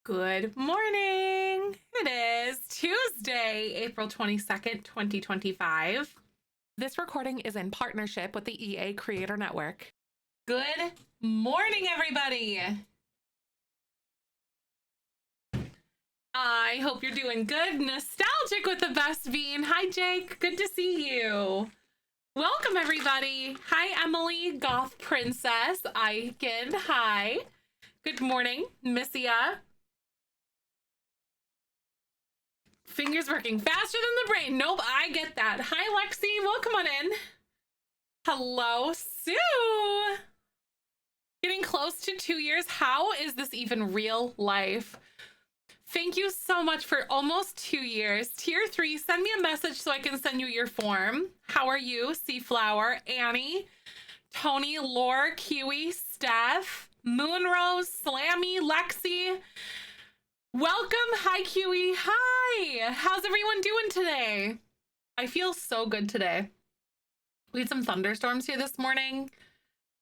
Good morning. It is Tuesday, April 22nd, 2025. This recording is in partnership with the EA Creator Network. Good morning, everybody. I hope you're doing good. Nostalgic with the best bean. Hi, Jake. Good to see you. Welcome, everybody. Hi, Emily, Goth Princess. Aiken. Hi. Good morning, Missia. Fingers working faster than the brain. Nope, I get that. Hi, Lexi. Welcome on in. Hello, Sue. Getting close to 2 years. How is this even real life? Thank you so much for almost 2 years. Tier 3, send me a message so I can send you your form. How are you? Seaflower, Annie, Tony, Lore, Kiwi, Steph, Moonrose, Slammy, Lexi. Welcome. Hi, Kiwi. Hi. How's everyone doing today? I feel so good today. We had some thunderstorms here this morning.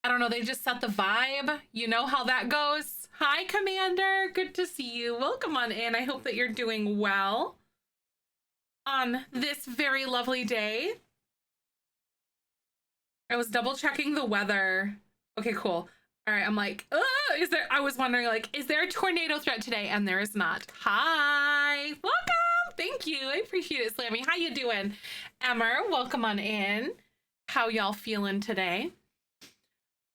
I don't know. They just set the vibe. You know how that goes. Hi, Commander. Good to see you. Welcome on in. I hope that you're doing well on this very lovely day. I was double checking the weather. Okay, cool. All right, I'm like, I was wondering, like, is there a tornado threat today? And there is not. Hi, welcome. Thank you. I appreciate it, Slammy. How you doing? Emmer, welcome on in. How y'all feeling today?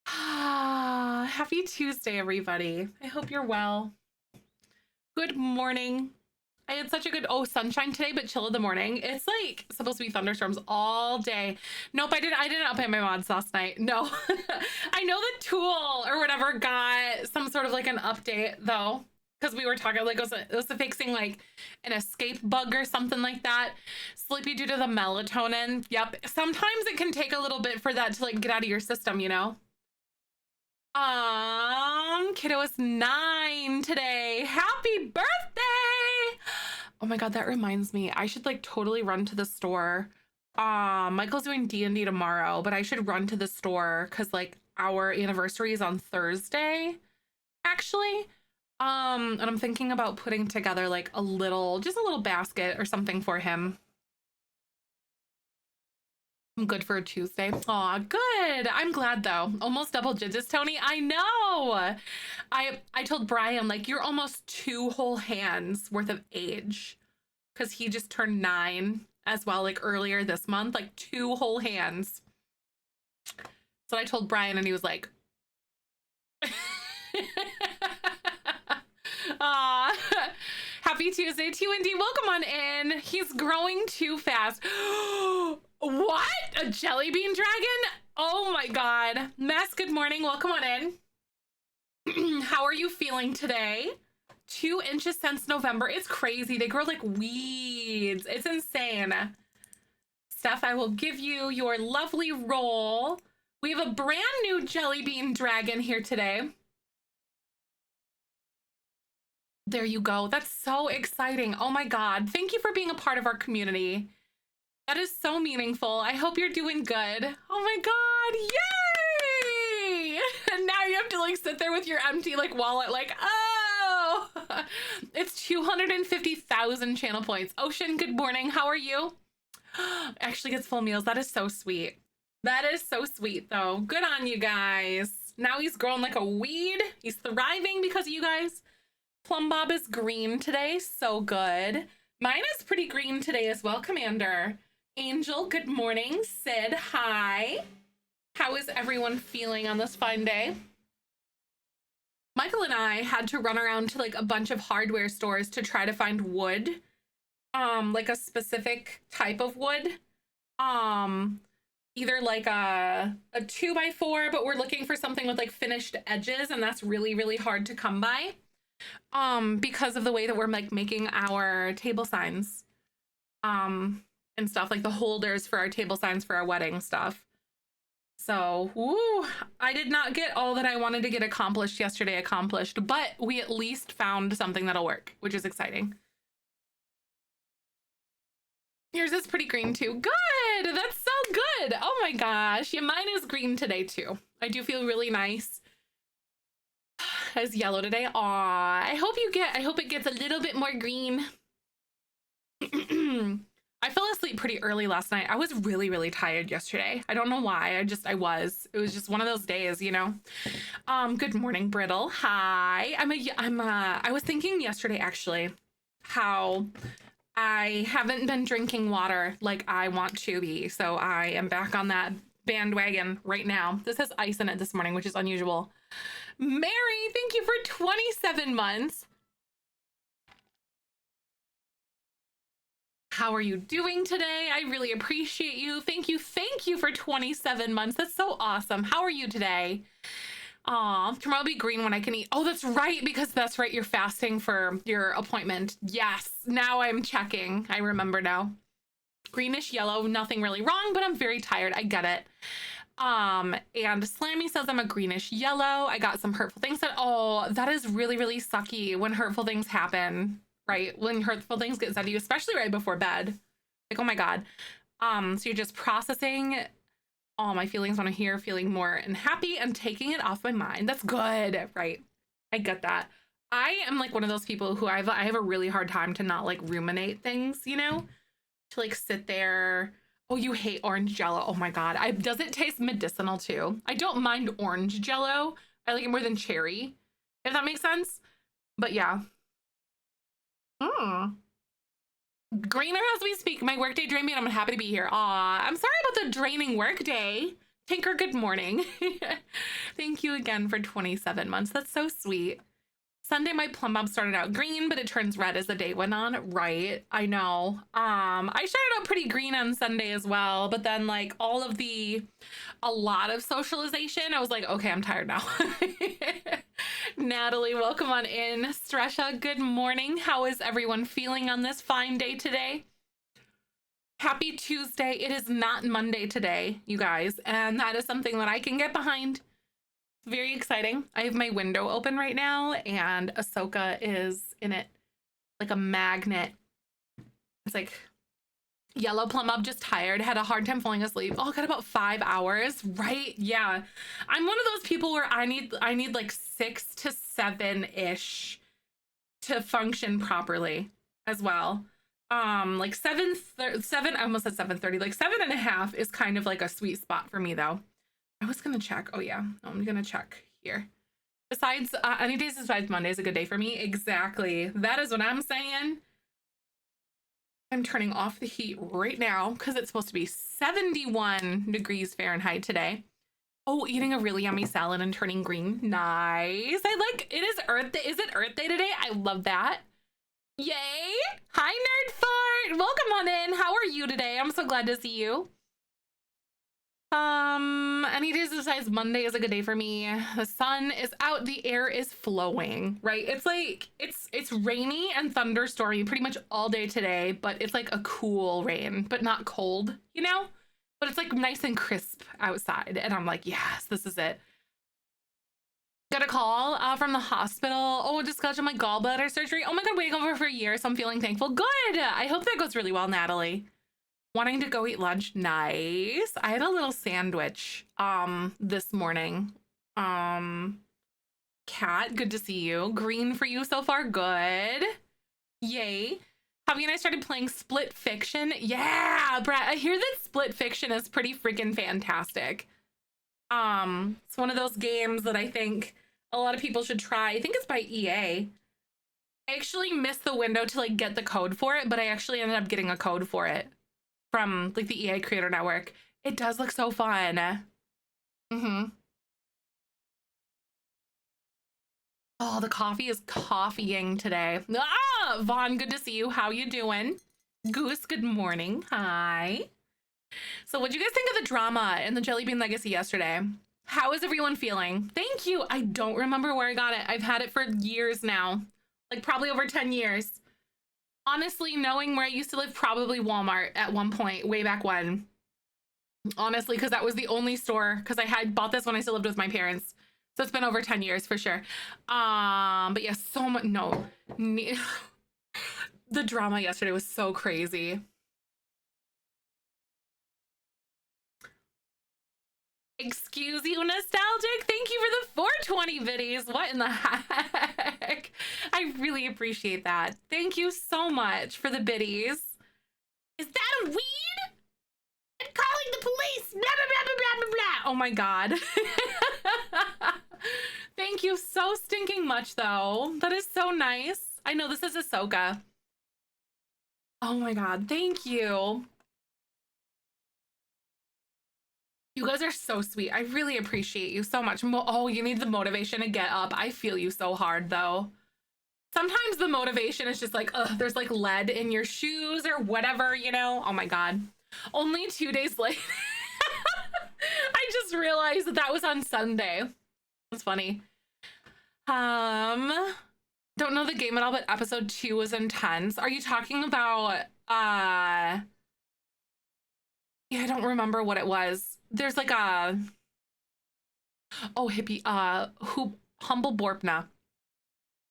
Happy Tuesday, everybody. I hope you're well. Good morning. I had such a good, sunshine today, but chill in the morning. It's like supposed to be thunderstorms all day. Nope, I didn't update my mods last night. No. I know the tool or whatever got some sort of like an update though, because we were talking like it was fixing like an escape bug or something like that. Sleepy due to the melatonin. Yep. Sometimes it can take a little bit for that to like get out of your system, you know? Kiddo is 9 today. Happy birthday! Oh my god, that reminds me. I should like totally run to the store. Michael's doing D&D tomorrow, but I should run to the store because like our anniversary is on Thursday, actually. And I'm thinking about putting together like just a little basket or something for him. I'm good for a Tuesday. Aw, good. I'm glad though. Almost double digits, Tony. I know. I told Brian, like, you're almost 2 whole hands worth of age. Because he just turned 9 as well, like earlier this month, like 2 whole hands. So I told Brian and he was like, happy Tuesday to you, Indy. Welcome on in. He's growing too fast. What? A Jellybean dragon? Oh my god. Mess, good morning. Welcome on in. How are you feeling today? 2 inches since November. It's crazy. They grow like weeds. It's insane. Steph, I will give you your lovely roll. We have a brand new Jellybean dragon here today. There you go. That's so exciting. Oh my god. Thank you for being a part of our community. That is so meaningful. I hope you're doing good. Oh my god. Yay! And now you have to like sit there with your empty like wallet like, oh, it's 250,000 channel points. Ocean, good morning. How are you? Actually gets full meals. That is so sweet. That is so sweet though. Good on you guys. Now he's grown like a weed. He's thriving because of you guys. Plum Bob is green today. So good. Mine is pretty green today as well, Commander. Angel, good morning. Sid, hi. How is everyone feeling on this fine day? Michael and I had to run around to like a bunch of hardware stores to try to find wood, like a specific type of wood, either like a 2x4, but we're looking for something with like finished edges, and that's really, really hard to come by, because of the way that we're like making our table signs, and stuff, like the holders for our table signs for our wedding stuff. So, woo, I did not get all that I wanted to get accomplished yesterday accomplished, but we at least found something that'll work, which is exciting. Yours is pretty green too. Good. That's so good. Oh my gosh. Yeah, mine is green today too. I do feel really nice. is yellow today. Aw, I hope it gets a little bit more green. I fell asleep pretty early last night. I was really, really tired yesterday. I don't know why. I was. It was just one of those days, you know. Good morning, Brittle. Hi. I was thinking yesterday actually how I haven't been drinking water like I want to be. So I am back on that bandwagon right now. This has ice in it this morning, which is unusual. Mary, thank you for 27 months. How are you doing today? I really appreciate you. Thank you for 27 months. That's so awesome. How are you today? Tomorrow will be green when I can eat. Oh, that's right, because that's right, you're fasting for your appointment. Yes, now I'm checking. I remember now. Greenish yellow, nothing really wrong, but I'm very tired. I get it. And Slammy says I'm a greenish yellow. I got some hurtful things that, oh, that is really, really sucky when hurtful things happen. Right? When hurtful things get said to you, especially right before bed. Like, oh my God. So you're just processing all my feelings when I'm here, feeling more and happy and taking it off my mind. That's good, right? I get that. I am like one of those people who I have a really hard time to not like ruminate things, you know? To like sit there. Oh, you hate orange Jello. Oh my God. Does it taste medicinal too? I don't mind orange Jello. I like it more than cherry, if that makes sense. But yeah. Greener as we speak. My workday drained me and I'm happy to be here. Aw, I'm sorry about the draining workday. Tinker, good morning. Thank you again for 27 months. That's so sweet. Sunday, my plum bob started out green, but it turns red as the day went on. Right, I know. I started out pretty green on Sunday as well, but then like a lot of socialization, I was like, okay, I'm tired now. Natalie, welcome on in. Stresha, good morning. How is everyone feeling on this fine day today? Happy Tuesday. It is not Monday today, you guys, and that is something that I can get behind. Very exciting. I have my window open right now and Ahsoka is in it like a magnet. It's like yellow plum up, just tired, had a hard time falling asleep. Oh, got about 5 hours, right? Yeah. I'm one of those people where I need like 6 to 7-ish to function properly as well. Like 7, I almost said 7:30, like 7.5 is kind of like a sweet spot for me though. I was gonna check. Oh yeah, I'm gonna check here. Besides, any days besides Monday is a good day for me. Exactly. That is what I'm saying. I'm turning off the heat right now because it's supposed to be 71 degrees Fahrenheit today. Oh, eating a really yummy salad and turning green. Nice. I like it. Is Earth Day. Is it Earth Day today? I love that. Yay. Hi, Nerd Fart. Welcome on in. How are you today? I'm so glad to see you. Any days besides Monday is a good day for me. The sun is out, the air is flowing, right? It's like it's rainy and thunderstormy pretty much all day today, but it's like a cool rain, but not cold, you know? But it's like nice and crisp outside, and I'm like, yes, this is it. Got a call from the hospital. Oh, just got my gallbladder surgery. Oh my God, waiting over for a year, so I'm feeling thankful. Good. I hope that goes really well, Natalie. Wanting to go eat lunch. Nice. I had a little sandwich this morning. Kat, good to see you. Green for you so far. Good. Yay. Javi and I started playing Split Fiction. Yeah, Brett, I hear that Split Fiction is pretty freaking fantastic. It's one of those games that I think a lot of people should try. I think it's by EA. I actually missed the window to like get the code for it, but I actually ended up getting a code for it from like the EA Creator Network. It does look so fun. Oh, the coffee is coffeeing today. Ah, Vaughn, good to see you. How you doing? Goose, good morning. Hi. So what'd you guys think of the drama in the Jellybean Legacy yesterday? How is everyone feeling? Thank you. I don't remember where I got it. I've had it for years now, like probably over 10 years. Honestly, knowing where I used to live, probably Walmart at one point, way back when. Honestly, because that was the only store, because I had bought this when I still lived with my parents. So it's been over 10 years for sure. But yeah, so much, no. The drama yesterday was so crazy. Excuse you, nostalgic. Thank you for the 420 biddies. What in the heck? I really appreciate that. Thank you so much for the biddies. Is that a weed? I'm calling the police. Blah, blah, blah, blah, blah, blah. Oh my God. Thank you so stinking much, though. That is so nice. I know this is Ahsoka. Oh my God. Thank you. You guys are so sweet. I really appreciate you so much. Oh, you need the motivation to get up. I feel you so hard, though. Sometimes the motivation is just like, ugh, there's like lead in your shoes or whatever, you know? Oh my God. Only 2 days late. I just realized that that was on Sunday. That's funny. Don't know the game at all, but episode 2 was intense. Are you talking about, yeah, I don't remember what it was. There's like a, oh, hippie, Humble Borpna.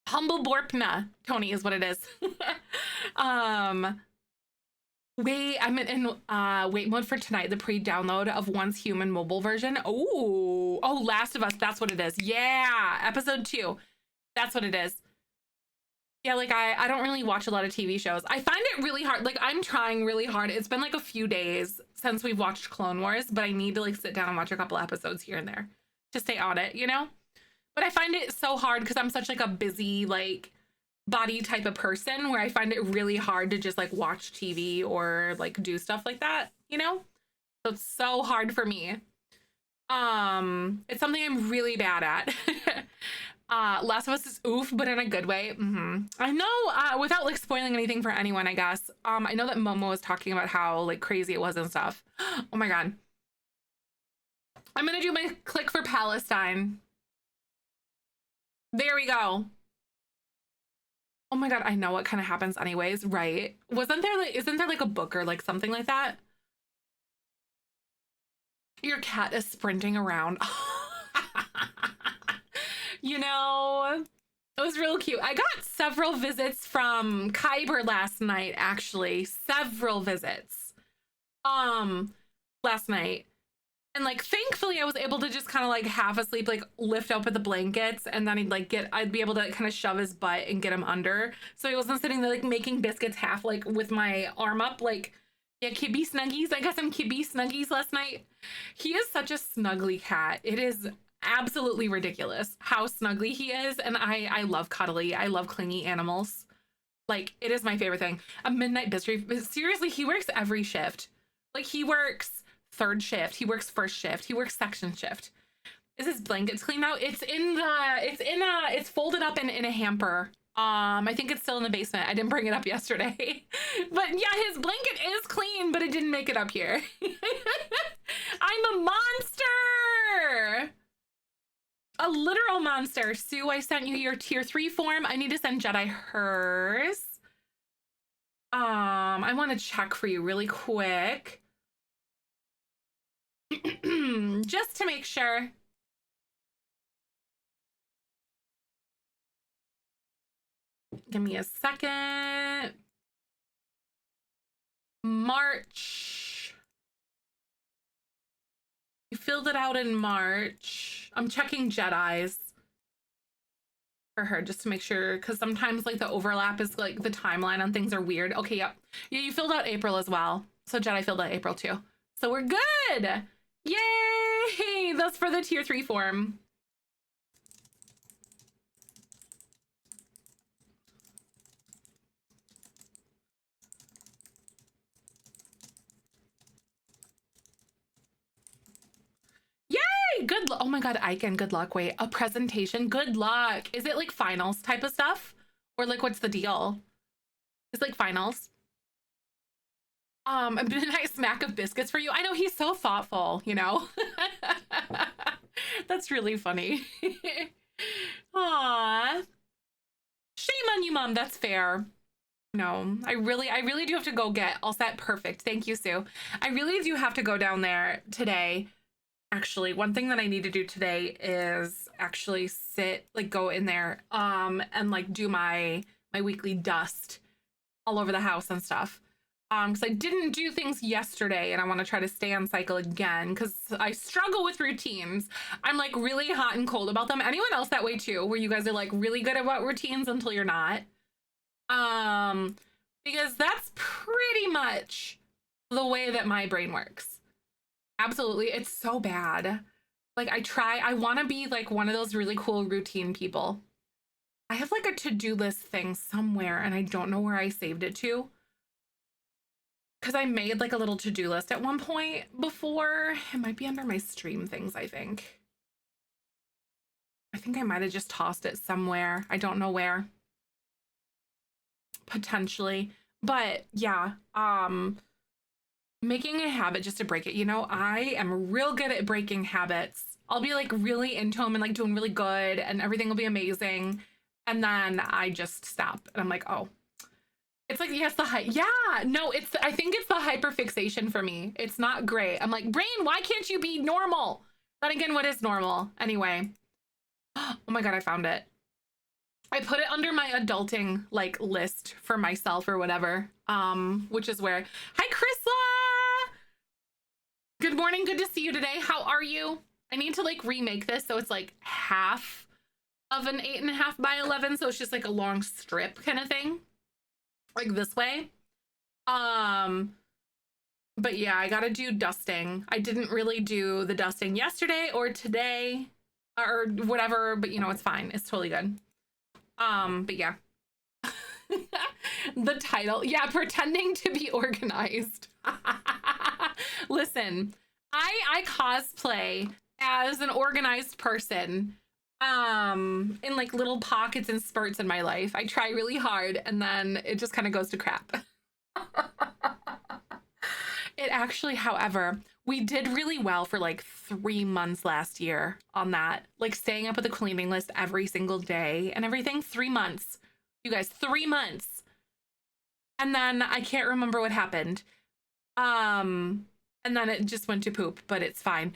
Humble Borpna, Tony, is what it is. Wait, I'm in wait mode for tonight, the pre-download of Once Human mobile version. Oh, Last of Us, that's what it is. Yeah, episode 2. That's what it is. Yeah, like I don't really watch a lot of TV shows. I find it really hard. Like I'm trying really hard. It's been like a few days since we've watched Clone Wars, but I need to like sit down and watch a couple episodes here and there to stay on it, you know? But I find it so hard because I'm such like a busy like body type of person where I find it really hard to just like watch TV or like do stuff like that, you know? So it's so hard for me. It's something I'm really bad at. Last of Us is oof, but in a good way. I know, without like spoiling anything for anyone, I guess. I know that Momo was talking about how like crazy it was and stuff. Oh my God. I'm gonna do my click for Palestine. There we go. Oh my God, I know what kind of happens anyways, right? Isn't there like a book or like something like that? Your cat is sprinting around. You know, it was real cute. I got several visits from Kyber last night, actually. Several visits. Last night. And like thankfully I was able to just kind of like half asleep, like lift open the blankets, and then I'd be able to kind of shove his butt and get him under. So he wasn't sitting there like making biscuits half like with my arm up, like, yeah, Kibby Snuggies. I got some Kibby Snuggies last night. He is such a snuggly cat. It is absolutely ridiculous how snuggly he is. And I love cuddly. I love clingy animals. Like, it is my favorite thing. A midnight mystery. Seriously, he works every shift. Like, he works third shift. He works first shift. He works section shift. Is his blankets clean out? It's folded up in a hamper. I think it's still in the basement. I didn't bring it up yesterday. But yeah, his blanket is clean, but it didn't make it up here. I'm a monster! A literal monster. Sue, I sent you your tier 3 form. I need to send Jedi hers. I want to check for you really quick. Just to make sure. Give me a second. March. You filled it out in March. I'm checking Jedi's for her just to make sure, because sometimes like the overlap is like the timeline on things are weird. Okay, yep. Yeah, you filled out April as well. So Jedi filled out April too. So we're good. Yay! That's for the tier 3 form. Yay! Good luck. Oh my God, Icon, good luck. Wait, a presentation. Good luck. Is it like finals type of stuff? Or like what's the deal? It's like finals. A nice smack of biscuits for you. I know, he's so thoughtful, you know? That's really funny. Aw. Shame on you, Mom. That's fair. No, I really do have to go get all set. Perfect. Thank you, Sue. I really do have to go down there today. Actually, one thing that I need to do today is actually go in there, and like do my weekly dust all over the house and stuff. Because I didn't do things yesterday and I want to try to stay on cycle again because I struggle with routines. I'm like really hot and cold about them. Anyone else that way too, where you guys are like really good about routines until you're not? Because that's pretty much the way that my brain works. Absolutely. It's so bad. Like I want to be like one of those really cool routine people. I have like a to-do list thing somewhere and I don't know where I saved it to. Because I made like a little to-do list at one point before. It might be under my stream things, I think. I think I might have just tossed it somewhere. I don't know where. Potentially. But yeah, making a habit just to break it. You know, I am real good at breaking habits. I'll be like really into them and like doing really good and everything will be amazing. And then I just stop and I'm like, oh, it's like, yes, I think it's the hyperfixation for me. It's not great. I'm like, brain, why can't you be normal? Then again, what is normal? Anyway. Oh my God, I found it. I put it under my adulting like list for myself or whatever. Which is where, hi, Chrisla. Good morning. Good to see you today. How are you? I need to like remake this. So it's like half of an 8.5 by 11. So it's just like a long strip kind of thing. Like this way. But yeah, I gotta do dusting. I didn't really do the dusting yesterday or today or whatever, but you know, it's fine. It's totally good. But yeah. The title. Yeah, pretending to be organized. Listen, I cosplay as an organized person. In like little pockets and spurts in my life. I try really hard and then it just kind of goes to crap. It actually, however, we did really well for like 3 months last year on that, like staying up with the cleaning list every single day and everything. 3 months, you guys, 3 months. And then I can't remember what happened. And then it just went to poop, but it's fine.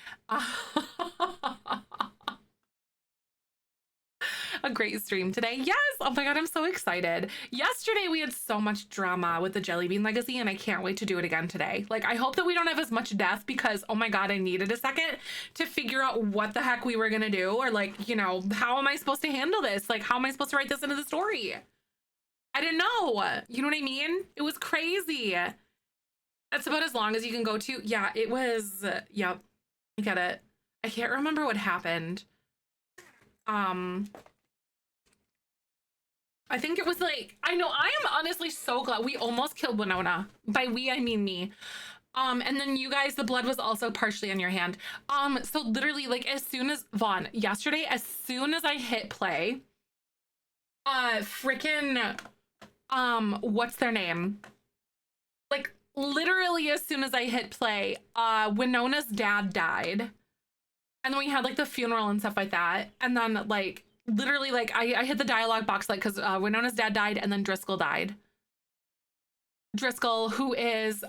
A great stream today. Yes. Oh my God, I'm so excited. Yesterday we had so much drama with the Jellybean legacy and I can't wait to do it again today. Like, I hope that we don't have as much death because, oh my God, I needed a second to figure out what the heck we were gonna do or like, you know, how am I supposed to handle this? Like, how am I supposed to write this into the story? I didn't know. You know what I mean? It was crazy. That's about as long as you can go to. Yeah, it was, yep. I get it. I can't remember what happened. I think it was like, I know, I am honestly so glad we almost killed Winona. By we, I mean me. And then you guys, the blood was also partially on your hand. So literally like as soon as Vaughn, yesterday, as soon as I hit play, freaking, what's their name? Like literally as soon as I hit play, Winona's dad died. And then we had like the funeral and stuff like that. And then like, literally like I hit the dialogue box like because Winona's dad died and then Driscoll died. Driscoll, who is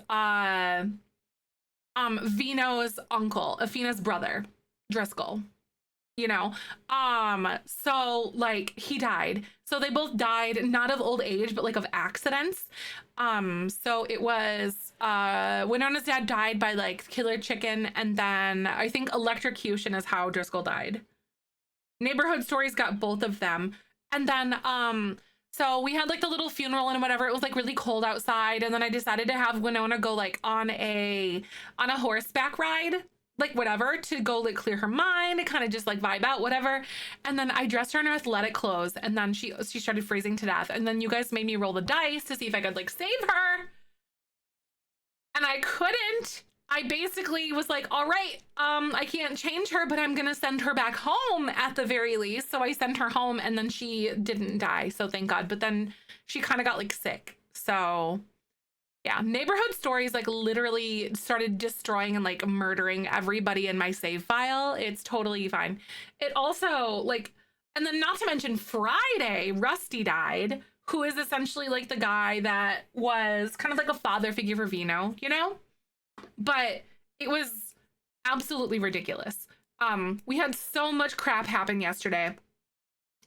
Vino's uncle, Afina's brother, Driscoll. You know, so like he died. So they both died not of old age, but like of accidents. So it was Winona's dad died by like killer chicken, and then I think electrocution is how Driscoll died. Neighborhood Stories got both of them. And then so we had like the little funeral and whatever. It was like really cold outside, and then I decided to have Winona go like on a horseback ride, like whatever, to go like clear her mind and kind of just like vibe out, whatever. And then I dressed her in her athletic clothes, and then she started freezing to death. And then you guys made me roll the dice to see if I could like save her, and I couldn't. I basically was like, all right, I can't change her, but I'm gonna send her back home at the very least. So I sent her home, and then she didn't die, so thank God. But then she kind of got like sick. So yeah, Neighborhood Stories like literally started destroying and like murdering everybody in my save file. It's totally fine. It also like, and then not to mention Friday, Rusty died, who is essentially like the guy that was kind of like a father figure for Vino, you know? But it was absolutely ridiculous. We had so much crap happen yesterday.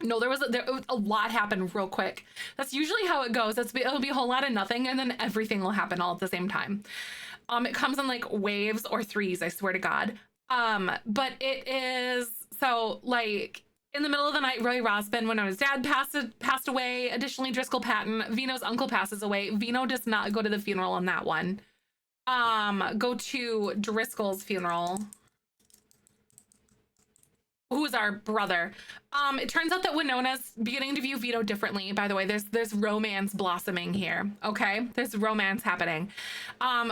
No, there was a lot happened real quick. That's usually how it goes. It'll be a whole lot of nothing, and then everything will happen all at the same time. It comes in like waves or threes, I swear to God. But it is so like in the middle of the night, Roy Rosbin, when his dad passed away. Additionally, Driscoll Patton, Vino's uncle, passes away. Vino does not go to the funeral on that one. Go to Driscoll's funeral, who's our brother. It turns out that Winona's beginning to view Vito differently. By the way, there's romance blossoming here. Okay, there's romance happening.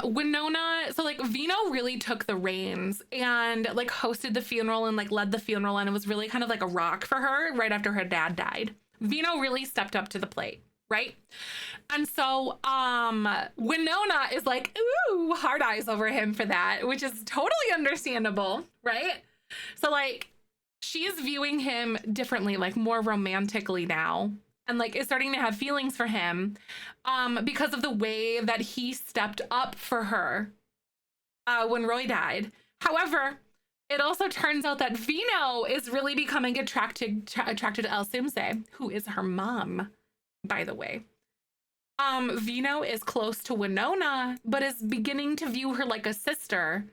Winona, so like Vino really took the reins and like hosted the funeral and like led the funeral, and it was really kind of like a rock for her right after her dad died. Vino really stepped up to the plate, right? And so Winona is like, ooh, hard eyes over him for that, which is totally understandable, right? So like she's viewing him differently, like more romantically now, and like is starting to have feelings for him because of the way that he stepped up for her when Roy died. However, it also turns out that Vino is really becoming attracted to El Simse, who is her mom, by the way. Vino is close to Winona, but is beginning to view her like a sister.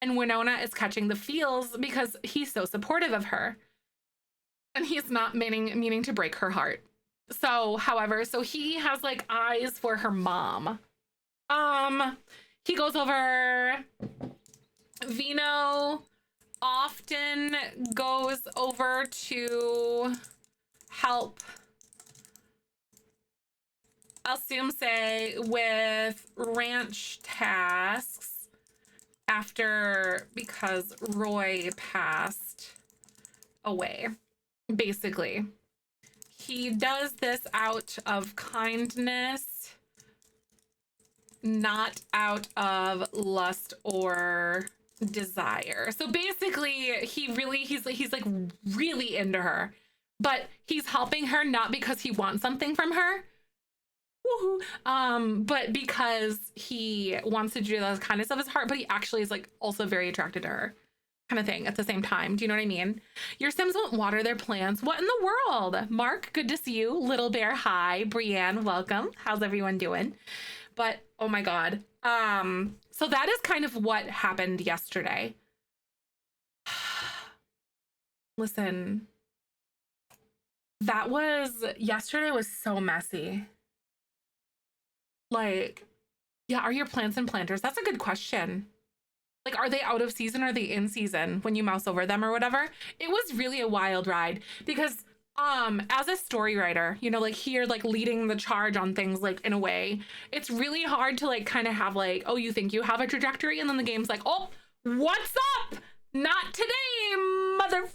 And Winona is catching the feels because he's so supportive of her. And he's not meaning to break her heart. So, however, so he has like eyes for her mom. He goes over. Vino often goes over to help Alcimse with ranch tasks because Roy passed away. Basically, he does this out of kindness, not out of lust or desire. So basically, he's like really into her, but he's helping her not because he wants something from her. But because he wants to do the kindness of his heart, but he actually is like also very attracted to her, kind of thing at the same time. Do you know what I mean? Your Sims won't water their plants. What in the world? Mark, good to see you. Little Bear, hi. Brienne, welcome. How's everyone doing? But oh my God. So that is kind of what happened yesterday. Listen, yesterday was so messy. Like, yeah, are your plants and planters? That's a good question. Like, are they out of season or are they in season when you mouse over them or whatever? It was really a wild ride because as a story writer, you know, like here, like leading the charge on things, like in a way, it's really hard to like kind of have like, oh, you think you have a trajectory, and then the game's like, oh, what's up? Not today, mother.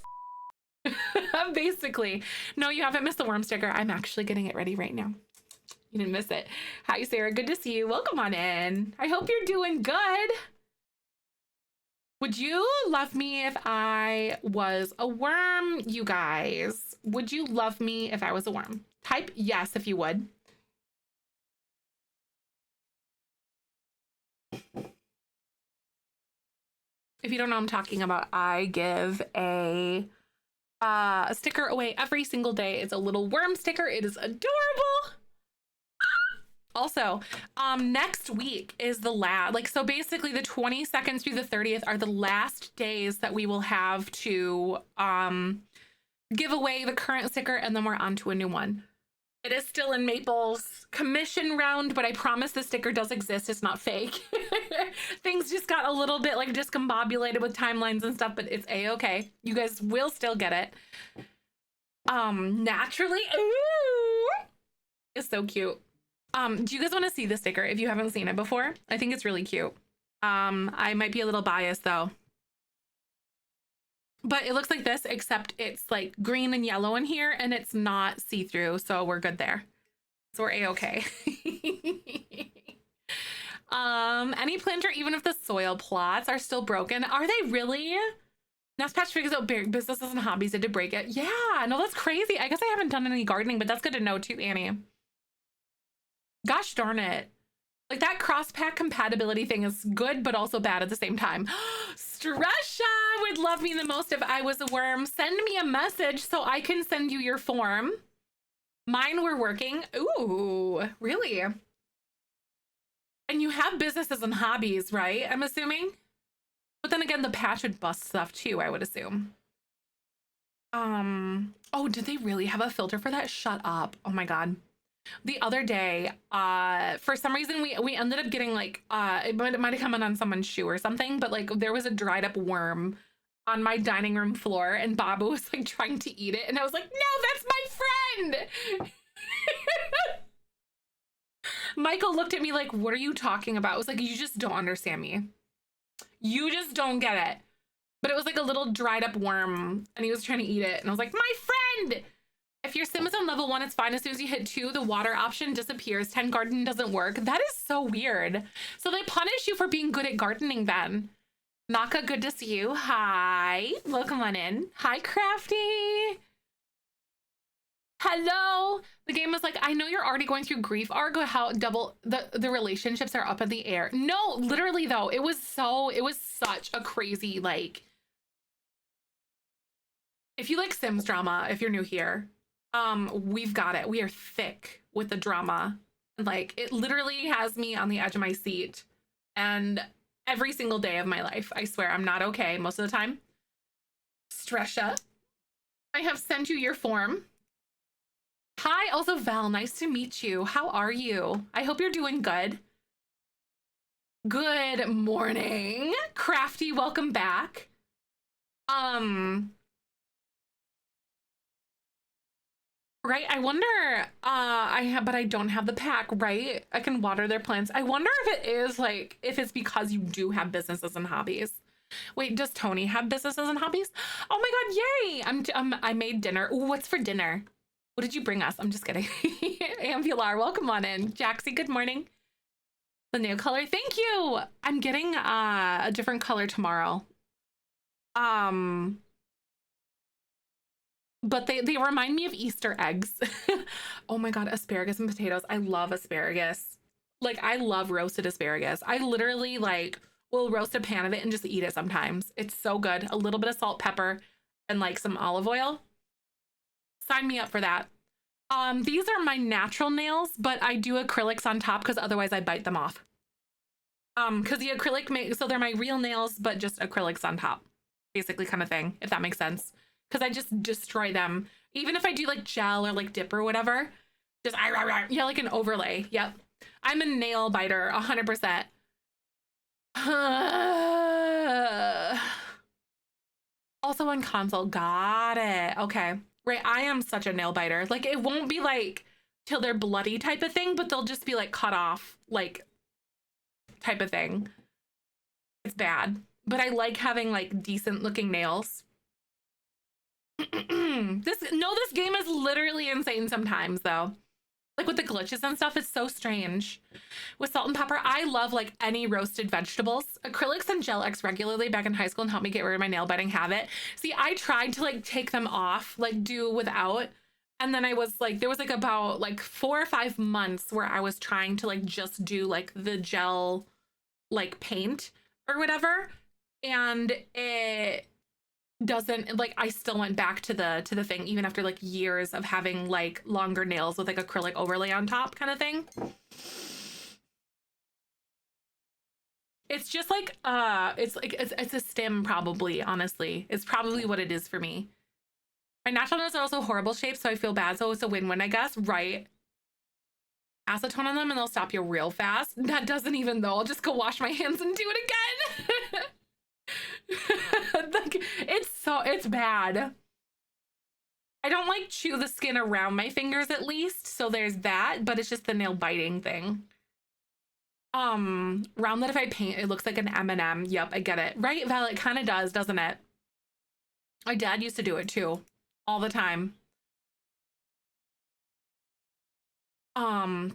Basically. No, you haven't missed the worm sticker. I'm actually getting it ready right now. You didn't miss it. Hi, Sarah. Good to see you. Welcome on in. I hope you're doing good. Would you love me if I was a worm, you guys? Would you love me if I was a worm? Type yes if you would. If you don't know what I'm talking about, I give a sticker away every single day. It's a little worm sticker. It is adorable. Also, next week is the last, like, so basically the 22nd through the 30th are the last days that we will have to give away the current sticker, and then we're on to a new one. It is still in Maple's commission round, but I promise the sticker does exist. It's not fake. Things just got a little bit like discombobulated with timelines and stuff, but it's a-okay. You guys will still get it. Naturally, ooh, it's so cute. Do you guys want to see the sticker if you haven't seen it before? I think it's really cute. I might be a little biased though. But it looks like this, except it's like green and yellow in here, and it's not see-through, so we're good there. So we're a-okay. Any planter, even if the soil plots are still broken, are they really? Nest Patch figures out businesses and hobbies that did break it. Yeah, no, that's crazy. I guess I haven't done any gardening, but that's good to know too, Annie. Gosh darn it. Like that cross-pack compatibility thing is good, but also bad at the same time. Stresha would love me the most if I was a worm. Send me a message so I can send you your form. Mine were working. Ooh, really? And you have businesses and hobbies, right? I'm assuming. But then again, the patch would bust stuff too, I would assume. Oh, did they really have a filter for that? Shut up. Oh my God. The other day, for some reason we ended up getting like it might have come in on someone's shoe or something, but like there was a dried up worm on my dining room floor and Babu was like trying to eat it and I was like, no, that's my friend. Michael looked at me like, what are you talking about? I was like, you just don't understand me. You just don't get it. But it was like a little dried up worm and he was trying to eat it and I was like, my friend. If your sim is on level 1, it's fine. As soon as you hit 2, the water option disappears. 10 garden doesn't work. That is so weird. So they punish you for being good at gardening then. Naka, good to see you. Hi. Welcome on in. Hi, Crafty. Hello. The game was like, I know you're already going through grief arc, how double the relationships are up in the air. No, literally though, it was such a crazy, like, if you like Sims drama, if you're new here, we've got it. We are thick with the drama. Like, it literally has me on the edge of my seat. And every single day of my life, I swear, I'm not okay most of the time. Stresha, I have sent you your form. Hi, also Val, nice to meet you. How are you? I hope you're doing good. Good morning. Crafty, welcome back. Right, I wonder, but I don't have the pack, right? I can water their plants. I wonder if it is like, if it's because you do have businesses and hobbies. Wait, does Tony have businesses and hobbies? Oh my God, yay! I made dinner. Ooh, what's for dinner? What did you bring us? I'm just kidding. Ambular, welcome on in. Jaxie, good morning. The new color, thank you. I'm getting a different color tomorrow. But they remind me of Easter eggs. Oh my God, asparagus and potatoes. I love asparagus. Like, I love roasted asparagus. I literally like will roast a pan of it and just eat it sometimes. It's so good. A little bit of salt, pepper, and like some olive oil. Sign me up for that. These are my natural nails, but I do acrylics on top because otherwise I bite them off. Because the acrylic so they're my real nails, but just acrylics on top, basically, kind of thing, if that makes sense. Because I just destroy them. Even if I do like gel or like dip or whatever, just yeah, like an overlay. Yep. I'm a nail biter, 100%. Also on console, got it. Okay. Right, I am such a nail biter. Like, it won't be like till they're bloody type of thing, but they'll just be like cut off, like type of thing. It's bad. But I like having like decent looking nails. This game is literally insane sometimes though. Like with the glitches and stuff, it's so strange. With salt and pepper, I love like any roasted vegetables. Acrylics and gel X regularly back in high school and helped me get rid of my nail biting habit. See, I tried to like take them off, like do without. And then I was like, there was like about like 4 or 5 months where I was trying to like just do like the gel like paint or whatever. And it doesn't, like, I still went back to the thing even after like years of having like longer nails with like acrylic overlay on top kind of thing. It's just like it's a stim probably, honestly. It's probably what it is for me. My natural nails are also horrible shapes, so I feel bad, so it's a win-win, I guess. Right, acetone on them and they'll stop you real fast. That doesn't even though. I'll just go wash my hands and do it again. Like, it's bad. I don't like chew the skin around my fingers at least, so there's that, but it's just the nail biting thing. Round that if I paint, it looks like an M&M. Yep, I get it. Right, Val, it kind of does, doesn't it? My dad used to do it too, all the time.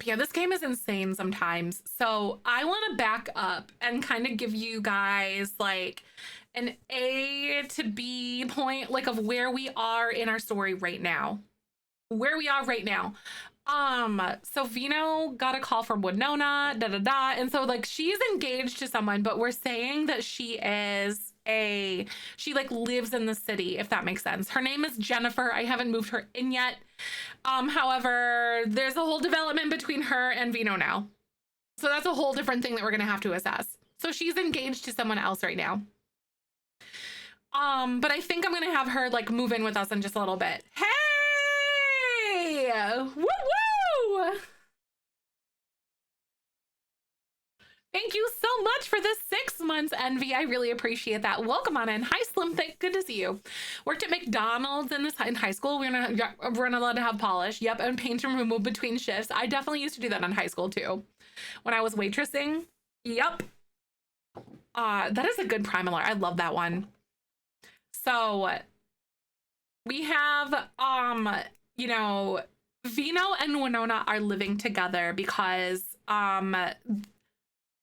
Yeah, this game is insane sometimes. So I want to back up and kind of give you guys like an A to B point, like of where we are in our story right now. Where we are right now. So Vino got a call from Winona, da da da. And so like she's engaged to someone, but we're saying that she like lives in the city, if that makes sense. Her name is Jennifer. I haven't moved her in yet. However, there's a whole development between her and Vino now. So that's a whole different thing that we're gonna have to assess. So she's engaged to someone else right now. But I think I'm gonna have her like move in with us in just a little bit. Hey! Woo woo! Thank you so much for this 6 months, Envy. I really appreciate that. Welcome on in. Hi, Slim Thick. Good to see you. Worked at McDonald's in high school. We're not allowed to have polish. Yep, and paint and remove between shifts. I definitely used to do that in high school too. When I was waitressing. Yep. That is a good Primalar. I love that one. So we have, you know, Vino and Winona are living together because,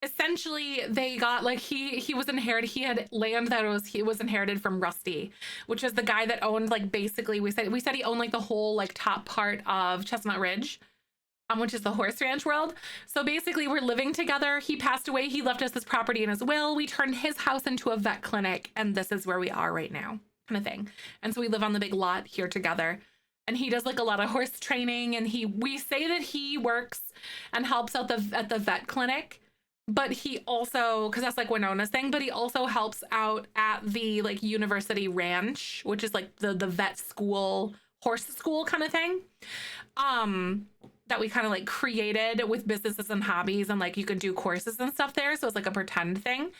essentially they got like he was inherited. He had land that was inherited from Rusty, which is the guy that owned like basically we said he owned like the whole like top part of Chestnut Ridge, which is the horse ranch world. So basically we're living together. He passed away. He left us his property in his will. We turned his house into a vet clinic, and this is where we are right now, kind of thing. And so we live on the big lot here together. And he does like a lot of horse training, and we say that he works and helps out at the vet clinic, but he also, because that's like Winona's thing, but he also helps out at the like university ranch, which is like the vet school, horse school kind of thing. That we kind of like created with businesses and hobbies, and like you could do courses and stuff there. So it's like a pretend thing.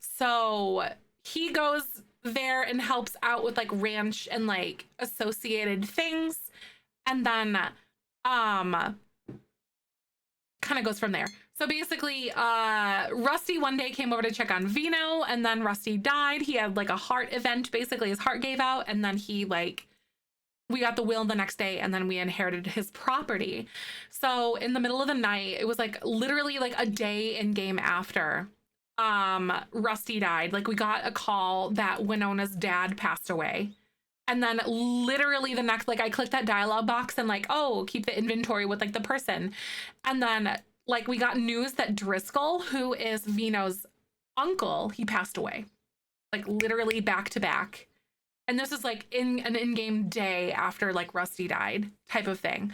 So he goes there and helps out with like ranch and like associated things. And then kind of goes from there. So basically, Rusty one day came over to check on Vino, and then Rusty died. He had like a heart event. Basically, his heart gave out, and then we got the will the next day, and then we inherited his property. So in the middle of the night, it was like literally like a day in game after Rusty died. Like we got a call that Winona's dad passed away. And then literally the next, like I clicked that dialogue box and like, oh, keep the inventory with like the person. And then like we got news that Driscoll, who is Vino's uncle, he passed away. Like literally back to back. And this is like in an in-game day after like Rusty died type of thing.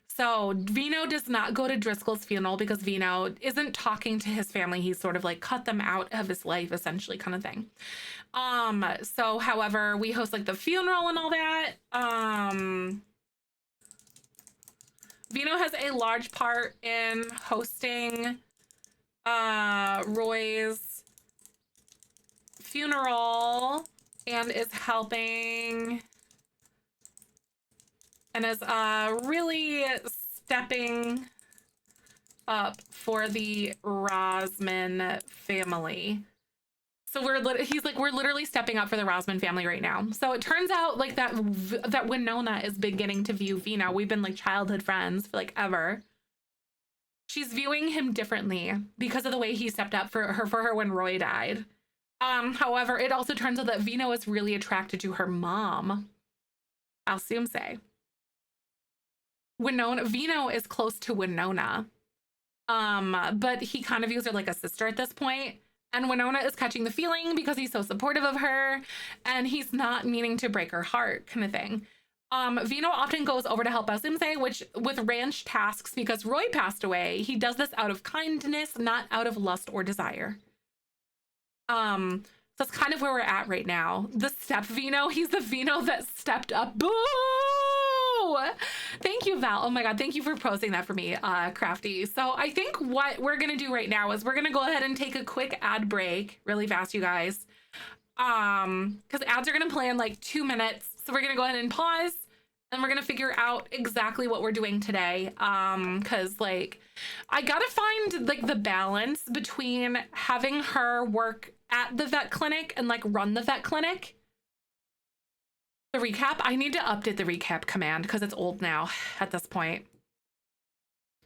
So Vino does not go to Driscoll's funeral because Vino isn't talking to his family. He's sort of like cut them out of his life, essentially, kind of thing. So however, we host like the funeral and all that. Vino has a large part in hosting Roy's funeral and is helping and is really stepping up for the Rosman family. So we're literally stepping up for the Rosman family right now. So it turns out like that Winona is beginning to view Vino. We've been like childhood friends for like ever. She's viewing him differently because of the way he stepped up for her when Roy died. However, it also turns out that Vino is really attracted to her mom, I'll soon say. Vino is close to Winona, but he kind of views her like a sister at this point. And Winona is catching the feeling because he's so supportive of her, and he's not meaning to break her heart, kind of thing. Vino often goes over to help Asumse, which with ranch tasks, because Roy passed away. He does this out of kindness, not out of lust or desire. That's kind of where we're at right now. The step Vino, he's the Vino that stepped up. Boo! Thank you, Val. Oh my God, thank you for posting that for me, Crafty. So I think what we're gonna do right now is we're gonna go ahead and take a quick ad break really fast, you guys. Because ads are gonna play in like 2 minutes. So we're gonna go ahead and pause and we're gonna figure out exactly what we're doing today. Because like I gotta find like the balance between having her work at the vet clinic and like run the vet clinic. The recap, I need to update the recap command because it's old now at this point.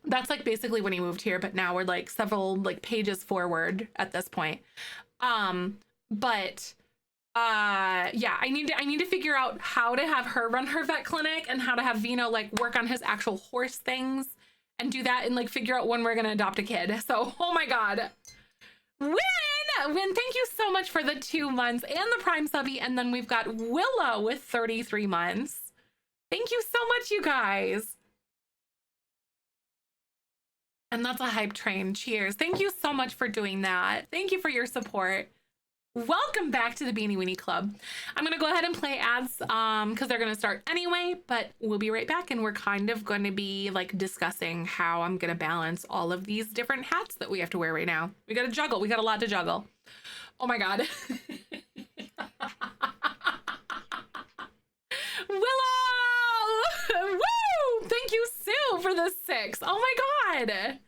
That's like basically when he moved here, but now we're like several like pages forward at this point. But Yeah, I need to figure out how to have her run her vet clinic and how to have Vino like work on his actual horse things and do that and like figure out when we're gonna adopt a kid. So, oh my god. Win, thank you so much for the 2 months and the Prime subby. And then we've got Willow with 33 months. Thank you so much, you guys. And that's a hype train. Cheers. Thank you so much for doing that. Thank you for your support. Welcome back to the Beanie Weenie Club. I'm going to go ahead and play ads because they're going to start anyway, but we'll be right back and we're kind of going to be like discussing how I'm going to balance all of these different hats that we have to wear right now. We got to juggle. We got a lot to juggle. Oh my God. Willow! Woo! Thank you, Sue, for the 6. Oh my God.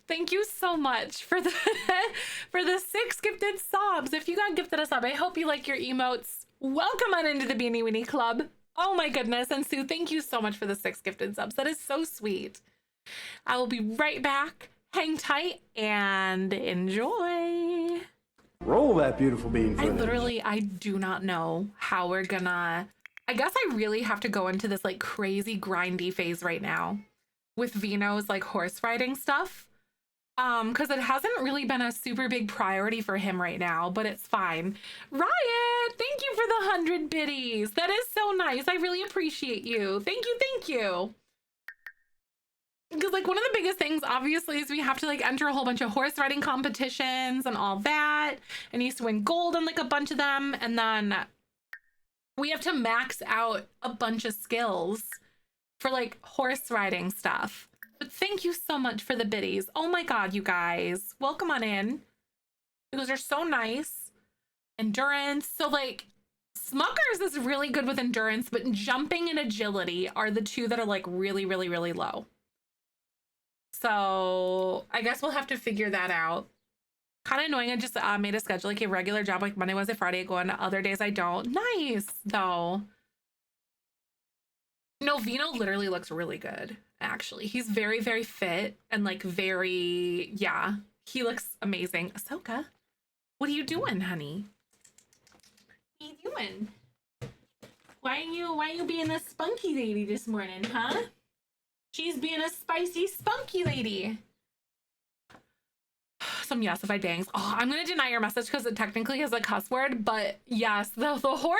Thank you so much for the for the 6 gifted subs. If you got gifted a sub, I hope you like your emotes. Welcome on into the Beanie Weenie Club. Oh my goodness. And Sue, thank you so much for the 6 gifted subs. That is so sweet. I will be right back. Hang tight and enjoy. Roll that beautiful bean footage. I do not know how we're gonna, I guess I really have to go into this like crazy grindy phase right now with Vino's like horse riding stuff. Because it hasn't really been a super big priority for him right now, but it's fine. Riot, thank you for the 100 biddies. That is so nice. I really appreciate you. Thank you, thank you. Because like one of the biggest things obviously is we have to like enter a whole bunch of horse riding competitions and all that, and he used to win gold on like a bunch of them, and then we have to max out a bunch of skills for like horse riding stuff. But thank you so much for the biddies. Oh my God, you guys. Welcome on in. You guys are so nice. Endurance. So like Smuckers is really good with endurance, but jumping and agility are the 2 that are like really, really, really low. So I guess we'll have to figure that out. Kind of annoying. I just made a schedule like a regular job, like Monday, Wednesday, Friday. I go on other days I don't. Nice though. No, Vino literally looks really good, actually. He's very, very fit and like very, yeah, he looks amazing. Ahsoka, what are you doing, honey? What are you doing? Why are you being a spunky lady this morning, huh? She's being a spicy, spunky lady. Some yesified bangs. Oh, I'm gonna deny your message because it technically is a cuss word, but yes, the horse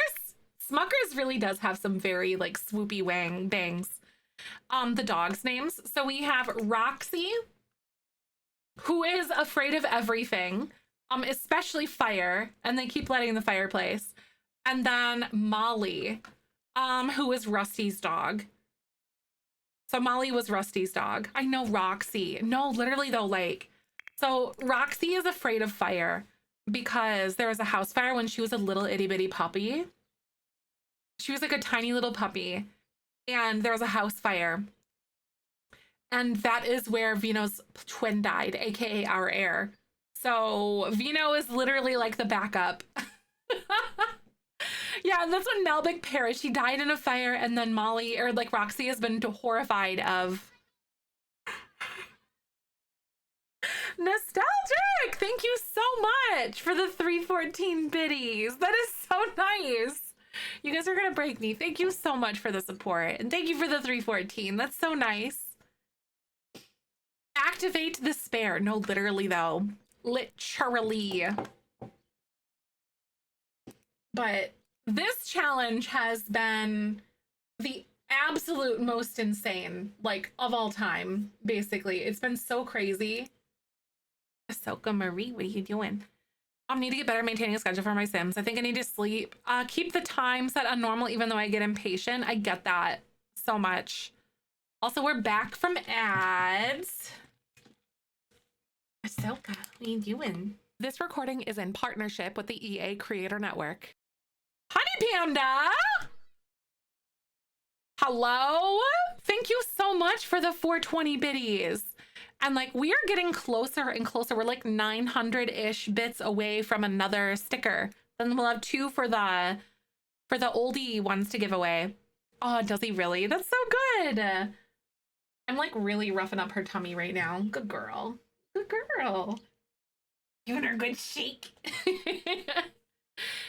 Smuckers really does have some very like swoopy wang bangs. The dogs' names. So we have Roxy, who is afraid of everything, especially fire, and they keep lighting the fireplace. And then Molly, who is Rusty's dog. So Molly was Rusty's dog. I know Roxy. No, literally though, like, so Roxy is afraid of fire because there was a house fire when she was a little itty bitty puppy. She was like a tiny little puppy, and there was a house fire. And that is where Vino's twin died, aka our heir. So Vino is literally like the backup. Yeah, that's when Nelbic perished. He died in a fire, and then Molly, or like Roxy, has been horrified of. Nostalgic! Thank you so much for the 314 biddies. That is so nice. You guys are gonna break me. Thank you so much for the support, and thank you for the 314. That's so nice. Activate the spare. No, literally though. Literally. But this challenge has been the absolute most insane, like, of all time, basically. It's been so crazy. Ahsoka Marie, what are you doing? I need to get better at maintaining a schedule for my Sims. I think I need to sleep. Keep the time set on normal, even though I get impatient. I get that so much. Also, we're back from ads. Ahsoka, what are you doing? This recording is in partnership with the EA Creator Network. Honey Panda! Hello? Thank you so much for the 420 biddies. And like, we are getting closer and closer. We're like 900-ish bits away from another sticker. Then we'll have 2 for the oldie ones to give away. Oh, does he really? That's so good. I'm like really roughing up her tummy right now. Good girl. Good girl. Giving her a good shake.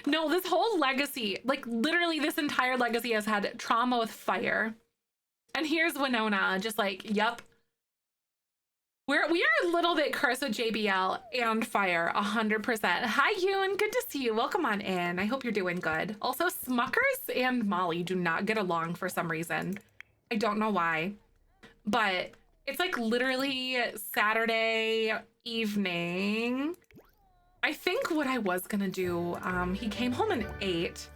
No, this whole legacy, like literally this entire legacy has had trauma with fire. And here's Winona, just like, yep. We are a little bit cursed with JBL and fire, 100%. Hi, Ewan, good to see you. Welcome on in. I hope you're doing good. Also, Smuckers and Molly do not get along for some reason. I don't know why, but it's like literally Saturday evening. I think what I was gonna do, he came home at 8.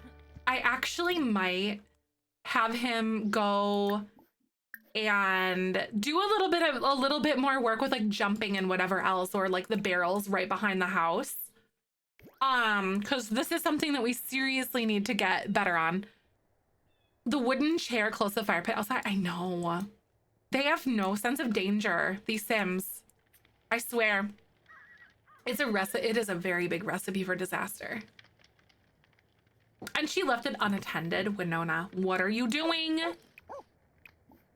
I actually might have him go and do a little bit more work with like jumping and whatever else, or like the barrels right behind the house. Because this is something that we seriously need to get better on. The wooden chair close to the fire pit outside. I know. They have no sense of danger, these Sims. I swear. It's a recipe. It is a very big recipe for disaster. And she left it unattended. Winona, what are you doing? I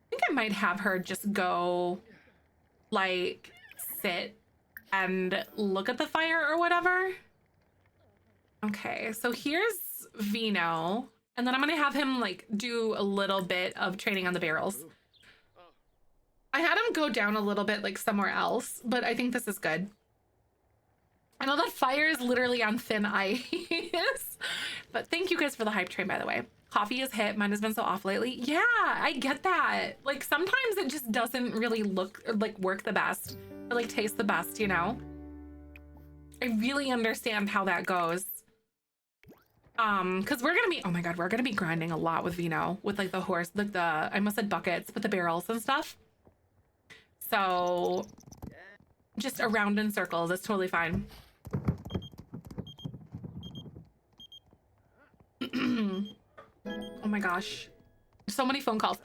think I might have her just go, like, sit and look at the fire or whatever. Okay, so here's Vino. And then I'm going to have him, like, do a little bit of training on the barrels. I had him go down a little bit, like, somewhere else, but I think this is good. I know that fire is literally on thin ice. But thank you guys for the hype train, by the way. Coffee is hit. Mine has been so off lately. Yeah, I get that. Like sometimes it just doesn't really look like work the best or like taste the best, you know? I really understand how that goes. Because we're gonna be, oh my god, we're gonna be grinding a lot with Vino, with like the horse, like I almost said buckets, with the barrels and stuff. So just around in circles, it's totally fine. Oh my gosh, so many phone calls.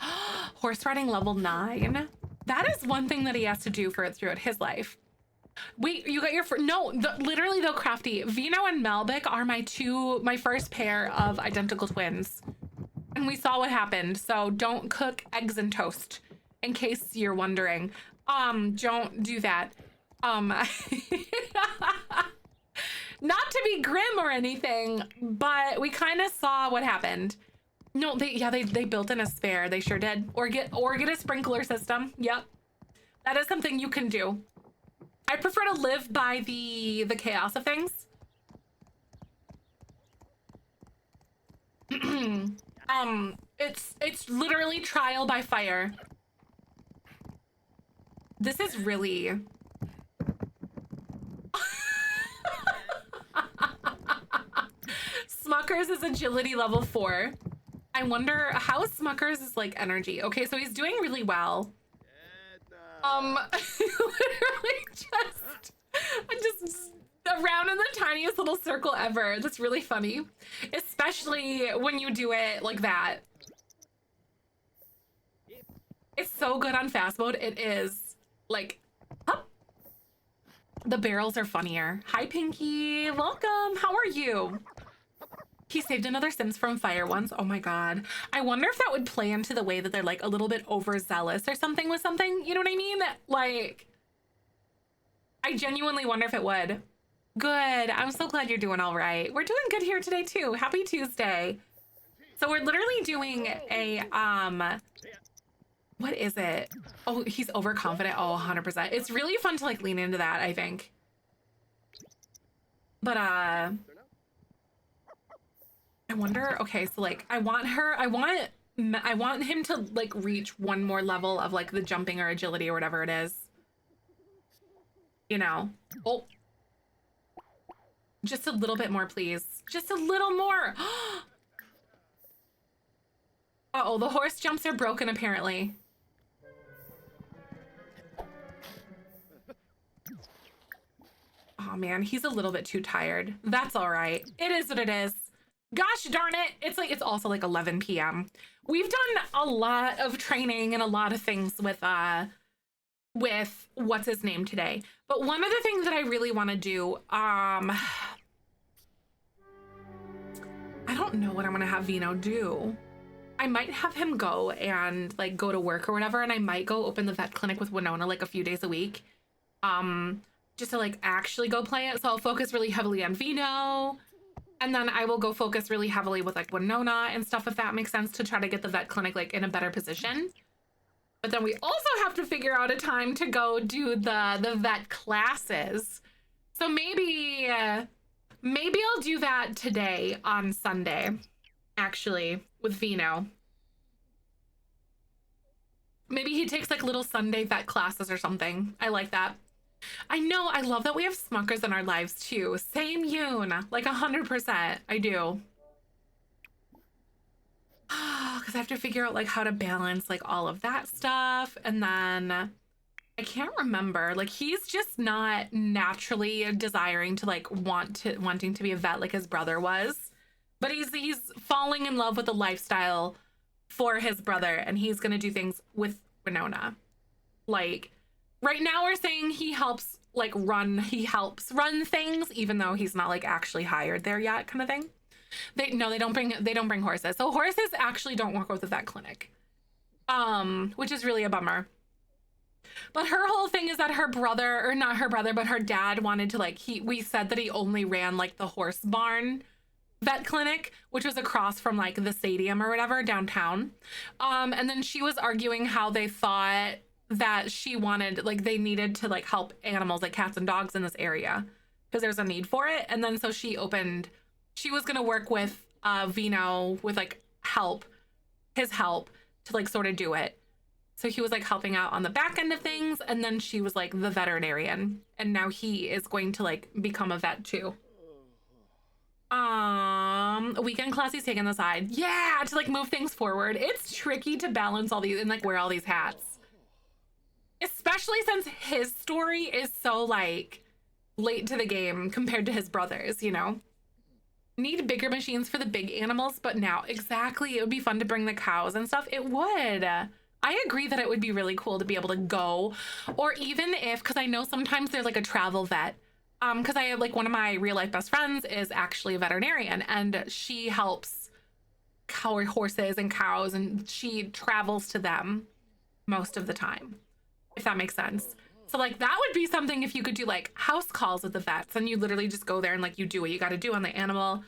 Horse riding level 9. That is one thing that he has to do throughout his life. Wait, you got your no, literally though, Crafty, Vino and Melbic are my first pair of identical twins, and we saw what happened. So don't cook eggs and toast, in case you're wondering. Don't do that. Not to be grim or anything, but we kind of saw what happened. No, they built in a spare. They sure did. Or get a sprinkler system. Yep. That is something you can do. I prefer to live by the chaos of things. It's literally trial by fire. This is really Smuckers is agility level 4. I wonder how Smuckers is like energy. Okay, so he's doing really well. Literally just around in the tiniest little circle ever. That's really funny, especially when you do it like that. It's so good on fast mode. It is like, huh? The barrels are funnier. Hi, Pinky. Welcome. How are you? He saved another Sims from fire once. Oh my god. I wonder if that would play into the way that they're like a little bit overzealous or something with something. You know what I mean? Like, I genuinely wonder if it would. Good. I'm so glad you're doing all right. We're doing good here today too. Happy Tuesday. So we're literally doing a, what is it? Oh, he's overconfident. Oh, 100%. It's really fun to like lean into that, I think. But, I wonder, okay, so like I want him to like reach one more level of like the jumping or agility or whatever it is. you know. Oh, just a little bit more, please. Just a little more. Uh-oh, the horse jumps are broken, apparently. Oh man, he's a little bit too tired. That's all right. It is what it is. Gosh darn it. It's also like 11 p.m. We've done a lot of training and a lot of things with what's his name today. But one of the things that I really want to do, I don't know what I'm gonna have Vino do. I might have him go and like go to work or whatever, and I might go open the vet clinic with Winona like a few days a week. Just to like actually go play it. So I'll focus really heavily on Vino, and then I will go focus really heavily with like Winona and stuff, if that makes sense, to try to get the vet clinic like in a better position. But then we also have to figure out a time to go do the vet classes. So maybe I'll do that today on Sunday, actually, with Vino. Maybe he takes like little Sunday vet classes or something. I like that. I know, I love that we have smuckers in our lives too. Same Yoon, like 100%, I do. Because I have to figure out like how to balance like all of that stuff. And then I can't remember, like he's just not naturally desiring to like wanting to be a vet like his brother was. But he's falling in love with the lifestyle for his brother, and he's gonna do things with Winona. Like right now we're saying he helps run things, even though he's not like actually hired there yet, kind of thing. They don't bring horses. So horses actually don't work with the vet clinic. Which is really a bummer. But her whole thing is that her brother, or not her brother, but her dad wanted to like, we said that he only ran like the horse barn vet clinic, which was across from like the stadium or whatever downtown. And then she was arguing how they thought that she wanted, like they needed to like help animals like cats and dogs in this area because there's a need for it. And then so she was gonna work with Vino with like his help to like sort of do it. So he was like helping out on the back end of things, and then she was like the veterinarian, and now he is going to like become a vet too. A weekend class he's taking aside. Yeah, to like move things forward. It's tricky to balance all these and like wear all these hats. Especially since his story is so like late to the game compared to his brothers, you know? Need bigger machines for the big animals, but now exactly, it would be fun to bring the cows and stuff. It would. I agree that it would be really cool to be able to go, or even if, because I know sometimes there's like a travel vet. Because I like one of my real life best friends is actually a veterinarian, and she helps horses and cows, and she travels to them most of the time, if that makes sense. So like that would be something if you could do like house calls with the vets, and you literally just go there and like you do what you got to do on the animal,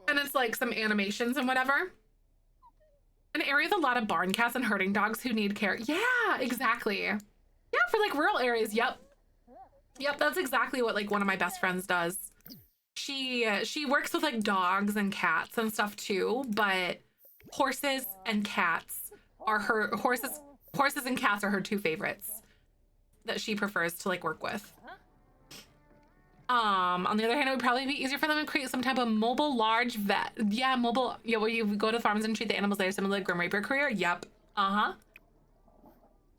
and it's like some animations and whatever. An area with a lot of barn cats and herding dogs who need care. Yeah, exactly. Yeah, for like rural areas. Yep, that's exactly what like one of my best friends does. She works with like dogs and cats and stuff too, but horses and cats are her horses and cats are her two favorites that she prefers to like work with. On the other hand, it would probably be easier for them to create some type of mobile large vet. Yeah, mobile. Yeah, where you go to farms and treat the animals there, similar to Grim Reaper career. Yep.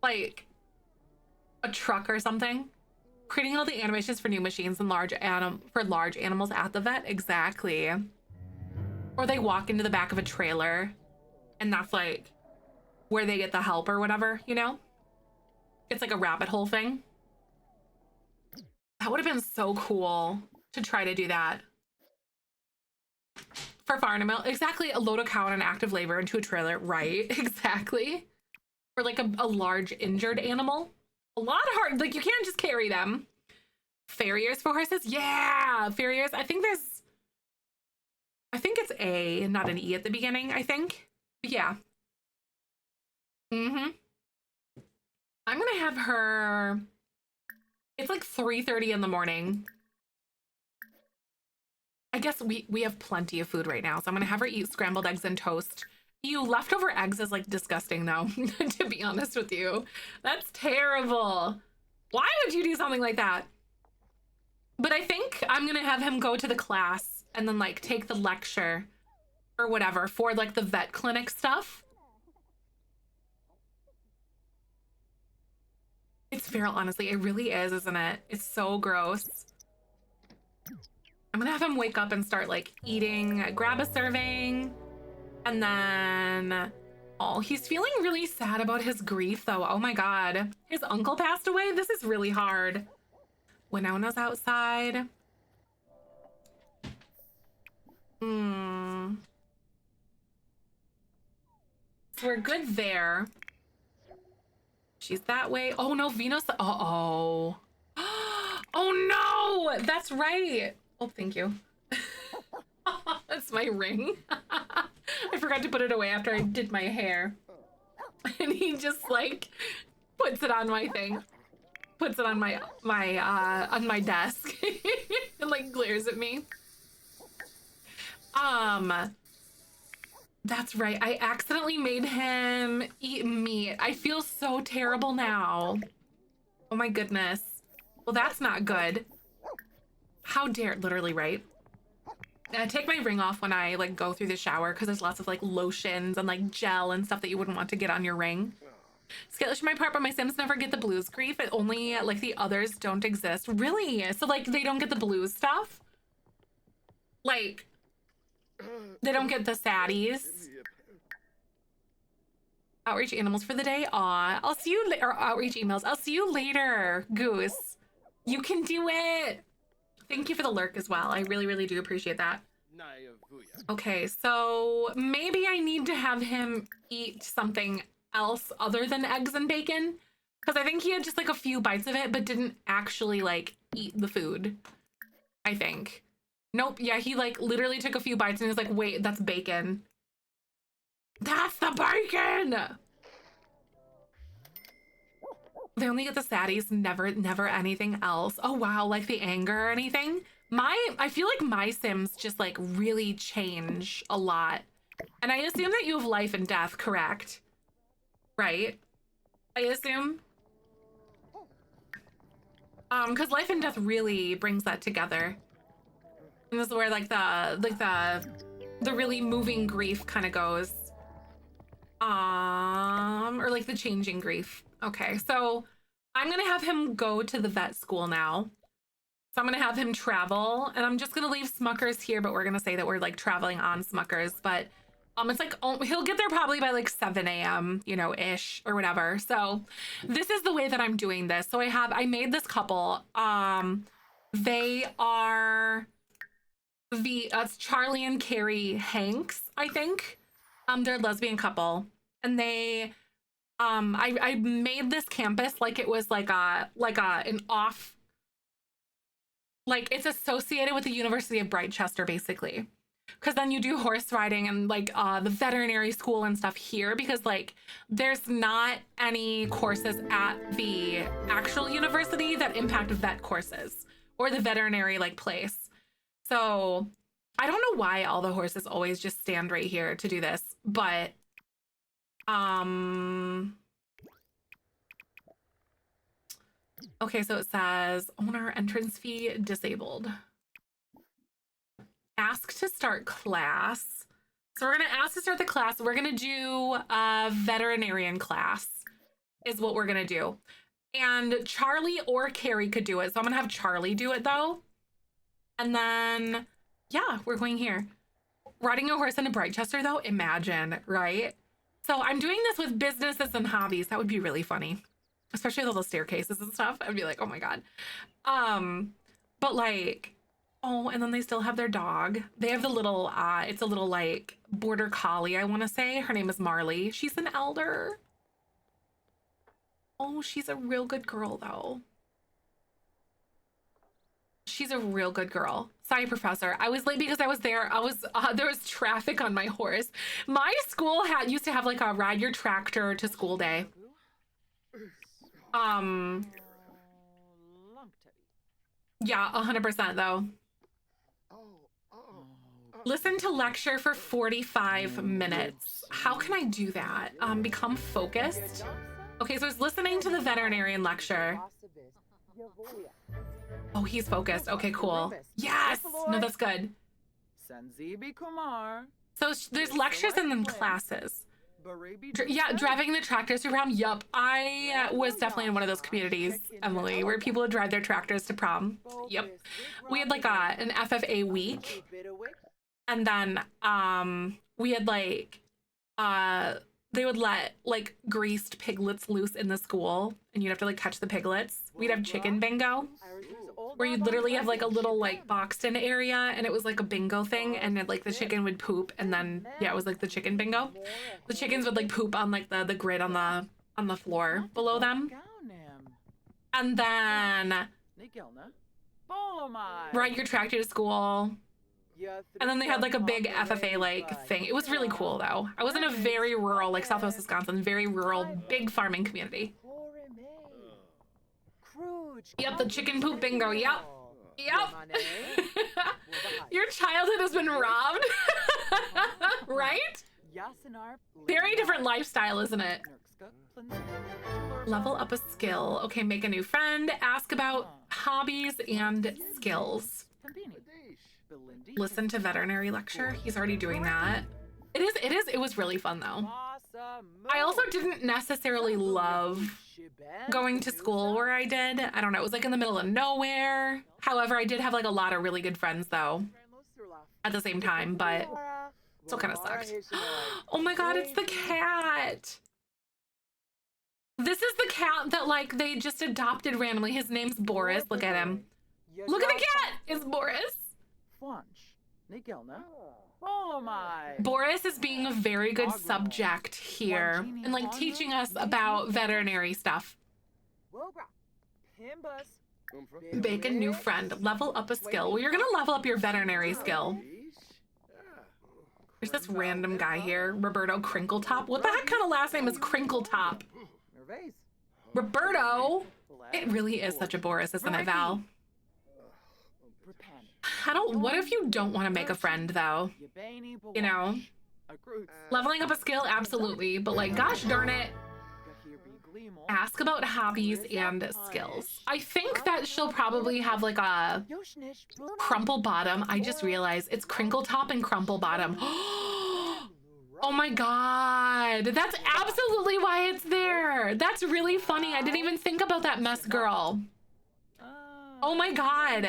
Like a truck or something. Creating all the animations for new machines and large animals at the vet. Exactly. Or they walk into the back of a trailer, and that's like where they get the help or whatever, you know? It's like a rabbit hole thing. That would have been so cool to try to do that. For farm mill, exactly, a load of cow and an active labor into a trailer, right? Exactly. Or like a large injured animal. A lot of hard, like you can't just carry them. Farriers for horses, yeah, farriers. I think it's A and not an E at the beginning, I think. But yeah. I'm gonna have her. It's like 3:30 in the morning. I guess we have plenty of food right now, so I'm gonna have her eat scrambled eggs and toast. Ew, leftover eggs is like disgusting though, to be honest with you. That's terrible. Why would you do something like that? But I think I'm gonna have him go to the class and then like take the lecture or whatever for like the vet clinic stuff. It's feral, honestly. It really is, isn't it? It's so gross. I'm gonna have him wake up and start like eating, grab a serving, and then, oh, he's feeling really sad about his grief though. Oh my God. His uncle passed away. This is really hard. Winona's outside. So we're good there. She's that way. Oh no, Venus. Uh-oh. Oh no, that's right. Oh, thank you. That's my ring. I forgot to put it away after I did my hair. And he just like puts it on my thing. Puts it on my desk and like glares at me. That's right. I accidentally made him eat meat. I feel so terrible now. Oh my goodness. Well, that's not good. How dare, literally, right? I take my ring off when I like go through the shower because there's lots of like lotions and like gel and stuff that you wouldn't want to get on your ring. Skittish my part, but my Sims never get the blues grief. It only like the others don't exist. Really? So like they don't get the blues stuff? Like they don't get the saddies? Outreach animals for the day? Aw, I'll see you later. Outreach emails. I'll see you later, Goose. You can do it. Thank you for the lurk as well. I really, really do appreciate that. Okay, so maybe I need to have him eat something else other than eggs and bacon, because I think he had just like a few bites of it but didn't actually like eat the food. I think. Nope. Yeah, he like literally took a few bites and he was like, wait, that's bacon. That's the bacon. They only get the saddies, never anything else. Oh wow, like the anger or anything. I feel like my Sims just like really change a lot. And I assume that you have life and death, correct? Right? I assume. Because life and death really brings that together. And this is where like the really moving grief kind of goes. Or like the changing grief. Okay, so I'm gonna have him go to the vet school now. So I'm gonna have him travel, and I'm just gonna leave Smuckers here, but we're gonna say that we're like traveling on Smuckers. But it's like, oh, he'll get there probably by like 7 a.m., you know, ish or whatever. So this is the way that I'm doing this. So I made this couple. They are it's Charlie and Carrie Hanks, I think. They're a lesbian couple, and they I made this campus like it was like an off, like it's associated with the University of Brightchester basically, because then you do horse riding and like the veterinary school and stuff here, because like there's not any courses at the actual university that impact vet courses or the veterinary like place. So I don't know why all the horses always just stand right here to do this, but okay, so it says owner entrance fee disabled. Ask to start class. So we're gonna ask to start the class. We're gonna do a veterinarian class is what we're gonna do. And Charlie or Carrie could do it. So I'm gonna have Charlie do it though. And then, yeah, we're going here. Riding a horse in a Brightchester though, imagine, right? So I'm doing this with businesses and hobbies. That would be really funny. Especially with all the staircases and stuff. I'd be like, oh my God. But like, oh, and then they still have their dog. They have the little, it's a little like border collie, I want to say. Her name is Marley. She's an elder. Oh, she's a real good girl though. She's a real good girl. Sorry, Professor. I was late because I was there. There was traffic on my horse. My school used to have like a ride your tractor to school day. Yeah, 100% though. Listen to lecture for 45 minutes. How can I do that? Become focused. Okay, so I was listening to the veterinarian lecture. Oh, he's focused. Okay, cool. Yes! No, that's good. So there's lectures and then classes. Yeah, driving the tractors around. Yup. I was definitely in one of those communities, Emily, where people would drive their tractors to prom. Yep. We had like an FFA week. And then we had like they would let like greased piglets loose in the school and you'd have to like catch the piglets. We'd have chicken bingo where you'd literally have like a little like boxed in area and it was like a bingo thing and it, like the chicken would poop and then yeah, it was like the chicken bingo. The chickens would like poop on like the grid on the floor below them. And then ride your tractor to school. And then they had like a big FFA like thing. It was really cool though. I was in a very rural, like Southwest Wisconsin, very rural, big farming community. Yep, the chicken poop bingo. Yep. Yep. Your childhood has been robbed. Right? Very different lifestyle, isn't it? Level up a skill. Okay, make a new friend. Ask about hobbies and skills. Listen to veterinary lecture. He's already doing that. It was really fun though. I also didn't necessarily love going to school where I did. I don't know, it was like in the middle of nowhere. However, I did have like a lot of really good friends though at the same time, but still kind of sucked. Oh my God, it's the cat. This is the cat that like they just adopted randomly. His name's Boris. Look at him. Look at the cat. It's Boris. Boris is being a very good subject here and like teaching us about veterinary stuff. Make a new friend. Level up a skill. Well, you're gonna level up your veterinary skill. There's this random guy here, Roberto Crinkletop. What the heck kind of last name is Crinkletop? Roberto. It really is such a Boris, isn't it, Val? What if you don't want to make a friend though? You know? Leveling up a skill, absolutely. But like, gosh darn it. Ask about hobbies and skills. I think that she'll probably have like a crumple bottom. I just realized it's crinkle top and crumple bottom. Oh my God. That's absolutely why it's there. That's really funny. I didn't even think about that mess girl. Oh my God.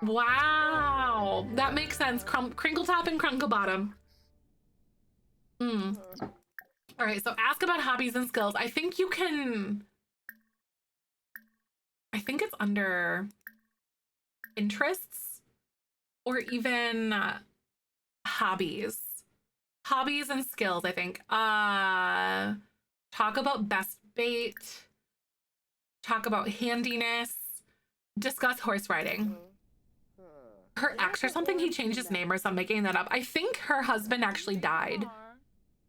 Wow. That makes sense. Crinkle top and crinkle bottom. All right, so ask about hobbies and skills. I think you can, I think it's under interests or even hobbies. Hobbies and skills, I think. Talk about best bait. Talk about handiness. Discuss horse riding. Her ex or something, he changed his name or something, making that up. I think her husband actually died.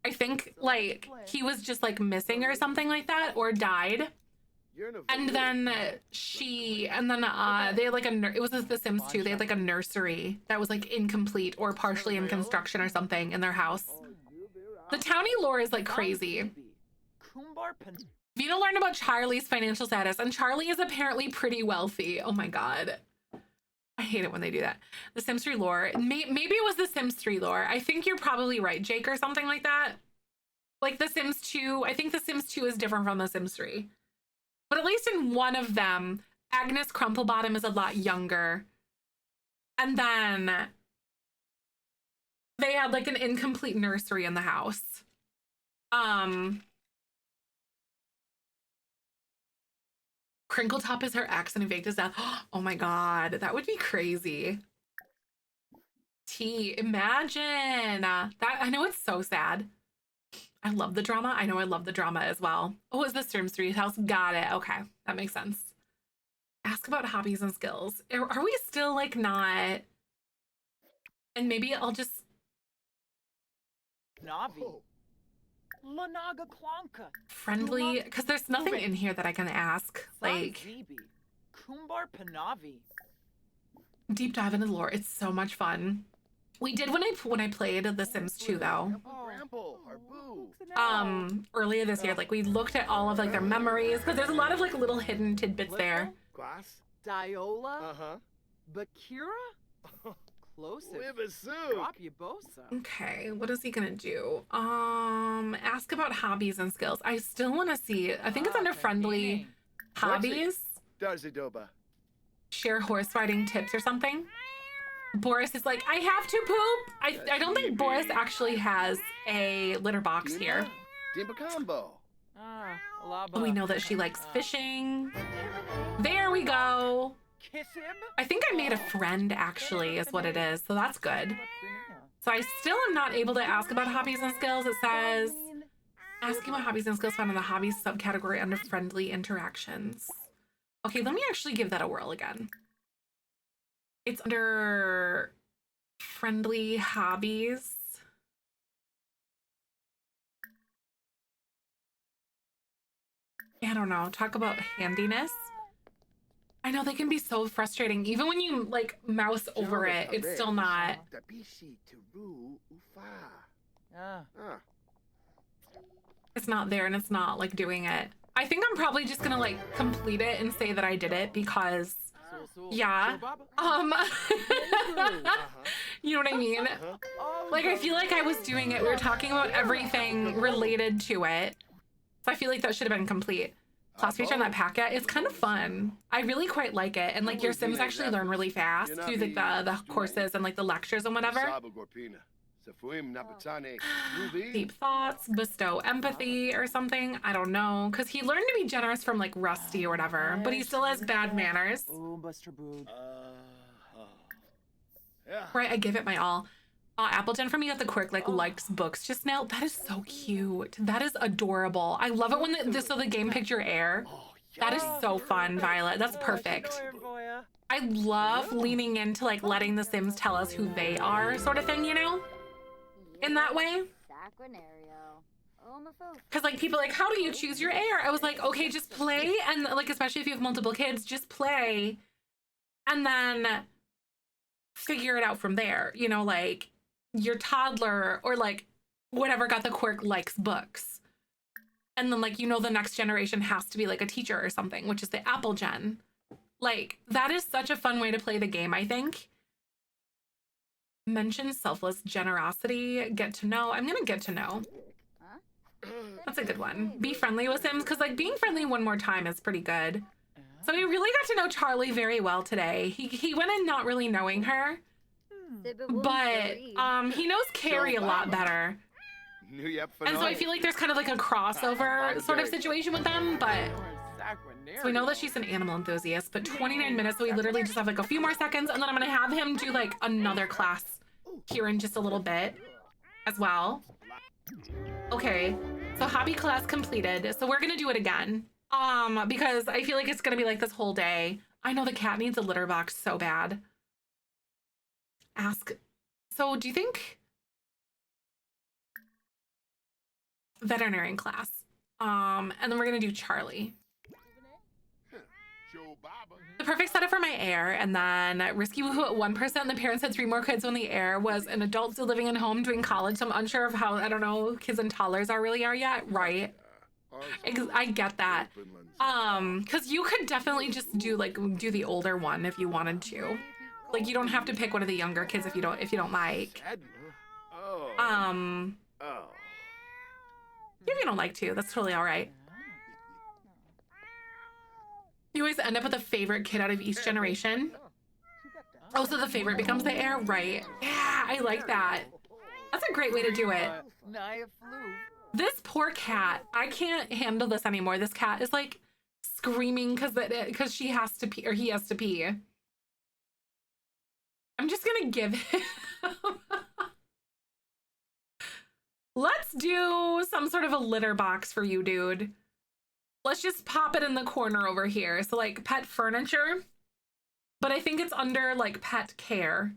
I think like he was just like missing or something like that, or died. And then they had like it was The Sims 2. They had like a nursery that was like incomplete or partially in construction or something in their house. The townie lore is like crazy. Vina learned about Charlie's financial status, and Charlie is apparently pretty wealthy. Oh my God. I hate it when they do that. The Sims 3 lore. Maybe it was the Sims 3 lore. I think you're probably right, Jake, or something like that. Like the Sims 2. I think the Sims 2 is different from the Sims 3. But at least in one of them, Agnes Crumplebottom is a lot younger. And then they had like an incomplete nursery in the house. Crinkletop is her ex and he faked his death. Oh my God, that would be crazy. Imagine that. I know it's so sad. I love the drama. I know I love the drama as well. Oh, is the Sims 3 house? Got it. Okay, that makes sense. Ask about hobbies and skills. Are we still like not? And maybe I'll just. Navi. Friendly, because there's nothing in here that I can ask. Like deep dive into the lore. It's so much fun. We did when I played The Sims 2 though. earlier this year. Like we looked at all of like their memories because there's a lot of like little hidden tidbits there. Diola? Bakira? Okay, what is he gonna do? Ask about hobbies and skills. I still want to see. I think it's under friendly hobbies. Share horse riding tips or something. Boris is like, I have to poop. I don't think Boris actually has a litter box here. We know that she likes fishing. There we go. I think I made a friend actually is what it is. So that's good. So I still am not able to ask about hobbies and skills. It says, asking about hobbies and skills found in the hobbies subcategory under friendly interactions. Okay, let me actually give that a whirl again. It's under friendly hobbies. I don't know. Talk about handiness. I know they can be so frustrating. Even when you like mouse over it, it's still not. It's not there and it's not like doing it. I think I'm probably just gonna like complete it and say that I did it because yeah. You know what I mean? Like I feel like I was doing it. We were talking about everything related to it. So I feel like that should have been complete. Class feature on that packet. It's kind of fun. I really quite like it. And like your Sims actually learn really fast through like the courses and like the lectures and whatever. Deep thoughts, bestow empathy or something. I don't know. Because he learned to be generous from like Rusty or whatever, but he still has bad manners. Right, I give it my all. Appleton for me got the quirk like likes books just now. That is so cute. That is adorable. I love it when the game picked your air. That is so fun, Violet. That's perfect. I love leaning into like letting the Sims tell us who they are sort of thing, you know? In that way. Because like people like, how do you choose your air? I was like, okay, just play. And like, especially if you have multiple kids, just play. And then figure it out from there. You know, like your toddler or like whatever got the quirk likes books. And then like, you know, the next generation has to be like a teacher or something, which is the Apple Gen. Like that is such a fun way to play the game, I think. Mention selfless generosity, get to know. I'm gonna get to know. That's a good one. Be friendly with Sims, because like being friendly one more time is pretty good. So we really got to know Charlie very well today. He went in not really knowing her. But he knows Carrie a lot better. And so I feel like there's kind of like a crossover sort of situation with them, but so we know that she's an animal enthusiast, but 29 minutes, so we literally just have like a few more seconds, and then I'm gonna have him do like another class here in just a little bit as well. Okay, so hobby class completed. So we're gonna do it again. Because I feel like it's gonna be like this whole day. I know the cat needs a litter box so bad. Ask, so do you think veterinarian class? And then we're gonna do Charlie. The perfect setup for my heir, and then risky woohoo at 1%. The parents had 3 more kids when the heir was an adult still living at home doing college. So I'm unsure of how, I don't know, kids and toddlers really are yet, right? I get that. Because you could definitely just do the older one if you wanted to. Like you don't have to pick one of the younger kids if you don't like. If you don't like to, that's totally all right. You always end up with a favorite kid out of each generation. Oh, so the favorite becomes the heir, right? Yeah, I like that. That's a great way to do it. This poor cat, I can't handle this anymore. This cat is like screaming because she has to pee, or he has to pee. I'm just gonna give him. Let's do some sort of a litter box for you, dude. Let's just pop it in the corner over here. So like pet furniture, but I think it's under like pet care.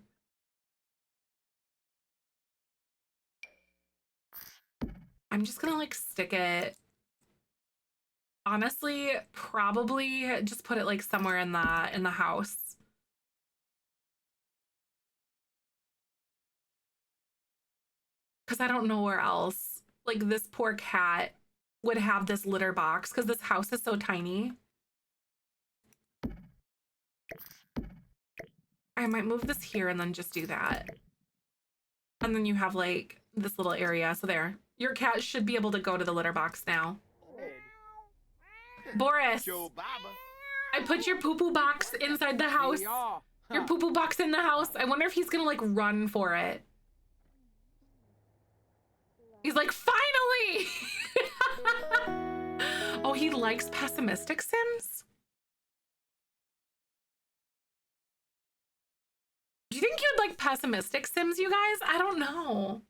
I'm just gonna like stick it. Honestly, probably just put it like somewhere in the house. Because I don't know where else. Like, this poor cat would have this litter box because this house is so tiny. I might move this here and then just do that. And then you have like this little area. So there, your cat should be able to go to the litter box now. Boris, I put your poo-poo box inside the house. Your poo-poo box in the house. I wonder if he's gonna like run for it. He's like, finally! Oh, he likes pessimistic Sims? Do you think you'd like pessimistic Sims, you guys? I don't know.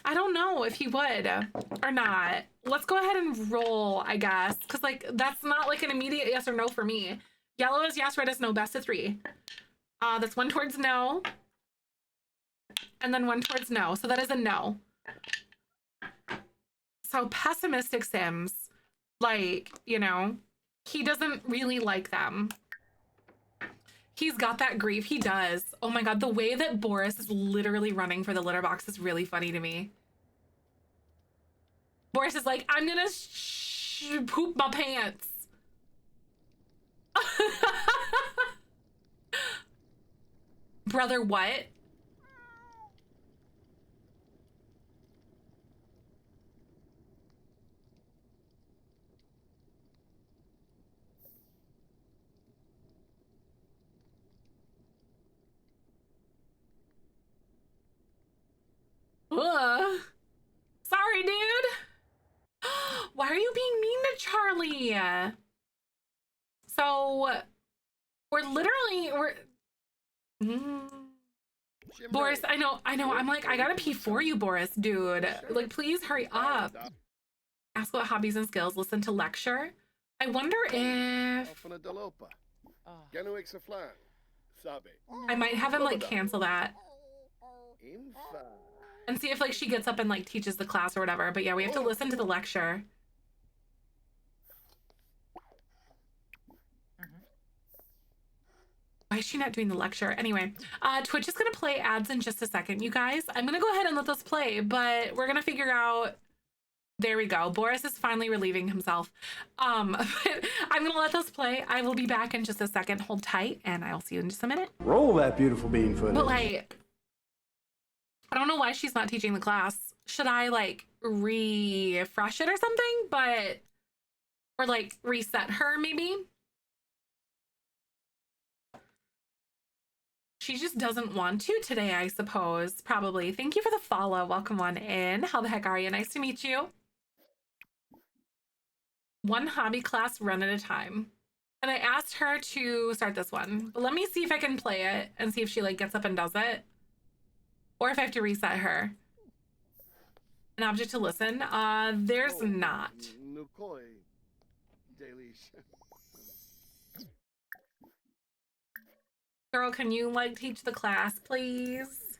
I don't know if he would or not. Let's go ahead and roll, I guess. Because like, that's not like an immediate yes or no for me. Yellow is yes, red is no, best of 3. That's 1 towards no. And then 1 towards no. So that is a no. So pessimistic Sims, like, you know, he doesn't really like them. He's got that grief. He does. Oh my God. The way that Boris is literally running for the litter box is really funny to me. Boris is like, I'm gonna poop my pants. Brother, what? Ugh. Sorry, dude. Why are you being mean to Charlie? So we're Boris, I know. I'm like, I gotta pee for you, Boris, dude. Like, please hurry up. Ask about hobbies and skills, listen to lecture. I wonder if I might have him like cancel that and see if like she gets up and like teaches the class or whatever. But yeah, we have to listen to the lecture. Why is she not doing the lecture? Anyway, Twitch is gonna play ads in just a second, you guys. I'm gonna go ahead and let those play, but we're gonna figure out. There we go. Boris is finally relieving himself. I'm gonna let those play. I will be back in just a second. Hold tight, and I'll see you in just a minute. Roll that beautiful bean footage. But like, I don't know why she's not teaching the class. Should I like refresh it or something? Or like reset her maybe? She just doesn't want to today, I suppose. Probably. Thank you for the follow. Welcome on in. How the heck are you? Nice to meet you. 1 hobby class run at a time. And I asked her to start this one. But let me see if I can play it and see if she like gets up and does it. Or if I have to reset her. An object to listen. There's not. Girl, can you like teach the class, please?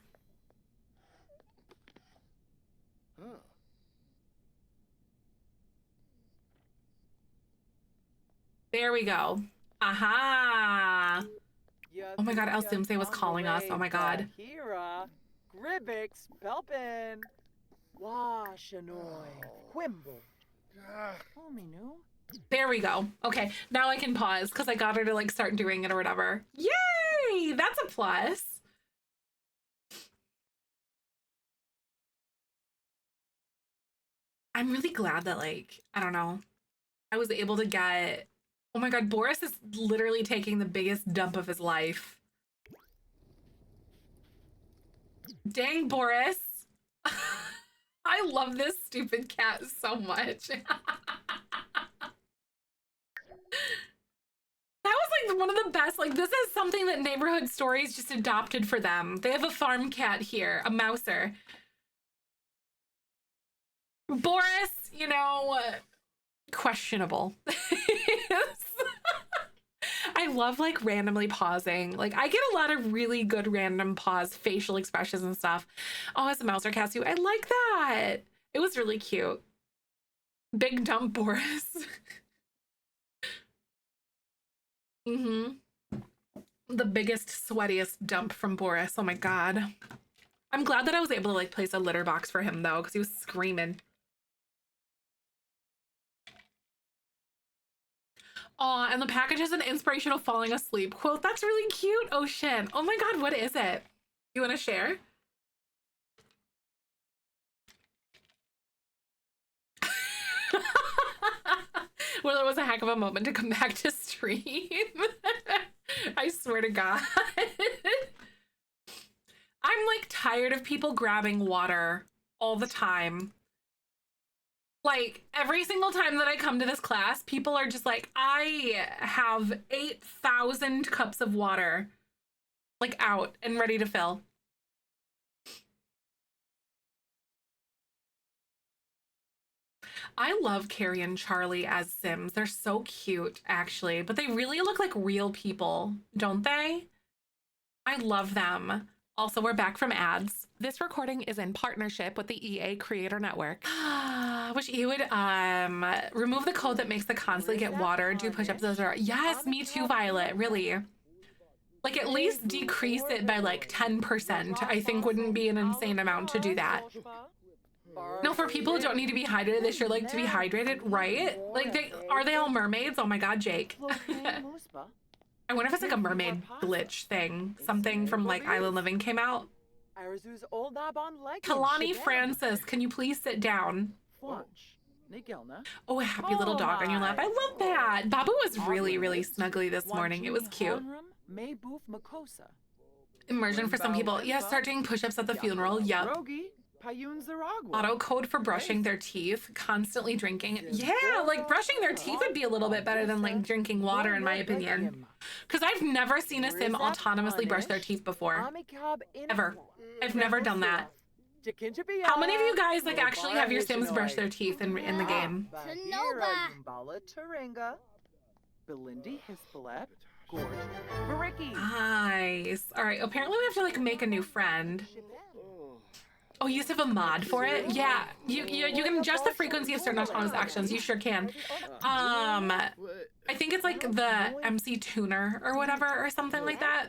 There we go. Aha! Oh my God, El Simse was calling us. Oh my God. Gribix, Belpin, Washanoy, Quimble. There we go. Okay, now I can pause because I got her to like start doing it or whatever. Yay! That's a plus. I'm really glad that like, I don't know, I was able to get, oh my God, Boris is literally taking the biggest dump of his life. Dang, Boris. I love this stupid cat so much. That was like one of the best. Like, this is something that Neighborhood Stories just adopted for them. They have a farm cat here, a mouser. Boris, you know, questionable. I love like randomly pausing. Like, I get a lot of really good random pause facial expressions and stuff. Oh, it's a mouser cat too. I like that. It was really cute. Big dump Boris. The biggest, sweatiest dump from Boris. Oh my God. I'm glad that I was able to like place a litter box for him though, because he was screaming. Aw, and the package is an inspirational falling asleep quote. That's really cute, Ocean. Oh my God, what is it? You want to share? Well, it was a heck of a moment to come back to stream. I swear to God. I'm like tired of people grabbing water all the time. Like every single time that I come to this class, people are just like, I have 8,000 cups of water like out and ready to fill. I love Carrie and Charlie as Sims. They're so cute, actually, but they really look like real people, don't they? I love them. Also, we're back from ads. This recording is in partnership with the EA Creator Network. Wish you would remove the code that makes the constantly get water, do push-ups. Yes, me too, Violet, really. Like at least decrease it by like 10%. I think wouldn't be an insane amount to do that. No, for people who don't need to be hydrated, they sure like to be hydrated, right? Like, are they all mermaids? Oh my God, Jake. I wonder if it's like a mermaid glitch thing. Something from like Island Living came out. Kalani Francis, can you please sit down? Oh, a happy little dog on your lap. I love that. Babu was really, really snuggly this morning. It was cute. Immersion for some people. Yeah, start doing push-ups at the funeral. Yep. Auto code for brushing their teeth, constantly drinking. Yeah, like brushing their teeth would be a little bit better than like drinking water in my opinion. Because I've never seen a sim autonomously brush their teeth before. Ever. I've never done that. How many of you guys like actually have your sims brush their teeth in the game? Nice. All right, apparently we have to like make a new friend. Oh, you used to have a mod for it? Yeah, you can adjust the frequency of certain autonomous actions. You sure can. I think it's like the MC tuner or whatever or something like that.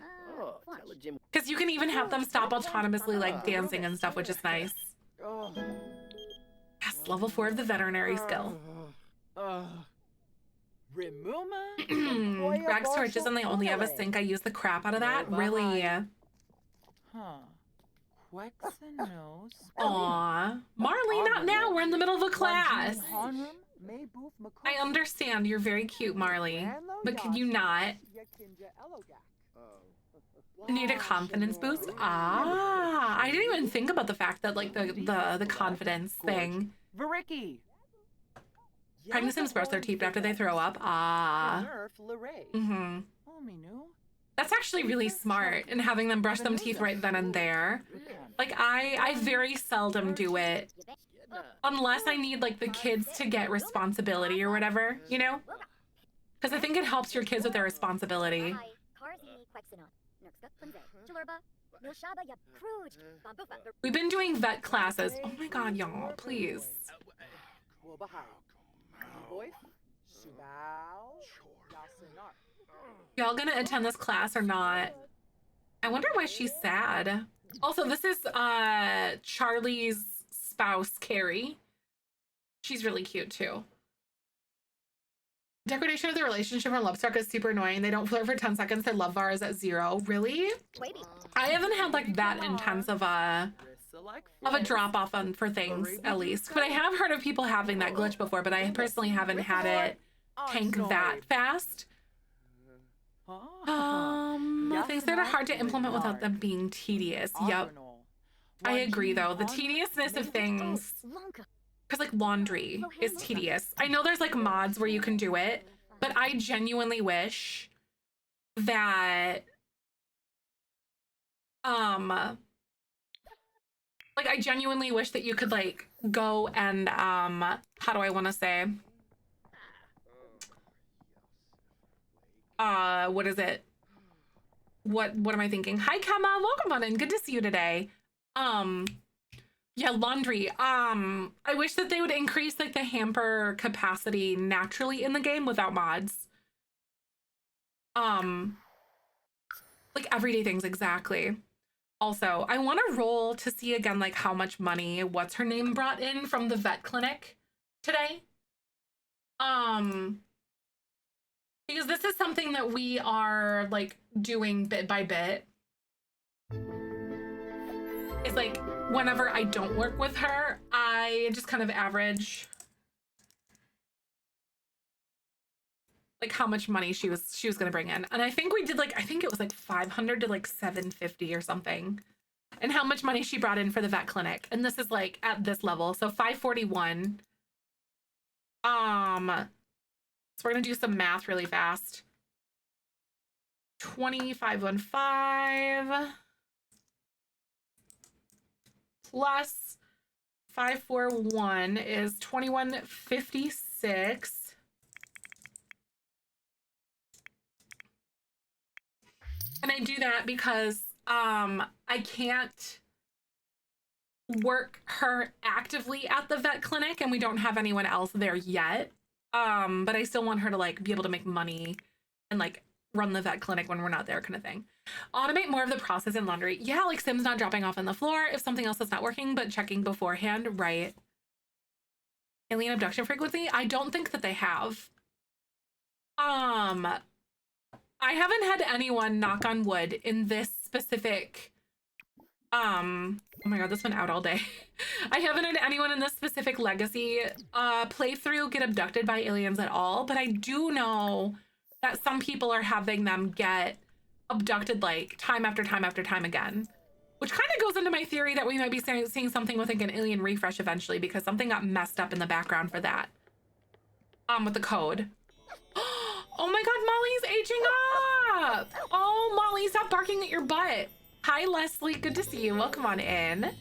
Because you can even have them stop autonomously like dancing and stuff, which is nice. Yes, level 4 of the veterinary skill. Rags to riches and they only have a sink. I use the crap out of that. Really? Aw, Marley, not now. We're in the middle of a class. I understand. You're very cute, Marley. But could you not? Need a confidence boost? Ah, I didn't even think about the fact that like the confidence thing. Pregnant sims brush their teeth after they throw up. Ah. Mm-hmm. That's actually really smart, and having them brush them teeth right then and there. Like I very seldom do it unless I need like the kids to get responsibility or whatever, you know? Because I think it helps your kids with their responsibility. We've been doing vet classes. Oh my God, y'all, please. Y'all gonna attend this class or not? I wonder why she's sad. Also, this is Charlie's spouse, Carrie. She's really cute too. Degradation of the relationship or love struck is super annoying. They don't flirt for 10 seconds. Their love bar is at 0. Really? I haven't had like that intense of a drop off for things at least. But I have heard of people having that glitch before, but I personally haven't had it tank that fast. Things that are hard to implement without them being tedious. Yep. I agree though. The tediousness of things, because like laundry is tedious. I know there's like mods where you can do it, but I genuinely wish that like I genuinely wish that you could like go and how do I want to say, what is it? What am I thinking? Hi, Kama, welcome on in. Good to see you today. Yeah, laundry. I wish that they would increase like the hamper capacity naturally in the game without mods. Like everyday things, exactly. Also, I want to roll to see again, like how much money what's her name brought in from the vet clinic today. Because this is something that we are like doing bit by bit. It's like whenever I don't work with her, I just kind of average like how much money she was gonna bring in. And I think we did like, I think it was like 500 to like 750 or something. And how much money she brought in for the vet clinic. And this is like at this level. So 541. So we're gonna do some math really fast. 2515 plus 541 is 2156. And I do that because I can't work her actively at the vet clinic and we don't have anyone else there yet. But I still want her to like be able to make money and like run the vet clinic when we're not there kind of thing. Automate more of the process in laundry. Yeah, like Sims not dropping off on the floor if something else is not working, but checking beforehand, right? Alien abduction frequency? I don't think that they have. I haven't had anyone, knock on wood, in this specific oh my god, this went out all day. I haven't had anyone in this specific legacy playthrough get abducted by aliens at all, but I do know that some people are having them get abducted like time after time after time again, which kind of goes into my theory that we might be seeing something with like an alien refresh eventually because something got messed up in the background for that with the code. Oh my god, Molly's aging up. Oh, Molly, stop barking at your butt. Hi, Leslie. Good to see you. Welcome on in.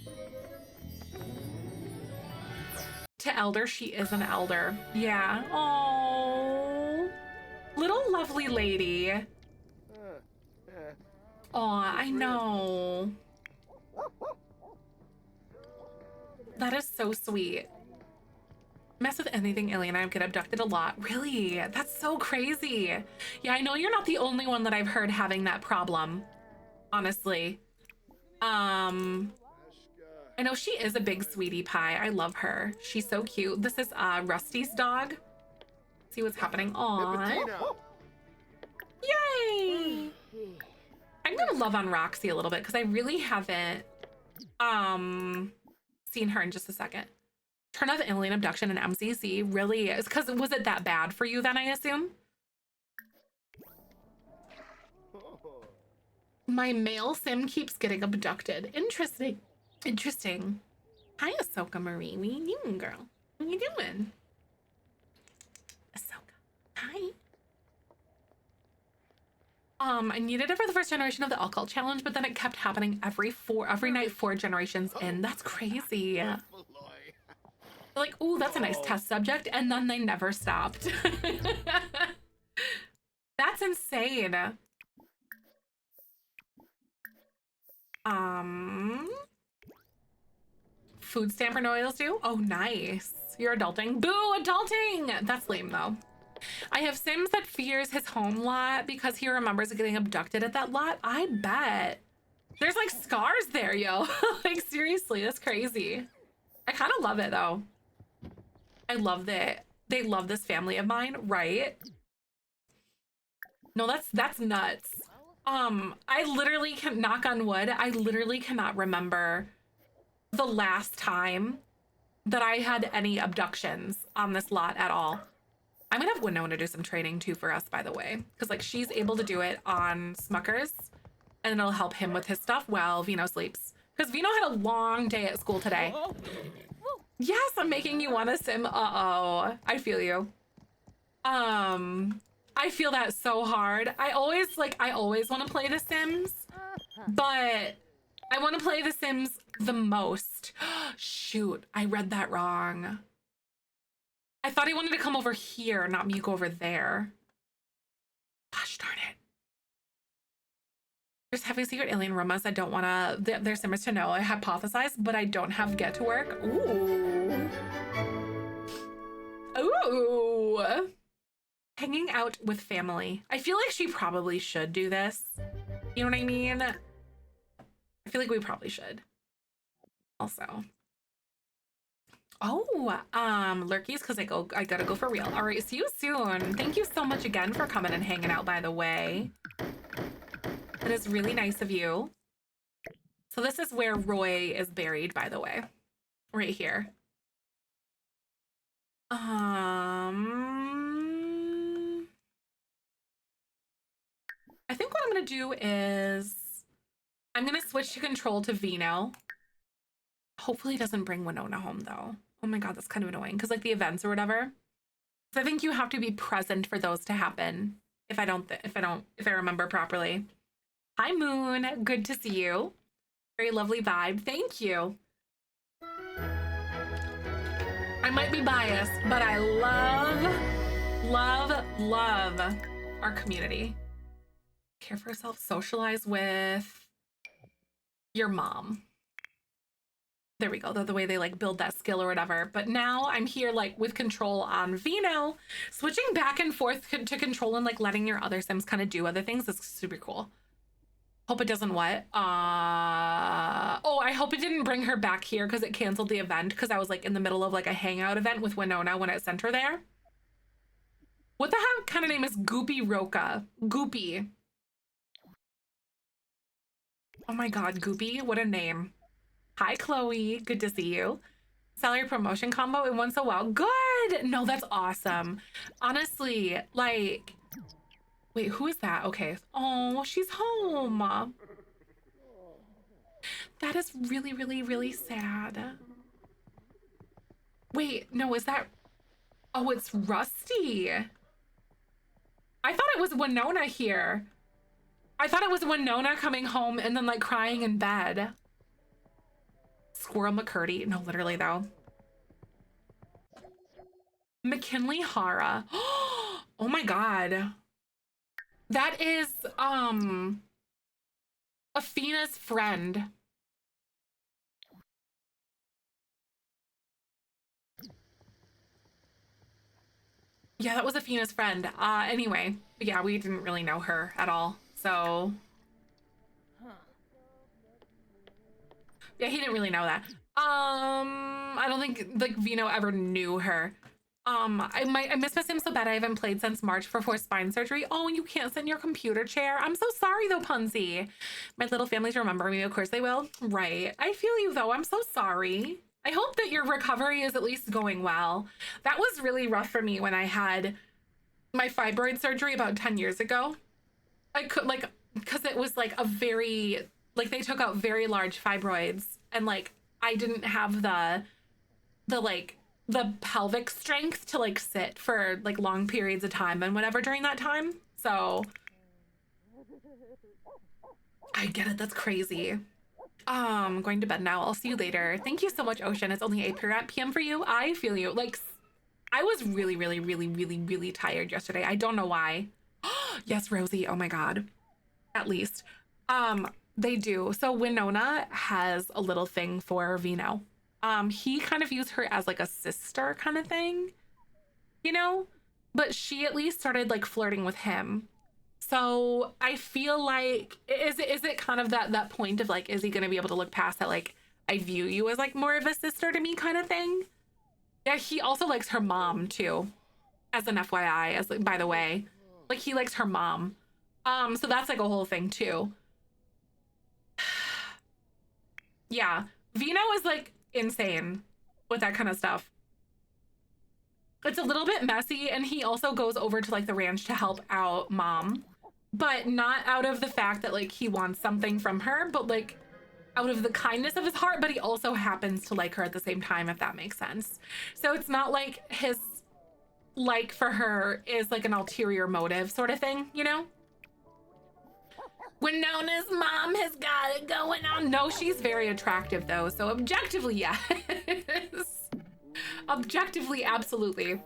To elder, she is an elder. Yeah. Oh, little lovely lady. Oh, I know. That is so sweet. Mess with anything alien, I get abducted a lot. Really? That's so crazy. Yeah, I know you're not the only one that I've heard having that problem. Honestly. I know she is a big sweetie pie. I love her. She's so cute. This is Rusty's dog. See what's happening. Aww. Yay! I'm gonna love on Roxy a little bit because I really haven't seen her in just a second. Turn off alien abduction and MCC really is because was it that bad for you then, I assume? My male sim keeps getting abducted. Interesting. Interesting. Hi, Ahsoka Marie. What are you doing, girl? What are you doing? Ahsoka. Hi. I needed it for the first generation of the alcohol challenge, but then it kept happening every night 4 generations in. That's crazy. Like, ooh, that's a nice test subject, and then they never stopped. That's insane. Food stamp or no oils do? Oh, nice. You're adulting. Boo, adulting! That's lame, though. I have Sims that fears his home lot because he remembers getting abducted at that lot. I bet. There's, like, scars there, yo. Like, seriously, that's crazy. I kind of love it, though. I love that they love this family of mine, right? No, that's nuts. I literally can knock on wood. I literally cannot remember the last time that I had any abductions on this lot at all. I'm gonna have Winona do some training too for us, by the way, because like she's able to do it on Smuckers, and it'll help him with his stuff while Vino sleeps. Because Vino had a long day at school today. Yes, I'm making you want to sim. Uh-oh. I feel you. I feel that so hard. I always want to play The Sims, but I want to play The Sims the most. Shoot, I read that wrong. I thought he wanted to come over here, not me go over there. Gosh darn it. There's having secret alien rumors. I don't want to, there's Simmers to know. I hypothesize, but I don't have get to work. Ooh. Ooh. Hanging out with family. I feel like she probably should do this. You know what I mean? I feel like we probably should. Also. Oh, lurkies, because I gotta go for real. All right, see you soon. Thank you so much again for coming and hanging out, by the way. That is really nice of you. So this is where Roy is buried, by the way. Right here. I think what I'm gonna do is I'm gonna switch to control to Vino. Hopefully it doesn't bring Winona home though. Oh my god, that's kind of annoying because like the events or whatever. So I think you have to be present for those to happen. If I remember properly. Hi Moon, good to see you. Very lovely vibe. Thank you. I might be biased, but I love our community. Care for yourself, socialize with your mom. There we go. The way they like build that skill or whatever. But now I'm here like with control on Vino, switching back and forth to control and like letting your other Sims kind of do other things. That's super cool. Hope it doesn't what? Oh, I hope it didn't bring her back here because it canceled the event because I was like in the middle of like a hangout event with Winona when it sent her there. What the heck kind of name is Goopy Roca? Goopy. Oh my god, Goopy, what a name. Hi, Chloe. Good to see you. Salary promotion combo in once a while. Good. No, that's awesome. Honestly, like, wait, who is that? Okay. Oh, she's home. That is really, really, really sad. Wait, no, is that? Oh, it's Rusty. I thought it was Winona here. I thought it was Winona coming home and then like crying in bed. Squirrel McCurdy. No, literally though. McKinley Hara. Oh my god. That is Athena's friend. Yeah, that was Athena's friend. Anyway, yeah, we didn't really know her at all. So yeah, he didn't really know that. I don't think like Vino ever knew her. I miss my Sims so bad. I haven't played since March for spine surgery. Oh, you can't sit in your computer chair. I'm so sorry though, Punzi. My little families remember me. Of course they will. Right. I feel you though. I'm so sorry. I hope that your recovery is at least going well. That was really rough for me when I had my fibroid surgery about 10 years ago. I could like, because it was like a very, like they took out very large fibroids and like I didn't have the pelvic strength to like sit for like long periods of time and whatever during that time. So I get it. That's crazy. I'm going to bed now. I'll see you later. Thank you so much, Ocean. It's only 8 p.m. for you. I feel you. Like, I was really, really, really, really, really tired yesterday. I don't know why. Yes, Rosie. Oh my God. At least. They do. So Winona has a little thing for Vino. He kind of views her as like a sister kind of thing, you know? But she at least started like flirting with him. So I feel like is it kind of that point of like, is he gonna be able to look past that, like, I view you as like more of a sister to me kind of thing? Yeah, he also likes her mom too, as an FYI, as like, by the way. Like he likes her mom. So that's like a whole thing too. Yeah. Vino is like insane with that kind of stuff. It's a little bit messy, and he also goes over to like the ranch to help out mom, but not out of the fact that like he wants something from her, but like out of the kindness of his heart, but he also happens to like her at the same time, if that makes sense. So it's not like his like for her is like an ulterior motive sort of thing, you know? Winona's mom has got it going on. No, she's very attractive though, so objectively, yes. Objectively, absolutely.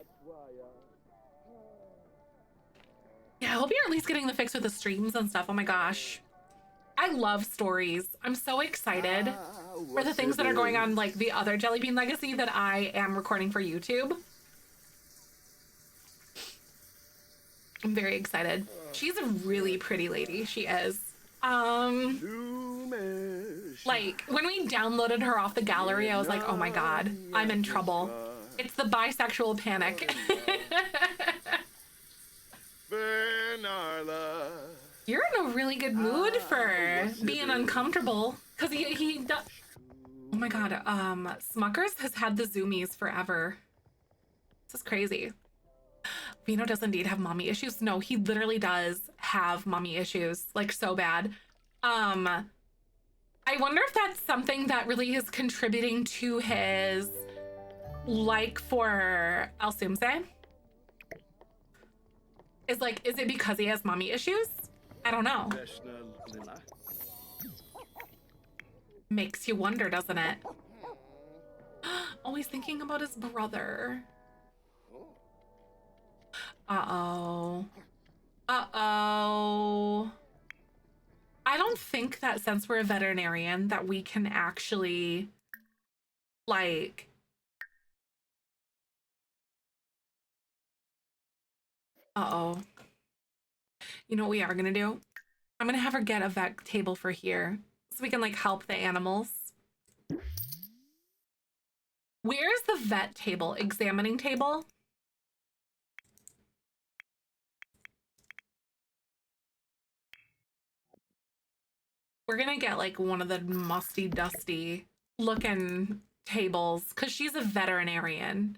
Yeah, I hope you're at least getting the fix with the streams and stuff. Oh my gosh. I love stories. I'm so excited for the things that are going on, like the other Jellybean Legacy that I am recording for YouTube. I'm very excited. She's a really pretty lady. She is. Like, when we downloaded her off the gallery, I was like, oh my god, I'm in trouble. It's the bisexual panic. You're in a really good mood for being uncomfortable. Because he does... Oh my god, Smuckers has had the zoomies forever. This is crazy. Vino does indeed have mommy issues. No, he literally does have mommy issues, like so bad. I wonder if that's something that really is contributing to his like for Alsumse. Is like, is it because he has mommy issues? I don't know. Makes you wonder, doesn't it? Always thinking about his brother. Uh-oh. Uh-oh. I don't think that since we're a veterinarian that we can actually, like... Uh-oh. You know what we are gonna do? I'm gonna have her get a vet table for here so we can, like, help the animals. Where's the vet table? Examining table? We're gonna get like one of the musty, dusty looking tables because she's a veterinarian.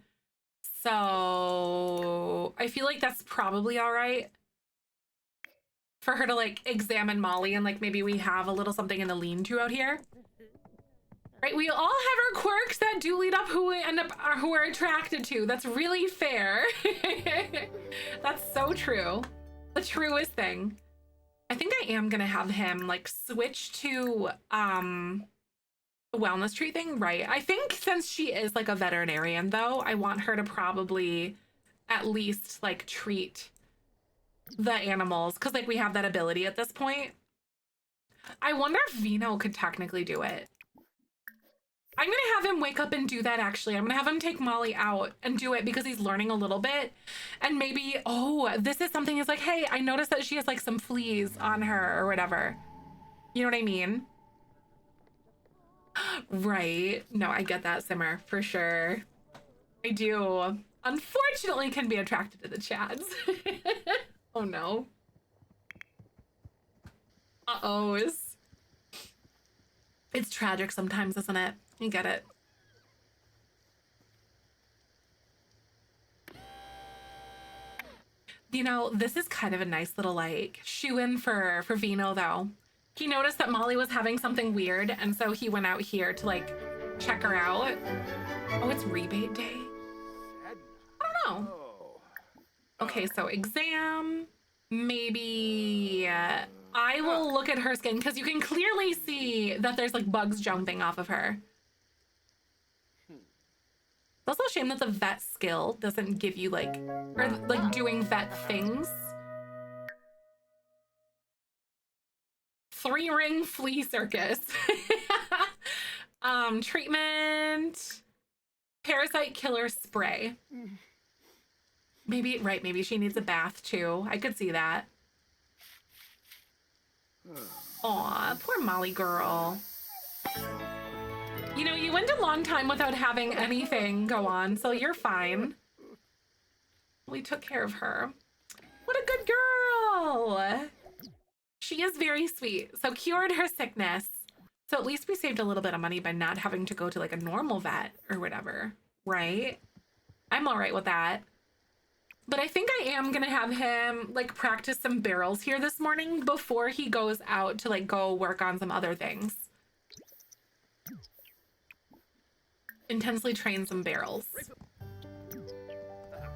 So I feel like that's probably all right for her to like examine Molly, and like maybe we have a little something in the lean-to out here. Right, we all have our quirks that do lead up who we end up who we're attracted to. That's really fair. That's so true. The truest thing. I think I am gonna have him like switch to the wellness tree thing, right? I think since she is like a veterinarian though, I want her to probably at least like treat the animals because like we have that ability at this point. I wonder if Vino could technically do it. I'm gonna have him wake up and do that actually. I'm gonna have him take Molly out and do it because he's learning a little bit. And maybe, oh, this is something is like, hey, I noticed that she has like some fleas on her or whatever. You know what I mean? Right. No, I get that, Simmer, for sure. I do. Unfortunately can be attracted to the chads. Oh no. Uh-oh. It's tragic sometimes, isn't it? You get it. You know, this is kind of a nice little like shoe-in for Vino though. He noticed that Molly was having something weird, and so he went out here to like check her out. Oh, it's rebate day? I don't know. Okay, so exam. Maybe I will look at her skin because you can clearly see that there's like bugs jumping off of her. It's also a shame that the vet skill doesn't give you like, or like doing vet things. 3-ring flea circus. Treatment, parasite killer spray. Maybe, right, maybe she needs a bath too. I could see that. Aw, poor Molly girl. You know, you went a long time without having anything go on, so you're fine. We took care of her. What a good girl. She is very sweet. So cured her sickness. So at least we saved a little bit of money by not having to go to like a normal vet or whatever, right? I'm all right with that. But I think I am gonna have him like practice some barrels here this morning before he goes out to like go work on some other things. Intensely train some barrels.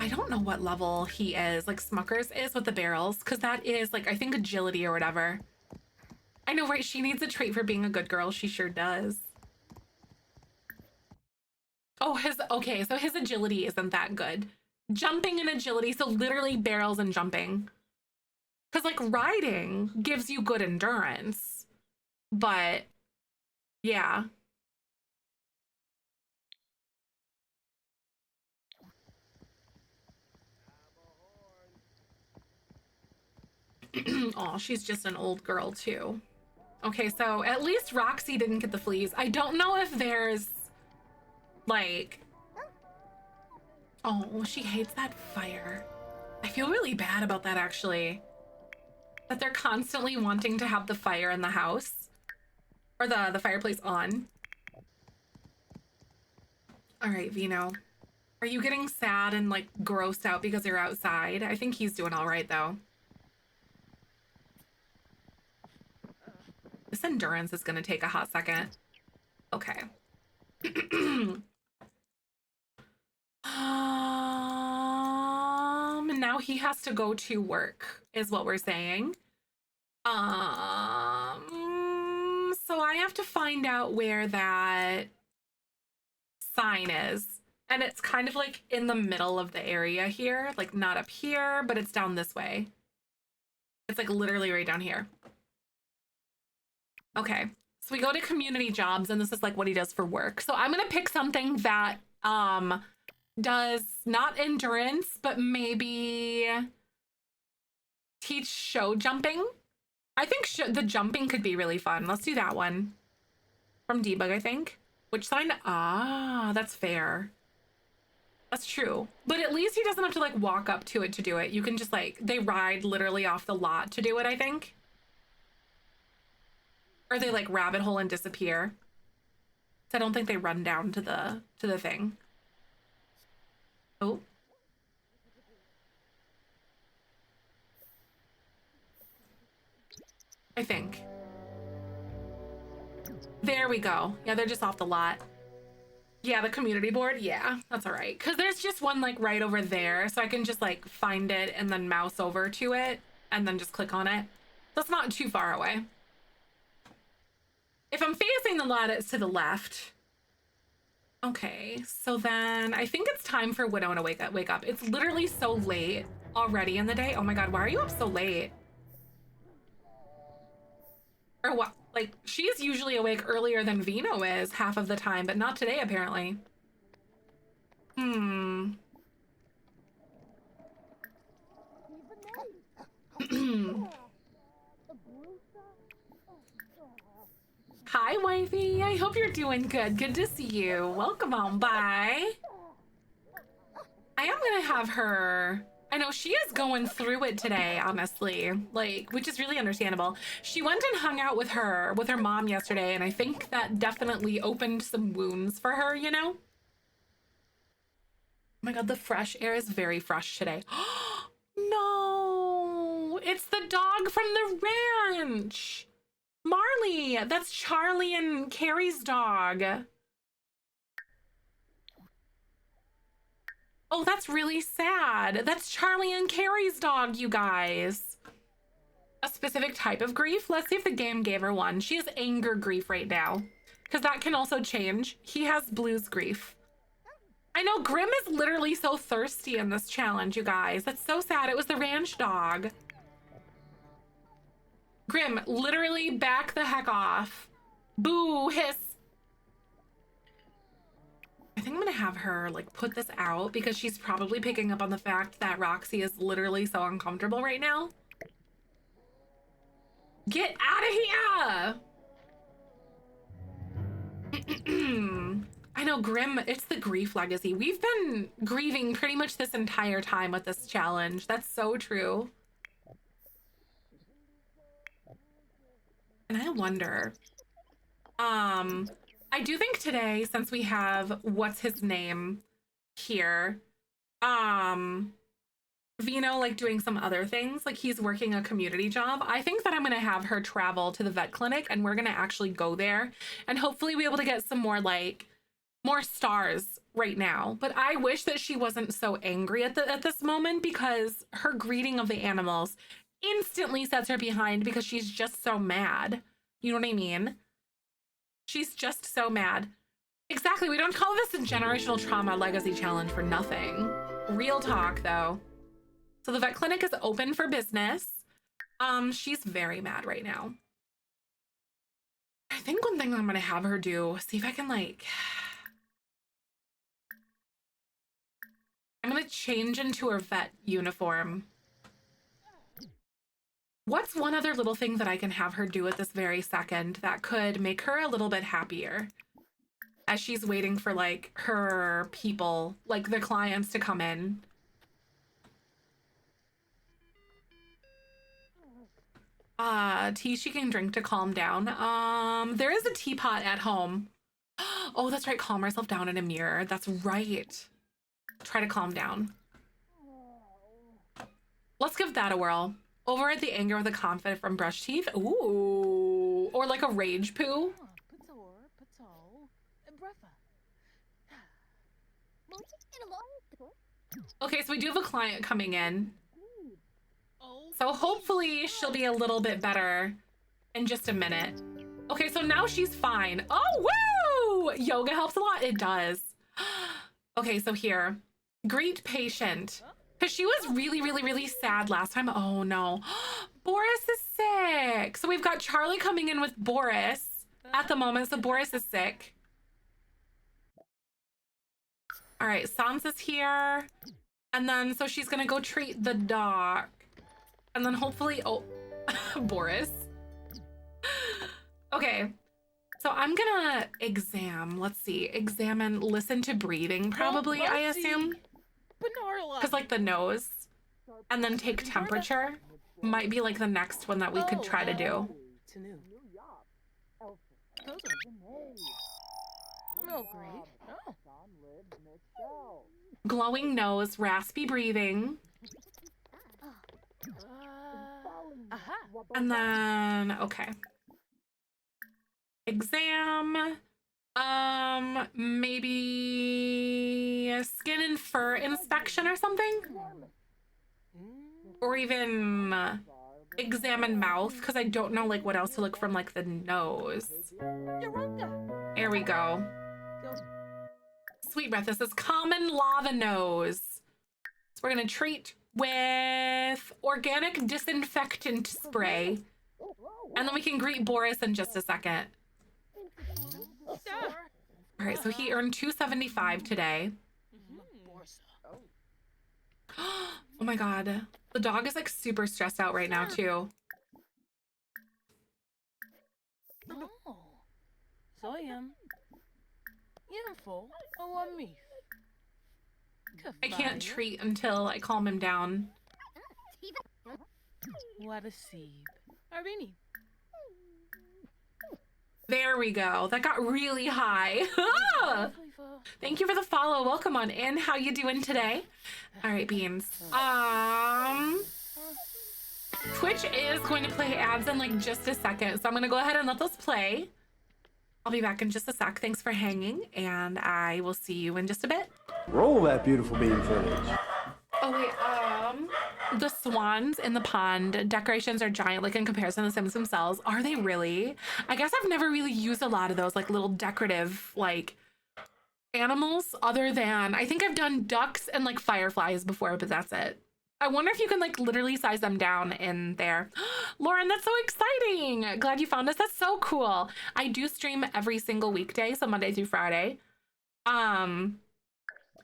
I don't know what level he is, like Smuckers is with the barrels, because that is like, I think agility or whatever. I know, right? She needs a trait for being a good girl. She sure does. Oh, okay, so his agility isn't that good. Jumping and agility, so literally barrels and jumping. Because like riding gives you good endurance, but yeah. Oh, she's just an old girl too. Okay, so at least Roxy didn't get the fleas. I don't know if there's like, oh, she hates that fire. I feel really bad about that actually. That they're constantly wanting to have the fire in the house or the fireplace on. All right, Vino. Are you getting sad and like grossed out because you're outside? I think he's doing all right though. This endurance is gonna take a hot second. Okay. Now he has to go to work, is what we're saying. So I have to find out where that sign is. And it's kind of like in the middle of the area here, like not up here, but it's down this way. It's like literally right down here. Okay, so we go to community jobs and this is like what he does for work. So I'm gonna pick something that does not endurance, but maybe teach show jumping. I think the jumping could be really fun. Let's do that one. From Debug, I think. Which sign? Ah, that's fair. That's true. But at least he doesn't have to like walk up to it to do it. You can just like, they ride literally off the lot to do it, I think. Or they like rabbit hole and disappear. So I don't think they run down to the thing. Oh. I think. There we go. Yeah, they're just off the lot. Yeah, the community board. Yeah, that's all right. Because there's just one like right over there. So I can just like find it and then mouse over to it and then just click on it. That's not too far away. If I'm facing the lot, it's to the left. Okay, so then I think it's time for Widow to wake up. It's literally so late already in the day. Oh my God, why are you up so late? Or what? Like, she's usually awake earlier than Vino is half of the time, but not today, apparently. Hi, wifey. I hope you're doing good. Good to see you. Welcome on by. I am gonna have her... I know she is going through it today, honestly, like, which is really understandable. She went and hung out with her mom yesterday, and I think that definitely opened some wounds for her, you know? Oh my God, the fresh air is very fresh today. No, it's the dog from the ranch. Marley, that's Charlie and Carrie's dog. Oh, that's really sad. That's Charlie and Carrie's dog, you guys. A specific type of grief? Let's see if the game gave her one. She has anger grief right now, because that can also change. He has blues grief. I know, Grim is literally so thirsty in this challenge, you guys. That's so sad. It was the ranch dog. Grim, literally back the heck off. Boo, hiss. I think I'm gonna have her like put this out because she's probably picking up on the fact that Roxy is literally so uncomfortable right now. Get out of here! I know, Grim, it's the grief legacy. We've been grieving pretty much this entire time with this challenge. That's so true. And I wonder, I do think today, since we have what's his name here, Vino like doing some other things, like he's working a community job. I think that I'm gonna have her travel to the vet clinic and we're gonna actually go there and hopefully be able to get some more like more stars right now. But I wish that she wasn't so angry at this moment because her greeting of the animals instantly sets her behind because she's just so mad. You know what I mean? She's just so mad. Exactly. We don't call this a generational trauma legacy challenge for nothing. Real talk, though. So the vet clinic is open for business. She's very mad right now. I think one thing I'm gonna have her do, see if I can like... I'm gonna change into her vet uniform. What's one other little thing that I can have her do at this very second that could make her a little bit happier as she's waiting for like her people, like the clients to come in? Tea she can drink to calm down. There is a teapot at home. Oh, that's right. Calm herself down in a mirror. That's right. Try to calm down. Let's give that a whirl. Override the anger with a confident from brush teeth. Ooh. Or like a rage poo. Okay, so we do have a client coming in. So hopefully she'll be a little bit better in just a minute. Okay, so now she's fine. Oh, woo! Yoga helps a lot. It does. Okay, so here. Greet patient. Because she was really, really, really sad last time. Oh, no. Boris is sick. So we've got Charlie coming in with Boris at the moment. So Boris is sick. All right, Sansa's here. And then, so she's going to go treat the dog. And then hopefully, oh, Boris. Okay, so I'm gonna let's see, examine, listen to breathing probably, I assume. Because like the nose, and then take temperature might be like the next one that we could try to do. Glowing nose, raspy breathing. And then, okay. Exam. Maybe a skin and fur inspection or something? Or even examine mouth, because I don't know like what else to look from like the nose. There we go. Sweet breath. This is common lava nose. So we're gonna treat with organic disinfectant spray. And then we can greet Boris in just a second. All right, so he earned $275 today. Oh my God. The dog is like super stressed out right now too. I can't treat until I calm him down. There we go. That got really high. Thank you for the follow. Welcome on in. How you doing today? All right, Beans. Twitch is going to play ads in like just a second, so I'm gonna go ahead and let those play. I'll be back in just a sec. Thanks for hanging, and I will see you in just a bit. Roll that beautiful bean footage. Oh wait, the swans in the pond decorations are giant, like in comparison to the Sims themselves. Are they really? I guess I've never really used a lot of those like little decorative like animals, other than I think I've done ducks and like fireflies before, but that's it. I wonder if you can like literally size them down in there. Lauren, that's so exciting. Glad you found us. That's so cool. I do stream every single weekday, so Monday through Friday.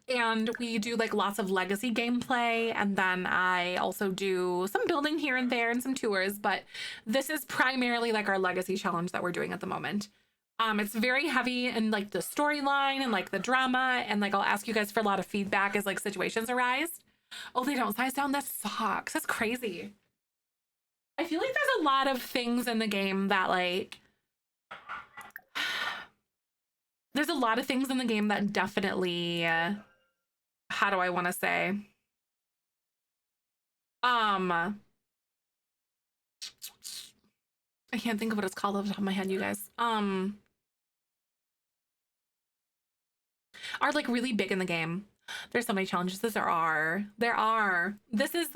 And we do like lots of legacy gameplay, and then I also do some building here and there and some tours, but this is primarily like our legacy challenge that we're doing at the moment. It's very heavy in like the storyline and like the drama, and like I'll ask you guys for a lot of feedback as like situations arise. Oh, they don't size down? That sucks. That's crazy. I feel like there's a lot of things in the game that like there's a lot of things in the game that definitely how do I want to say? I can't think of what it's called off the top of my head, you guys. Are like really big in the game. There's so many challenges. There are. This is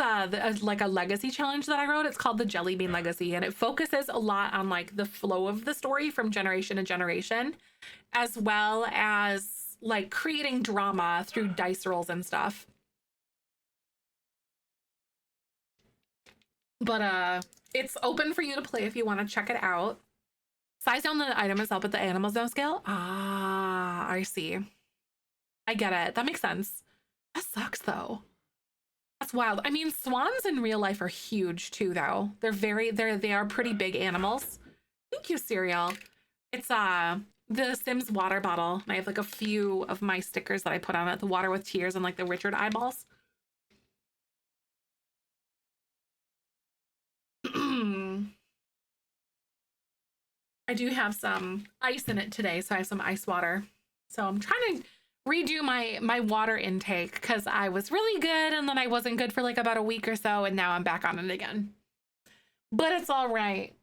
like a legacy challenge that I wrote. It's called the Jellybean Legacy, and it focuses a lot on like the flow of the story from generation to generation, as well as like creating drama through dice rolls and stuff. But it's open for you to play if you want to check it out. Size down the item itself, but the animals don't scale. Ah, I see. I get it. That makes sense. That sucks though. That's wild. I mean, swans in real life are huge too, though. They are pretty big animals. Thank you, cereal. It's the Sims water bottle. And I have like a few of my stickers that I put on it. The water with tears and like the Richard eyeballs. I do have some ice in it today, so I have some ice water. So I'm trying to redo my water intake because I was really good and then I wasn't good for like about a week or so, and now I'm back on it again. But it's all right.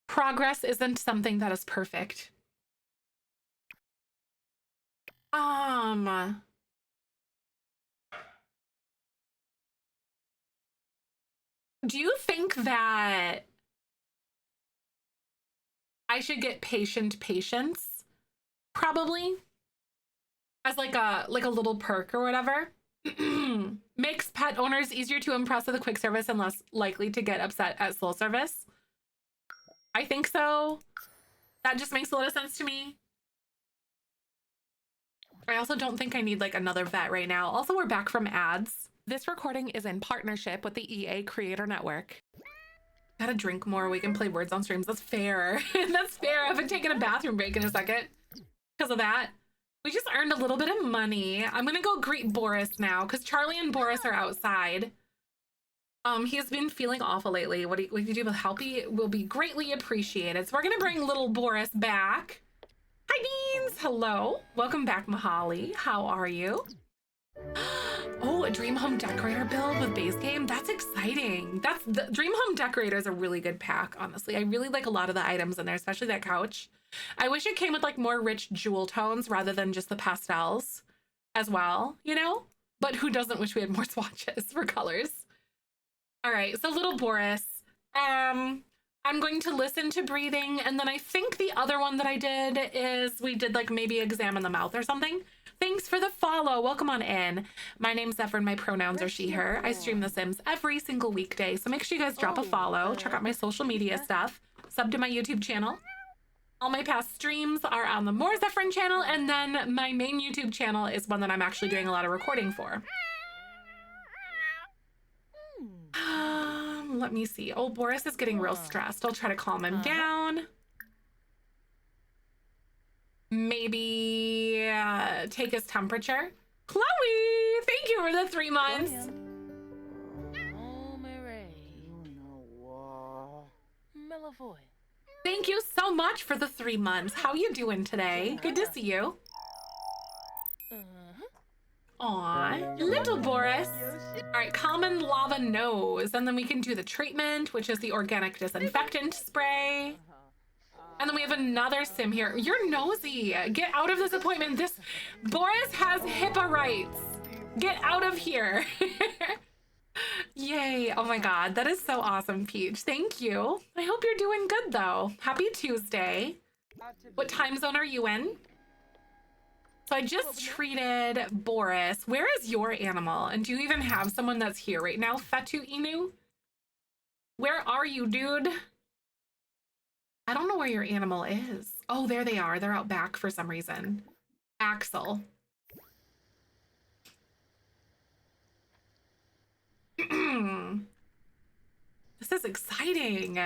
Progress isn't something that is perfect. Do you think that I should get patient patience? Probably. As like a little perk or whatever. Makes pet owners easier to impress with a quick service and less likely to get upset at slow service. I think so. That just makes a lot of sense to me. I also don't think I need like another vet right now. Also, we're back from ads. This recording is in partnership with the EA Creator Network. Gotta drink more. We can play words on streams. That's fair. That's fair. I haven't taken a bathroom break in a second because of that. We just earned a little bit of money. I'm gonna go greet Boris now because Charlie and Boris are outside. He's been feeling awful lately. What you do with Helpy will be greatly appreciated. So we're gonna bring little Boris back. Hi, Beans. Hello. Welcome back, Mahali. How are you? Oh, a Dream Home Decorator build with base game. That's exciting. That's the Dream Home Decorator is a really good pack, honestly. I really like a lot of the items in there, especially that couch. I wish it came with like more rich jewel tones rather than just the pastels as well, you know? But who doesn't wish we had more swatches for colors? All right, so little Boris. I'm going to listen to breathing, and then I think the other one that I did is we did like maybe examine the mouth or something. Thanks for the follow. Welcome on in. My name's Zefrine. My pronouns are she, her. I stream The Sims every single weekday, so make sure you guys drop a follow. Check out my social media stuff. Sub to my YouTube channel. All my past streams are on the More Zefrine channel, and then my main YouTube channel is one that I'm actually doing a lot of recording for. Let me see. Oh, Boris is getting real stressed. I'll try to calm him down. Maybe take his temperature. Chloe, thank you for the 3 months. Thank you so much for the 3 months. How you doing today? Good to see you. Aw, little Boris. All right, common lava nose. And then we can do the treatment, which is the organic disinfectant spray. And then we have another sim here. You're nosy. Get out of this appointment. This Boris has HIPAA rights. Get out of here. Yay. Oh my God. That is so awesome, Peach. Thank you. I hope you're doing good though. Happy Tuesday. What time zone are you in? So I just treated Boris. Where is your animal? And do you even have someone that's here right now? Fatu Inu? Where are you, dude? I don't know where your animal is. Oh, there they are. They're out back for some reason. Axel. This is exciting.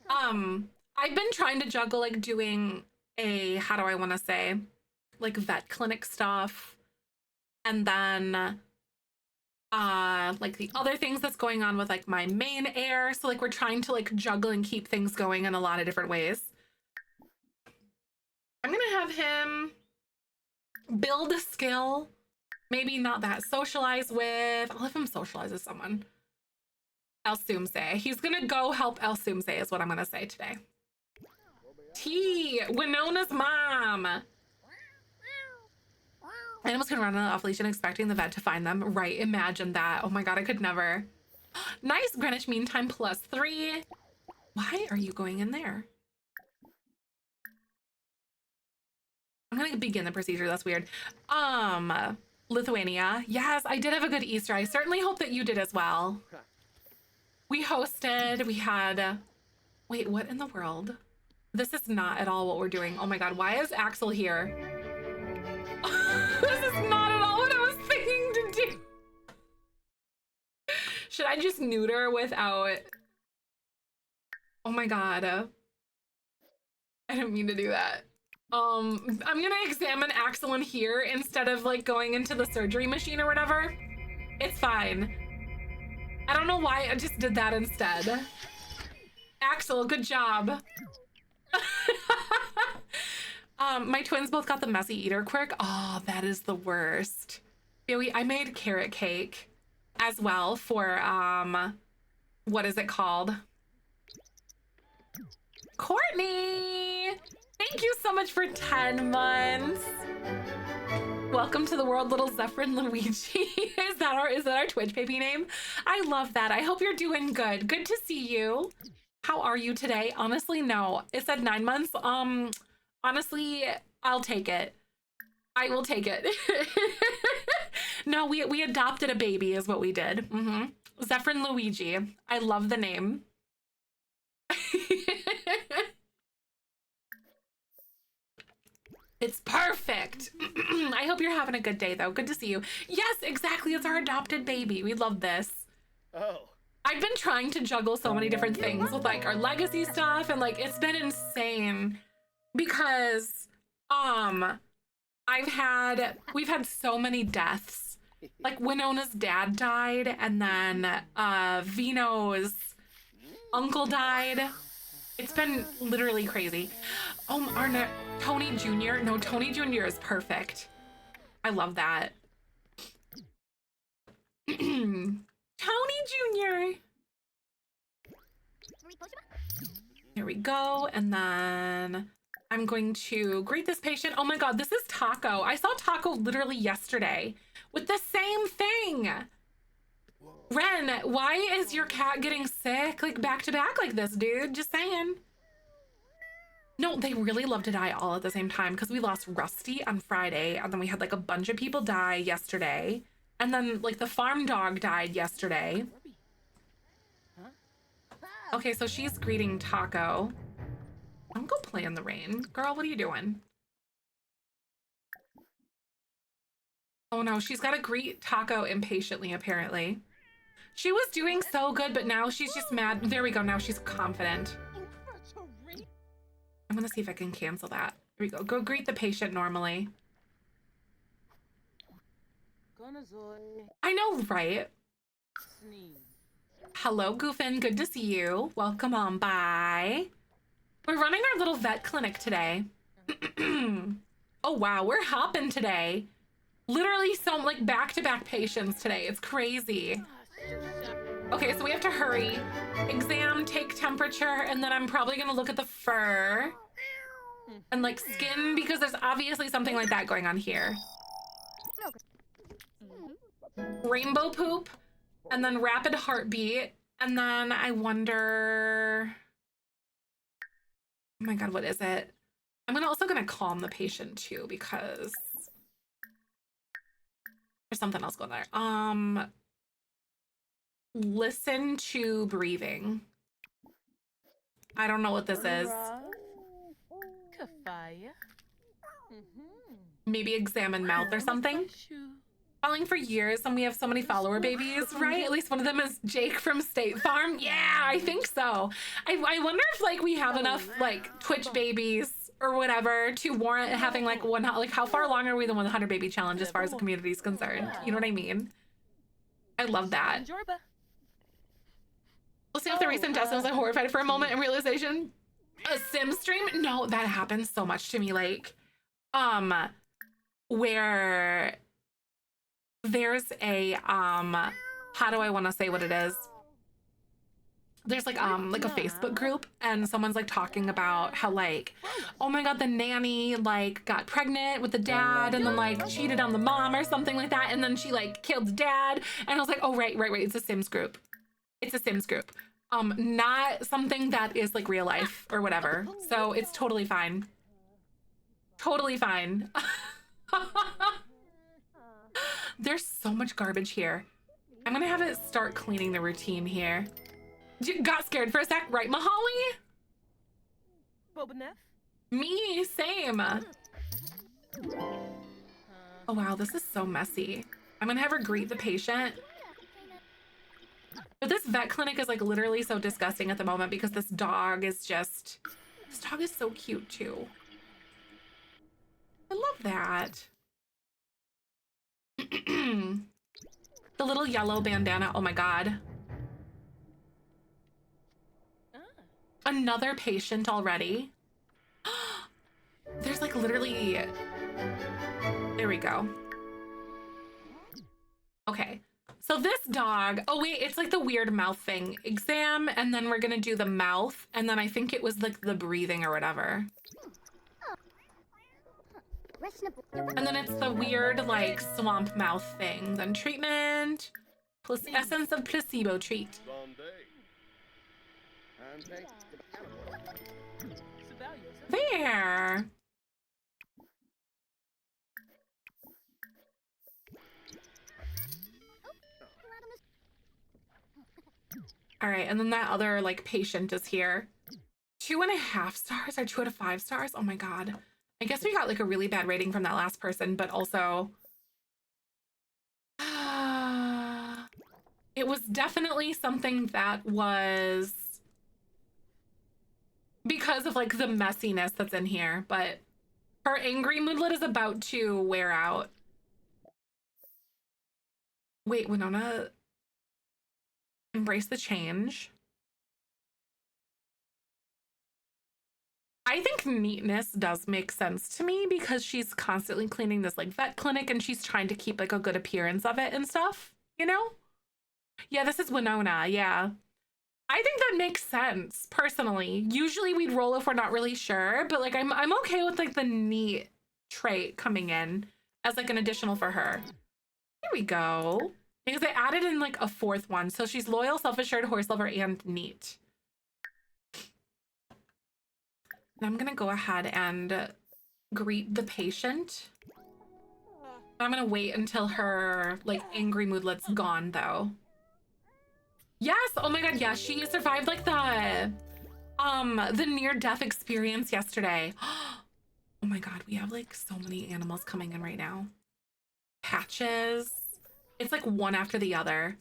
I've been trying to juggle like doing a, how do I want to say, like vet clinic stuff, and then like the other things that's going on with like my main heir. So like we're trying to like juggle and keep things going in a lot of different ways. I'm gonna have him build a skill, maybe not that socialize with. I'll have him socialize with someone. Elsumse. He's gonna go help Elsumse is what I'm gonna say today. T, Winona's mom. Animals can run on an off leash and expecting the vet to find them. Right, imagine that. Oh my God, I could never. Nice, Greenwich Mean Time +3. Why are you going in there? I'm gonna begin the procedure, that's weird. Lithuania. Yes, I did have a good Easter. I certainly hope that you did as well. We hosted, we had, wait, what in the world? This is not at all what we're doing. Oh my God, why is Axel here? This is not at all what I was thinking to do. Should I just neuter without? Oh my God. I didn't mean to do that. I'm gonna examine Axel in here instead of like going into the surgery machine or whatever. It's fine. I don't know why I just did that instead. Axel, good job. My twins both got the messy eater quirk. Oh, that is the worst. Joey, I made carrot cake as well for, what is it called? Courtney! Thank you so much for 10 months. Welcome to the world, little Zefrine Luigi. Is that our Twitch baby name? I love that. I hope you're doing good. Good to see you. How are you today? Honestly, no. It said 9 months. Honestly, I'll take it. I will take it. No, we adopted a baby is what we did. Zefrine Luigi. I love the name. It's perfect. I hope you're having a good day though. Good to see you. Yes, exactly. It's our adopted baby. We love this. Oh. I've been trying to juggle so many different things with like our legacy stuff and like it's been insane because we've had so many deaths. Like Winona's dad died and then Vino's uncle died. It's been literally crazy. Oh, Tony Jr. No, Tony Jr. is perfect. I love that. Tony Jr. Here we go. And then I'm going to greet this patient. Oh my God, this is Taco. I saw Taco literally yesterday with the same thing. Ren, why is your cat getting sick like back to back like this, dude? Just saying. No, they really love to die all at the same time because we lost Rusty on Friday and then we had like a bunch of people die yesterday. And then like the farm dog died yesterday. Okay, so she's greeting Taco. Don't go play in the rain. Girl, what are you doing? Oh no, she's got to greet Taco impatiently, apparently. She was doing so good, but now she's just mad. There we go, now she's confident. I'm gonna see if I can cancel that. Here we go. Go greet the patient normally. I know, right? Hello, Goofin. Good to see you. Welcome on by. We're running our little vet clinic today. Oh, wow. We're hopping today. Literally some like back-to-back patients today. It's crazy. Okay, so we have to hurry. Exam, take temperature, and then I'm probably gonna look at the fur and like skin because there's obviously something like that going on here. Rainbow poop, and then rapid heartbeat, and then I wonder, oh my God, what is it? I'm also gonna calm the patient too because there's something else going there. Listen to breathing. I don't know what this is. Maybe examine mouth or something. Following for years and we have so many follower babies, right? At least one of them is Jake from State Farm. Yeah, I think so. I wonder if like we have enough like Twitch babies or whatever to warrant having like one, like how far along are we the 100 baby challenge as far as the community is concerned? You know what I mean? I love that. Listening to the recent deaths, I was like horrified for a moment in realization. A sim stream? No, that happens so much to me. Like, where there's a, how do I want to say what it is? There's like a Facebook group and someone's like talking about how like, oh my God, the nanny like got pregnant with the dad and then like cheated on the mom or something like that. And then she like killed the dad. And I was like, oh, right. It's a Sims group. It's a Sims group. Not something that is like real life or whatever. So it's totally fine. Totally fine. There's so much garbage here. I'm gonna have it start cleaning the routine here. Got scared for a sec, right, Mahali? Me, same. Oh wow, this is so messy. I'm gonna have her greet the patient. But this vet clinic is like literally so disgusting at the moment because this dog is so cute too. I love that. The little yellow bandana. Oh my God. Another patient already. There's like literally, there we go. Okay. So this dog, oh wait, it's like the weird mouth thing. Exam, and then we're gonna do the mouth, and then I think it was like the breathing or whatever. And then it's the weird like swamp mouth thing. Then treatment, plus essence of placebo treat. There. All right, and then that other like patient is here. 2.5 stars or 2 out of 5 stars? Oh my God. I guess we got like a really bad rating from that last person, but also it was definitely something that was because of like the messiness that's in here, but her angry moodlet is about to wear out. Wait, Winona, embrace the change. I think neatness does make sense to me because she's constantly cleaning this like vet clinic and she's trying to keep like a good appearance of it and stuff, you know? Yeah, this is Winona, yeah. I think that makes sense, personally. Usually we'd roll if we're not really sure, but like I'm okay with like the neat trait coming in as like an additional for her. Here we go. Because they added in like a 4th one. So she's loyal, self-assured, horse lover, and neat. And I'm gonna go ahead and greet the patient. I'm gonna wait until her like angry moodlet's gone though. Yes, oh my God, yes, she survived like the near-death experience yesterday. Oh my God, we have like so many animals coming in right now. Patches. It's like one after the other.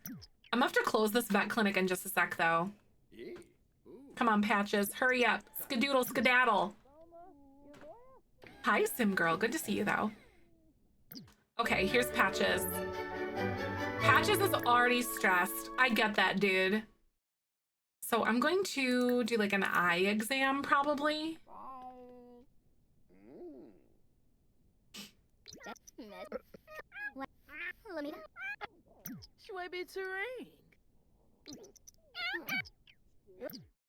I'm gonna have to close this vet clinic in just a sec though. Come on, Patches, hurry up. Skadoodle, skedaddle. Hi, Sim Girl, good to see you though. Okay, here's Patches. Patches is already stressed. I get that, dude. So I'm going to do like an eye exam probably.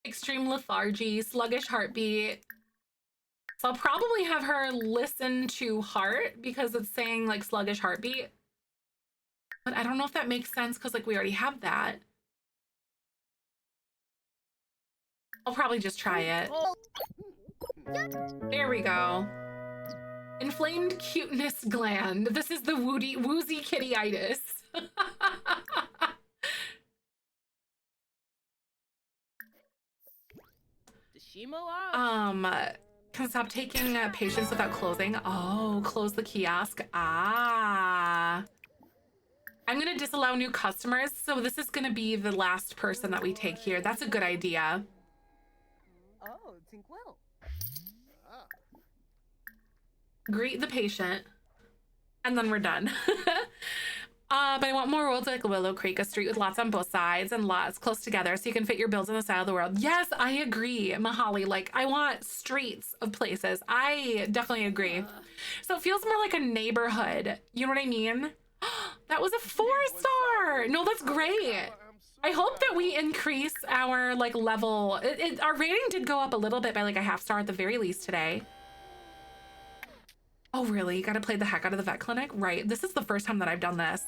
Extreme lethargy, sluggish heartbeat. So I'll probably have her listen to heart because it's saying like sluggish heartbeat. But I don't know if that makes sense because like we already have that. I'll probably just try it. There we go. Inflamed cuteness gland. This is the woozy kittyitis. Can stop taking patients without closing. Oh, close the kiosk. Ah. I'm gonna disallow new customers, so this is gonna be the last person that we take here. That's a good idea. Oh, think well. Greet the patient, and then we're done. But I want more roads like Willow Creek, a street with lots on both sides and lots close together so you can fit your bills on the side of the world. Yes, I agree, Mahali. Like, I want streets of places. I definitely agree. So it feels more like a neighborhood. You know what I mean? That was a 4-star. No, that's great. I hope that we increase our like level. Our rating did go up a little bit by like a 1/2 star at the very least today. Oh, really? You gotta play the heck out of the vet clinic? Right. This is the first time that I've done this.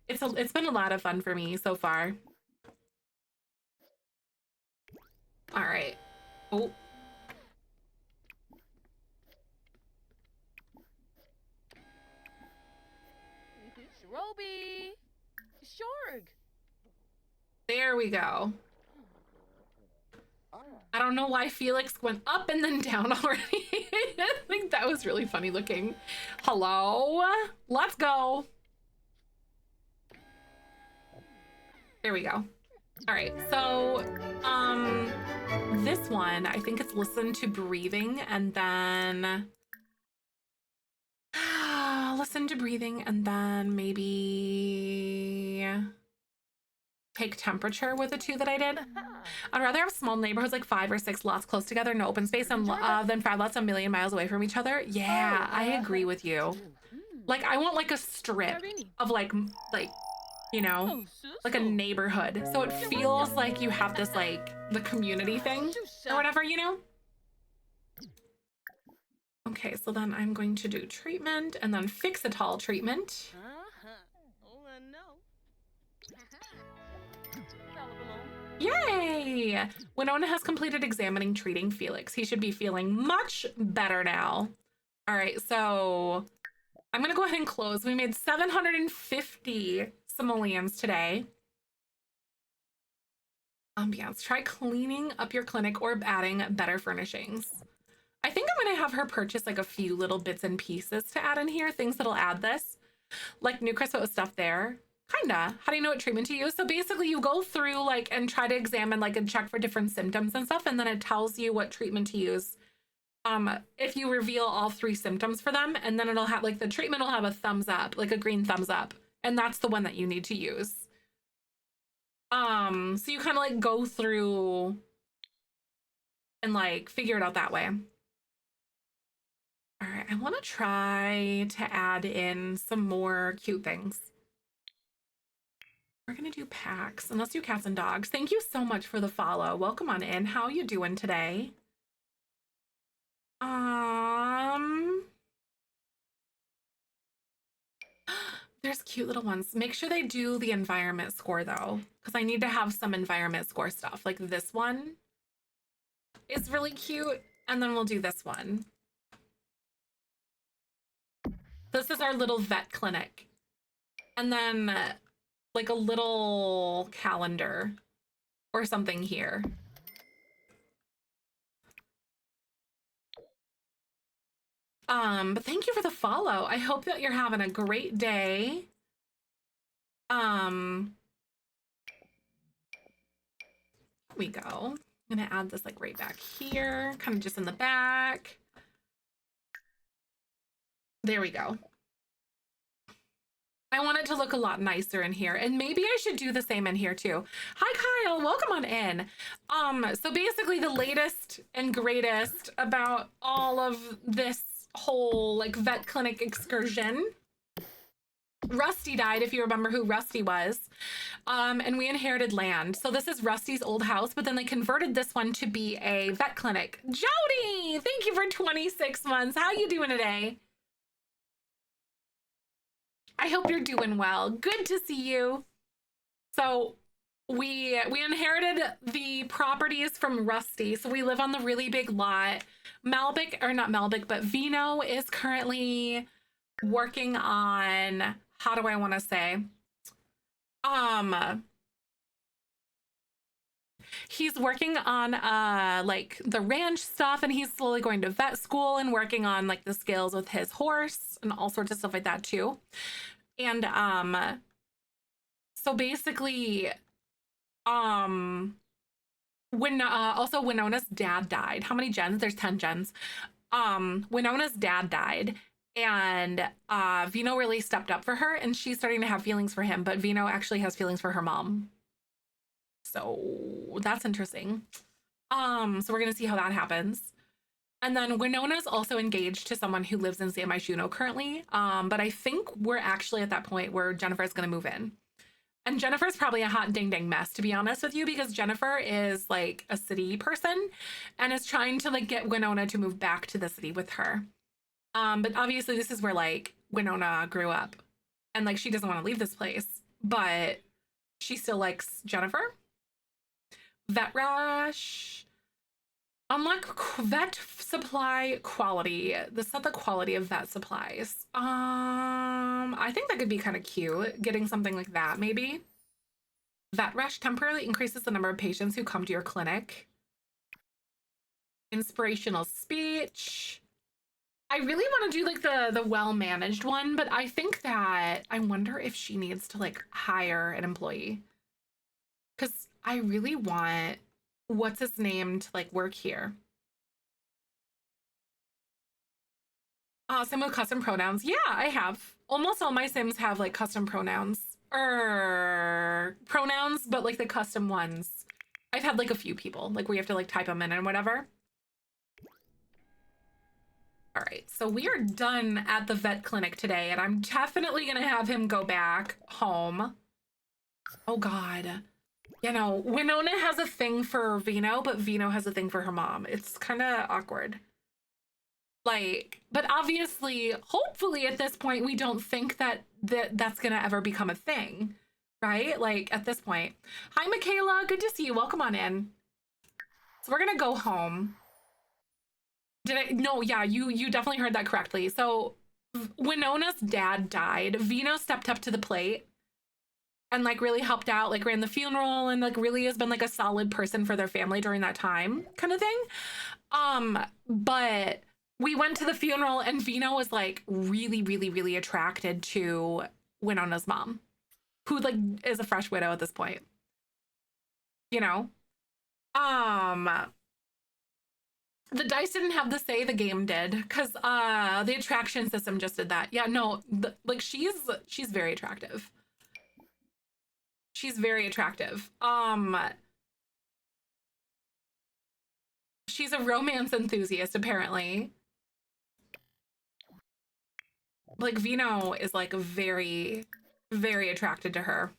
It's been a lot of fun for me so far. All right. Oh. Roby. Shorg. There we go. I don't know why Felix went up and then down already. I think that was really funny looking. Hello? Let's go. There we go. All right, so this one, I think it's listen to breathing and then listen to breathing and then maybe take temperature with the two that I did. I'd rather have small neighborhoods like 5 or 6 lots close together, no open space, and than 5 lots a million miles away from each other. Yeah, I agree with you. Like, I want like a strip of like you know, like a neighborhood. So it feels like you have this like the community thing or whatever, you know? Okay, so then I'm going to do treatment and then fix-it-all treatment. Yay! Winona has completed examining treating Felix. He should be feeling much better now. All right, so I'm gonna go ahead and close. We made 750 simoleons today. Ambiance. Try cleaning up your clinic or adding better furnishings. I think I'm gonna have her purchase like a few little bits and pieces to add in here, things that'll add this. Like new crisp stuff there. Kinda. How do you know what treatment to use? So basically you go through like and try to examine like and check for different symptoms and stuff, and then it tells you what treatment to use. If you reveal all 3 symptoms for them, and then it'll have like the treatment will have a thumbs up, like a green thumbs up, and that's the one that you need to use. So you kind of like go through and like figure it out that way. All right, I want to try to add in some more cute things. We're gonna do packs, and let's do cats and dogs. Thank you so much for the follow. Welcome on in. How you doing today? There's cute little ones. Make sure they do the environment score though, because I need to have some environment score stuff. Like this one is really cute, and then we'll do this one. This is our little vet clinic. And then like a little calendar or something here. But thank you for the follow. I hope that you're having a great day. Here we go. I'm gonna add this like right back here, kind of just in the back. There we go. I want it to look a lot nicer in here, and maybe I should do the same in here too. Hi, Kyle, welcome on in. So basically the latest and greatest about all of this whole like vet clinic excursion. Rusty died, if you remember who Rusty was. And we inherited land. So this is Rusty's old house, but then they converted this one to be a vet clinic. Jody, thank you for 26 months. How you doing today? I hope you're doing well. Good to see you. So we inherited the properties from Rusty. So we live on the really big lot. Malbec, or not Malbec, but Vino is currently working on, how do I want to say? He's working on like the ranch stuff, and he's slowly going to vet school and working on like the skills with his horse and all sorts of stuff like that too. And so basically when also Winona's dad died. How many gens? There's 10 gens. Winona's dad died, and Vino really stepped up for her, and she's starting to have feelings for him, but Vino actually has feelings for her mom. So that's interesting. So we're gonna see how that happens. And then Winona's also engaged to someone who lives in San Myshuno currently. But I think we're actually at that point where Jennifer's gonna move in. And Jennifer's probably a hot ding dang mess, to be honest with you, because Jennifer is like a city person and is trying to like get Winona to move back to the city with her. But obviously this is where like Winona grew up, and like she doesn't want to leave this place, but she still likes Jennifer. Vet Rush. Unlock vet supply quality. This is not the quality of vet supplies. I think that could be kind of cute. Getting something like that, maybe. Vet Rush temporarily increases the number of patients who come to your clinic. Inspirational speech. I really want to do like the well-managed one, but I think that I wonder if she needs to like hire an employee. Because I really want what's his name to like work here. Same with custom pronouns. Yeah, I have. Almost all my Sims have like custom pronouns. Pronouns, but like the custom ones. I've had like a few people, like where you have to like type them in and whatever. All right, so we are done at the vet clinic today, and I'm definitely gonna have him go back home. Oh God. You know, Winona has a thing for Vino, but Vino has a thing for her mom. It's kind of awkward. Like, but obviously, hopefully at this point, we don't think that's gonna ever become a thing, right? Like at this point. Hi, Michaela, good to see you. Welcome on in. So we're gonna go home. Did I? No, yeah, you definitely heard that correctly. So Winona's dad died. Vino stepped up to the plate and like really helped out, like ran the funeral and like really has been like a solid person for their family during that time kind of thing. But we went to the funeral and Vino was like really, really, really attracted to Winona's mom, who like is a fresh widow at this point. You know? The dice didn't have the say, the game did, because the attraction system just did that. Yeah, no, like she's very attractive. She's very attractive. She's a romance enthusiast, apparently. Like Vino is like very, very attracted to her.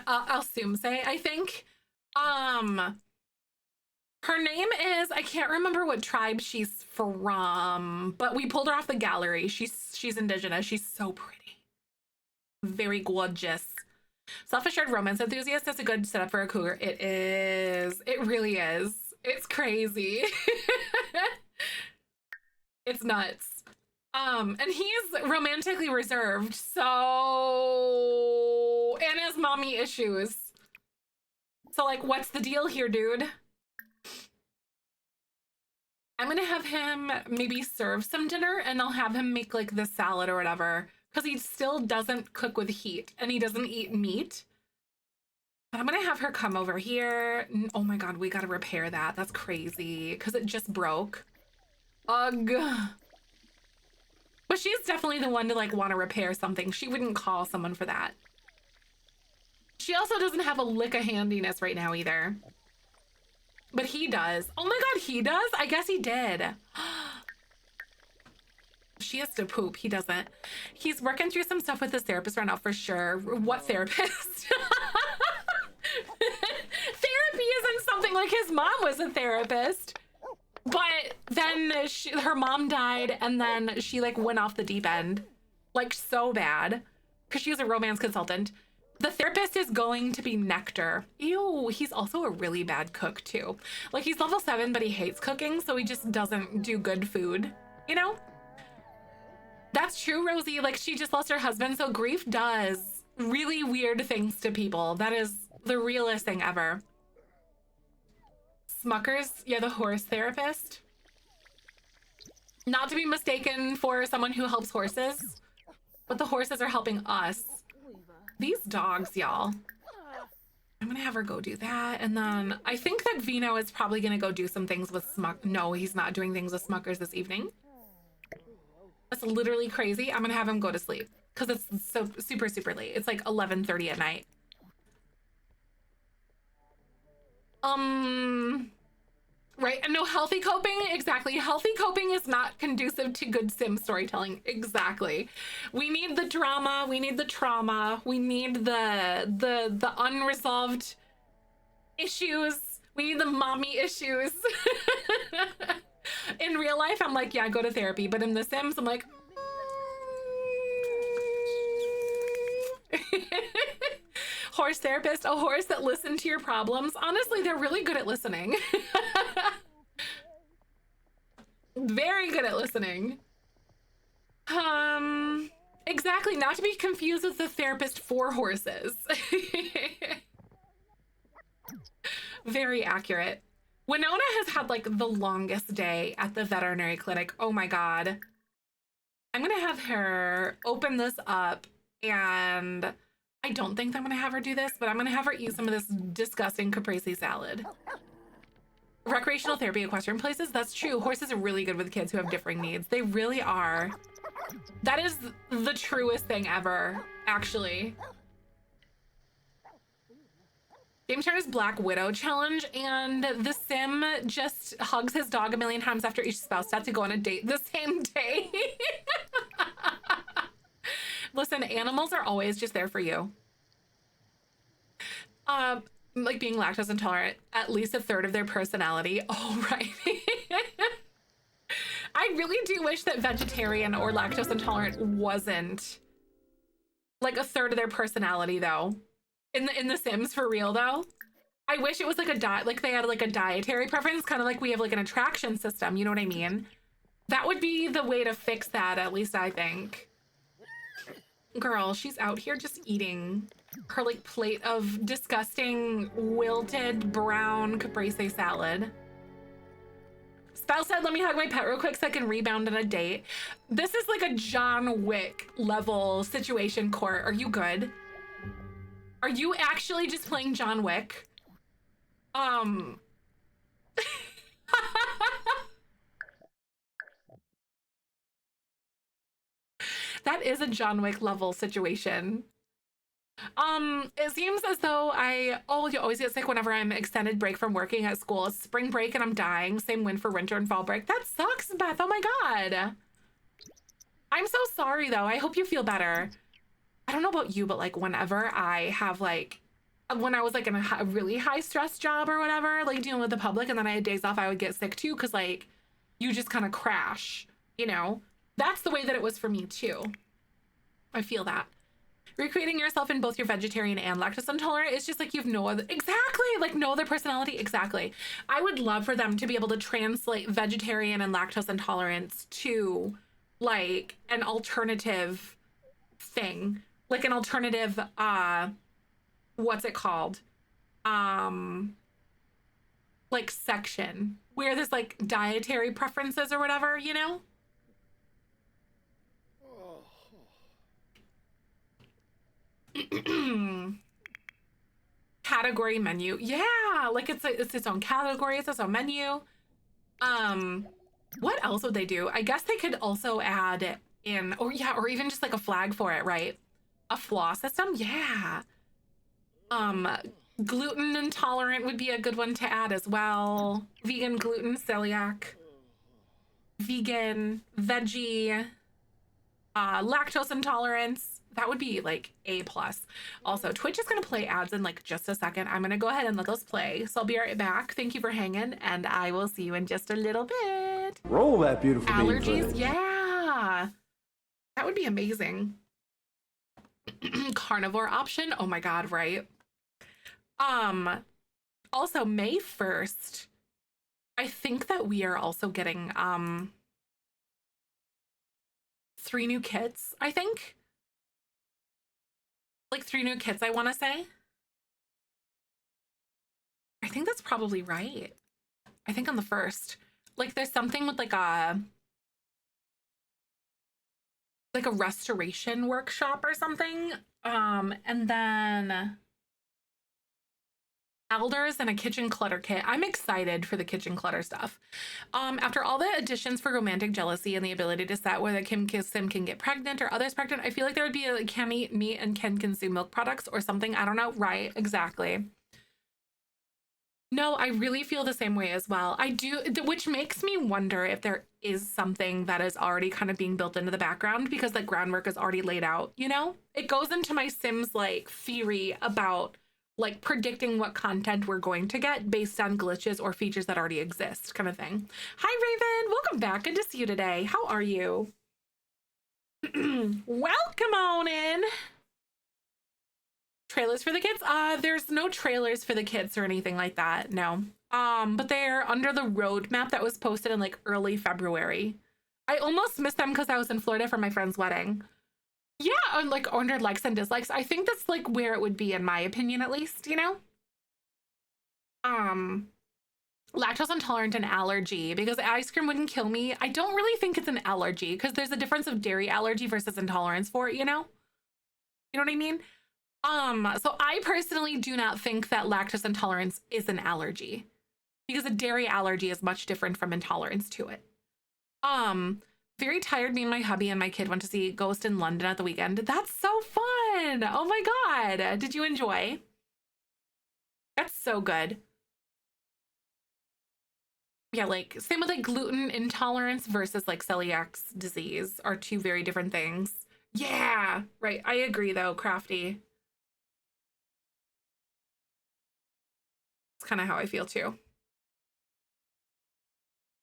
I'll assume say, I think. Her name is, I can't remember what tribe she's from, but we pulled her off the gallery. She's indigenous. She's so pretty. Very gorgeous. Self-assured romance enthusiast. That's a good setup for a cougar. It is. It really is. It's crazy. It's nuts. And he's romantically reserved, so, and has mommy issues. So like, what's the deal here, dude? I'm gonna have him maybe serve some dinner and I'll have him make like the salad or whatever, because he still doesn't cook with heat and he doesn't eat meat. But I'm gonna have her come over here. Oh my God, we gotta repair that. That's crazy, because it just broke. Ugh. But she's definitely the one to like want to repair something. She wouldn't call someone for that. She also doesn't have a lick of handiness right now either. But he does. Oh my God, he does? I guess he did. She has to poop. He doesn't. He's working through some stuff with his therapist right now for sure. What therapist? Therapy isn't something like his mom was a therapist. But then her mom died and then she like went off the deep end. Like so bad. Because she was a romance consultant. The therapist is going to be Nectar. Ew, he's also a really bad cook too. Like he's level 7, but he hates cooking, so he just doesn't do good food, you know? That's true, Rosie. Like she just lost her husband, so grief does really weird things to people. That is the realest thing ever. Smuckers, yeah, the horse therapist. Not to be mistaken for someone who helps horses, but the horses are helping us. These dogs, y'all. I'm gonna have her go do that. And then I think that Vino is probably gonna go do some things with No, he's not doing things with Smuckers this evening. That's literally crazy. I'm gonna have him go to sleep because it's so super, super late. It's like 11:30 at night. Right, and no, healthy coping, exactly. Healthy coping is not conducive to good sim storytelling, exactly. We need the drama, we need the trauma, we need the unresolved issues, we need the mommy issues. In real life, I'm like, yeah, go to therapy, but in The Sims, I'm like, horse therapist, a horse that listened to your problems. Honestly, they're really good at listening. Very good at listening. Exactly, not to be confused with the therapist for horses. Very accurate. Winona has had like the longest day at the veterinary clinic. Oh my God. I'm gonna have her open this up, and I don't think I'm gonna have her do this, but I'm gonna have her eat some of this disgusting caprese salad. Recreational therapy equestrian places, that's true. Horses are really good with kids who have differing needs. They really are. That is the truest thing ever, actually. Game turn is Black Widow challenge, and the sim just hugs his dog a million times after each spouse had to go on a date the same day. Listen, animals are always just there for you. Like being lactose intolerant, at least a third of their personality. Oh, right. I really do wish that vegetarian or lactose intolerant wasn't like a third of their personality, though. In the Sims, for real, though. I wish it was like a diet, like they had like a dietary preference, kind of like we have like an attraction system. You know what I mean? That would be the way to fix that, at least I think. Girl, she's out here just eating her like plate of disgusting wilted brown caprese salad. Spouse said, let me hug my pet real quick so I can rebound on a date. This is like a John Wick level situation, Court. Are you good? Are you actually just playing John Wick? That is a John Wick level situation. It seems as though you always get sick whenever I'm extended break from working at school. It's spring break and I'm dying. Same win for winter and fall break. That sucks, Beth. Oh my God. I'm so sorry though. I hope you feel better. I don't know about you, but like whenever I have like, when I was like in a really high stress job or whatever, like dealing with the public, and then I had days off, I would get sick too. Cause like you just kind of crash, you know? That's the way that it was for me too. I feel that. Recreating yourself in both your vegetarian and lactose intolerant is just like you've no other, exactly, like no other personality, exactly. I would love for them to be able to translate vegetarian and lactose intolerance to like an alternative thing, like an alternative, what's it called? Like section where there's like dietary preferences or whatever, you know? Category menu. Yeah, like it's its own category, it's its own menu. What else would they do? I guess they could also add in, or yeah, or even just like a flag for it, right? A flaw system, yeah. Gluten intolerant would be a good one to add as well. Vegan, gluten, celiac, vegan, veggie, lactose intolerance. That would be like A+. Also, Twitch is gonna play ads in like just a second. I'm gonna go ahead and let those play. So I'll be right back. Thank you for hanging, and I will see you in just a little bit. Roll that beautiful bean Allergies, footage. yeah. That would be amazing. Carnivore option, oh my God, right? Also May 1st, I think that we are also getting 3 new kits, I think. Like 3 new kits, I want to say. I think that's probably right. I think on the 1st. Like there's something with like a restoration workshop or something. And then elders and a kitchen clutter kit. I'm excited for the kitchen clutter stuff. After all the additions for romantic jealousy and the ability to set whether Sim can get pregnant or others pregnant, I feel like there would be a can eat meat and can consume milk products or something. I don't know. Right, exactly. No, I really feel the same way as well. I do, which makes me wonder if there is something that is already kind of being built into the background because the groundwork is already laid out, you know? It goes into my Sims like theory about like predicting what content we're going to get based on glitches or features that already exist, kind of thing. Hi, Raven. Welcome back. Good to see you today. How are you? Welcome on in. Trailers for the kids? There's no trailers for the kids or anything like that. No. But they're under the roadmap that was posted in like early February. I almost missed them because I was in Florida for my friend's wedding. Yeah, like under likes and dislikes. I think that's like where it would be in my opinion, at least, you know? Lactose intolerant and allergy, because ice cream wouldn't kill me. I don't really think it's an allergy because there's a difference of dairy allergy versus intolerance for it, you know? You know what I mean? So I personally do not think that lactose intolerance is an allergy because a dairy allergy is much different from intolerance to it. Very tired. Me and my hubby and my kid went to see Ghost in London at the weekend. That's so fun. Oh my God. Did you enjoy? That's so good. Yeah, like same with like gluten intolerance versus like celiac disease are two very different things. Yeah, right. I agree though, Crafty. It's kind of how I feel too.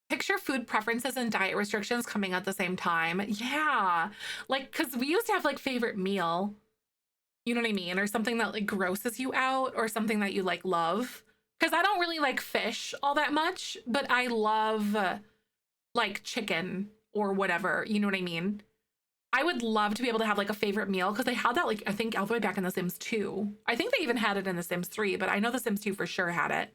Picture food preferences and diet restrictions coming at the same time. Yeah, like because we used to have like favorite meal, you know what I mean? Or something that like grosses you out or something that you like love. Because I don't really like fish all that much, but I love like chicken or whatever, you know what I mean? I would love to be able to have like a favorite meal because they had that like I think all the way back in The Sims 2. I think they even had it in The Sims 3, but I know The Sims 2 for sure had it.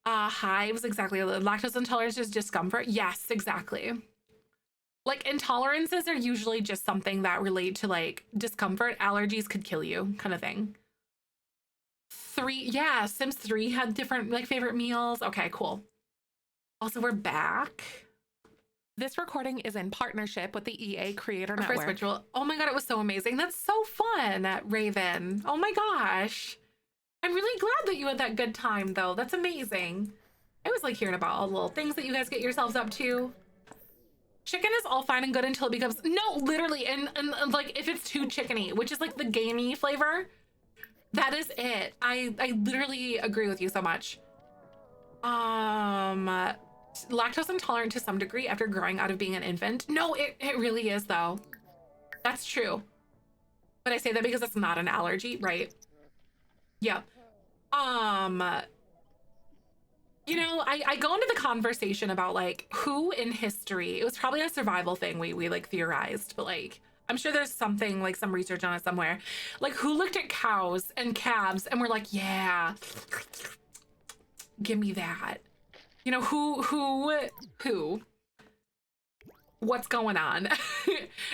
Hives, exactly. Lactose intolerance is discomfort. Yes, exactly. Like intolerances are usually just something that relate to like discomfort. Allergies could kill you kind of thing. 3, yeah, Sims 3 had different like favorite meals. Okay, cool. Also, we're back. This recording is in partnership with the EA Creator Network. First ritual. Oh my God, it was so amazing. That's so fun, Raven. Oh my gosh. I'm really glad that you had that good time though. That's amazing. I always like hearing about all the little things that you guys get yourselves up to. Chicken is all fine and good until it becomes, no, literally, and like if it's too chickeny, which is like the gamey flavor, that is it. I literally agree with you so much. Lactose intolerant to some degree after growing out of being an infant. No, it really is though. That's true. But I say that because it's not an allergy, right? Yeah. You know, I go into the conversation about like who in history, it was probably a survival thing we like theorized, but like I'm sure there's something like some research on it somewhere. Like who looked at cows and calves and were like, yeah, give me that. You know, who? What's going on?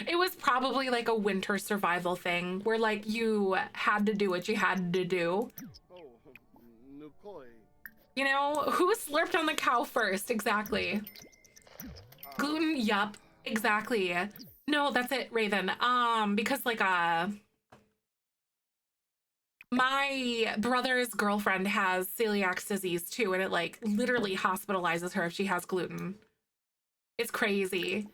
It was probably like a winter survival thing where like you had to do what you had to do. You know, who slurped on the cow first? Exactly. Gluten, yup, exactly. No, that's it, Raven. Because like my brother's girlfriend has celiac disease too, and it like literally hospitalizes her if she has gluten. It's crazy.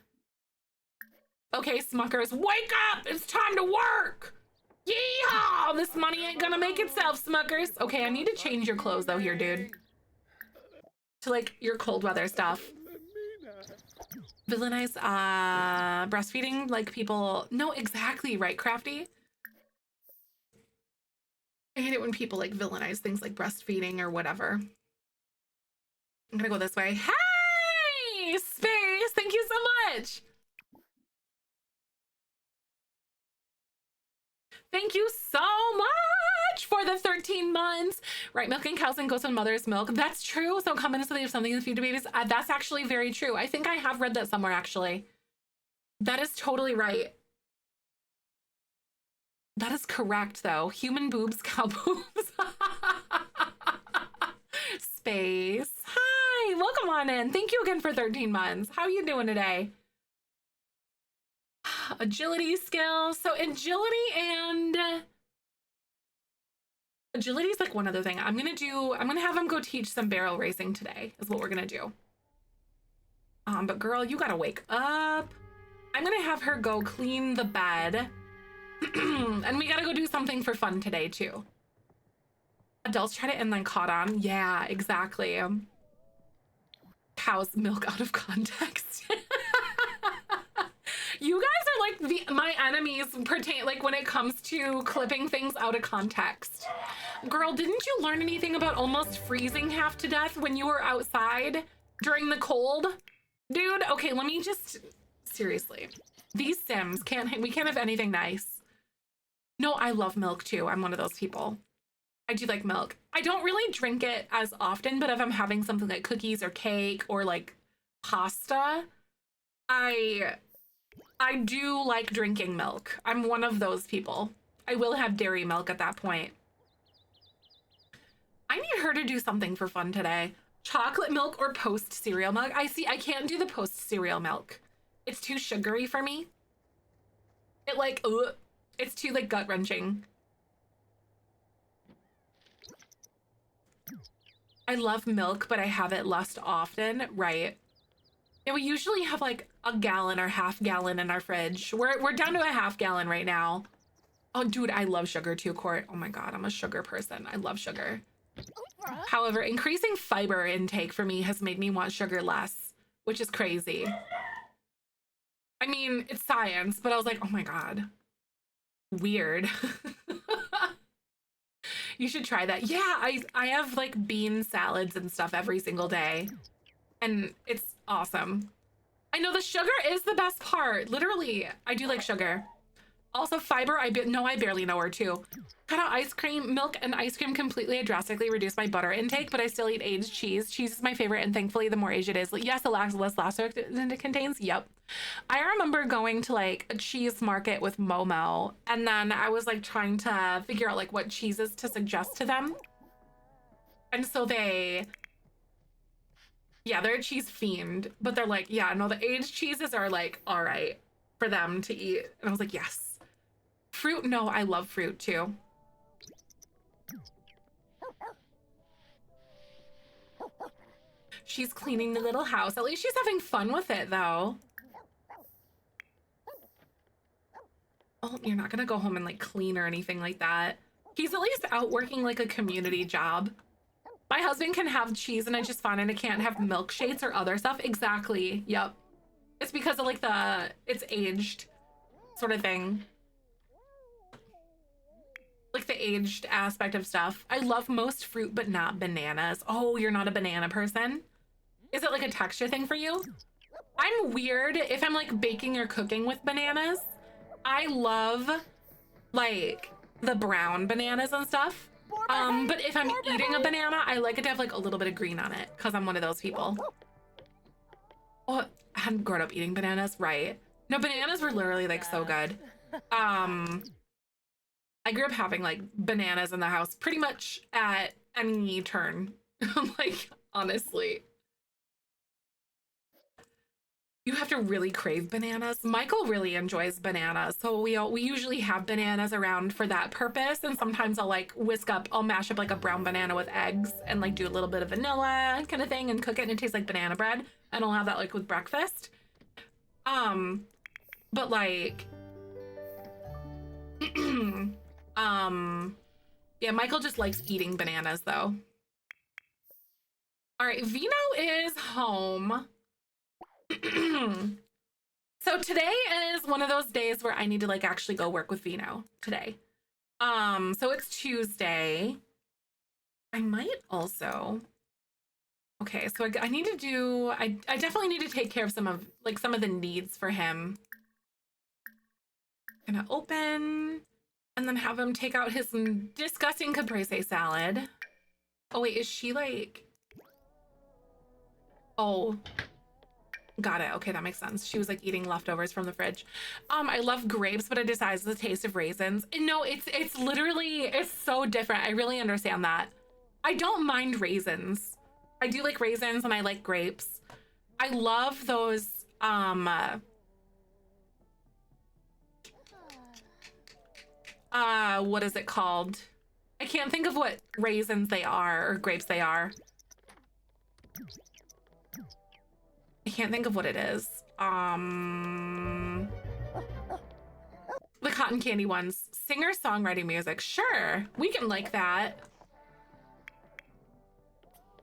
Okay, Smuckers, wake up! It's time to work! Yeehaw! This money ain't gonna make itself, Smuckers. Okay, I need to change your clothes though here, dude. To like your cold weather stuff. Villainize breastfeeding, like people, no, exactly right, Crafty. I hate it when people like villainize things like breastfeeding or whatever. I'm gonna go this way. Hey, Space, thank you so much. Thank you so much for the 13 months. Right, milking cows and goats and mother's milk. That's true. So come in so they have something to feed to babies. That's actually very true. I think I have read that somewhere actually. That is totally right. That is correct though. Human boobs, cow boobs. Space. Hi, welcome on in. Thank you again for 13 months. How are you doing today? Agility skills. So agility is like one other thing. I'm gonna have him go teach some barrel racing today is what we're gonna do. But girl, you gotta wake up. I'm gonna have her go clean the bed. And we gotta go do something for fun today too. Adults try to and then caught on. Yeah, exactly. Cow's milk out of context. You guys are like my enemies pertain like when it comes to clipping things out of context. Girl, didn't you learn anything about almost freezing half to death when you were outside during the cold? Dude, okay, let me just seriously. These Sims we can't have anything nice. No, I love milk too. I'm one of those people. I do like milk. I don't really drink it as often, but if I'm having something like cookies or cake or like pasta, I do like drinking milk. I'm one of those people. I will have dairy milk at that point. I need her to do something for fun today. Chocolate milk or post cereal milk. I can't do the post cereal milk. It's too sugary for me. It like, ugh, it's too like gut wrenching. I love milk, but I have it less often. Right. Yeah, we usually have like a gallon or half gallon in our fridge. We're down to a half gallon right now. Oh, dude, I love sugar too, Court. Oh my God, I'm a sugar person. I love sugar. However, increasing fiber intake for me has made me want sugar less, which is crazy. I mean, it's science, but I was like, oh my God, weird. You should try that. Yeah, I have like bean salads and stuff every single day, and it's awesome. I know the sugar is the best part. Literally, I do like sugar. Also fiber, I barely know her too. Cut out ice cream, milk and ice cream completely and drastically reduce my butter intake, but I still eat aged cheese. Cheese is my favorite, and thankfully the more aged it is, yes, the less lactose it contains. Yep. I remember going to like a cheese market with Momo, and then I was like trying to figure out like what cheeses to suggest to them. And so they're a cheese fiend, but they're like, yeah, no, the aged cheeses are like, all right for them to eat. And I was like, yes. Fruit, no, I love fruit too. She's cleaning the little house. At least she's having fun with it though. Oh, you're not gonna go home and like clean or anything like that. He's at least out working like a community job. My husband can have cheese and I just find I can't have milkshakes or other stuff. Exactly, yep. It's because of like it's aged sort of thing. Like the aged aspect of stuff. I love most fruit, but not bananas. Oh, you're not a banana person? Is it like a texture thing for you? I'm weird if I'm like baking or cooking with bananas. I love like the brown bananas and stuff. But if I'm eating a banana, I like it to have like a little bit of green on it because I'm one of those people. Oh, I hadn't grown up eating bananas, right? No, bananas were literally like so good. I grew up having like bananas in the house pretty much at any turn. Like, honestly. You have to really crave bananas. Michael really enjoys bananas. So we usually have bananas around for that purpose. And sometimes I'll mash up like a brown banana with eggs and like do a little bit of vanilla kind of thing and cook it, and it tastes like banana bread. And I'll have that like with breakfast. But like, yeah, Michael just likes eating bananas though. All right, Vino is home. So today is one of those days where I need to like actually go work with Vino today. So it's Tuesday. I might also, okay, so I need to do, I definitely need to take care of some of the needs for him. Gonna open and then have him take out his disgusting caprese salad. Oh wait, is she like, oh, got it. Okay, that makes sense. She was like eating leftovers from the fridge. I love grapes, but it decides the taste of raisins. No, it's literally, it's so different. I really understand that. I don't mind raisins. I do like raisins and I like grapes. I love those, what is it called? I can't think of what raisins they are or grapes they are. I can't think of what it is. The cotton candy ones. Singer-songwriting music. Sure, we can like that.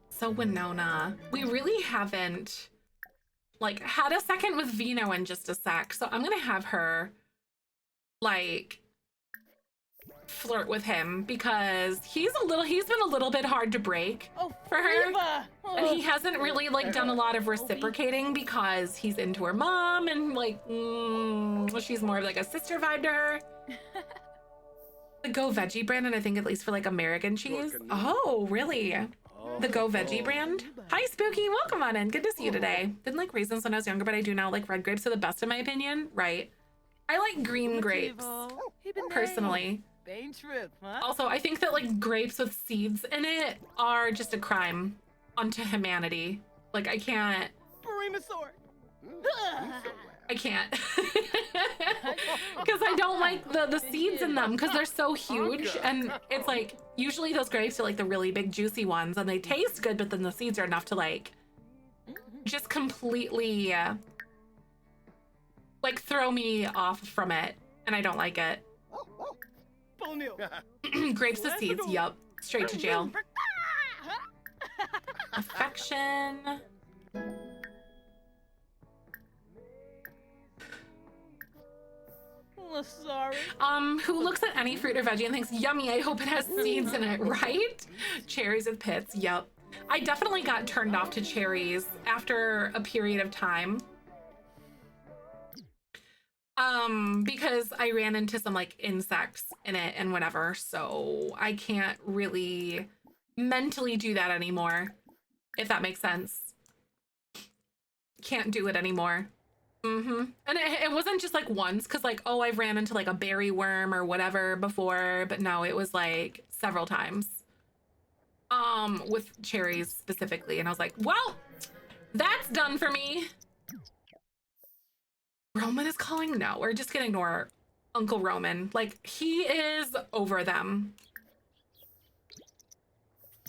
So Winona, we really haven't like had a second with Vino in just a sec. So I'm gonna have her like flirt with him because he's been a little bit hard to break for her. And he hasn't really like done a lot of reciprocating because he's into her mom and like she's more of like a sister vibe to her. The Go Veggie brand, and I think at least for like American cheese. Oh, really? The Go Veggie brand? Hi, Spooky. Welcome on in. Good to see you today. Didn't like raisins when I was younger, but I do now. Like red grapes are the best in my opinion. Right. I like green grapes, personally. Also, I think that like grapes with seeds in it are just a crime unto humanity. Like I can't. I can't. Because I don't like the seeds in them because they're so huge. And it's like, usually those grapes are like the really big juicy ones and they taste good, but then the seeds are enough to like, just completely like throw me off from it. And I don't like it. Grapes with seeds, yup. Straight to jail. Affection. Sorry. Who looks at any fruit or veggie and thinks, yummy, I hope it has seeds in it, right? Cherries with pits, yep. I definitely got turned off to cherries after a period of time. Because I ran into some like insects in it and whatever, so I can't really mentally do that anymore, if that makes sense. Can't do it anymore. And it wasn't just like once, because like, oh, I've ran into like a berry worm or whatever before, but no, it was like several times. With cherries specifically, and I was like, well, that's done for me. Roman is calling? No, we're just gonna ignore Uncle Roman. Like, he is over them.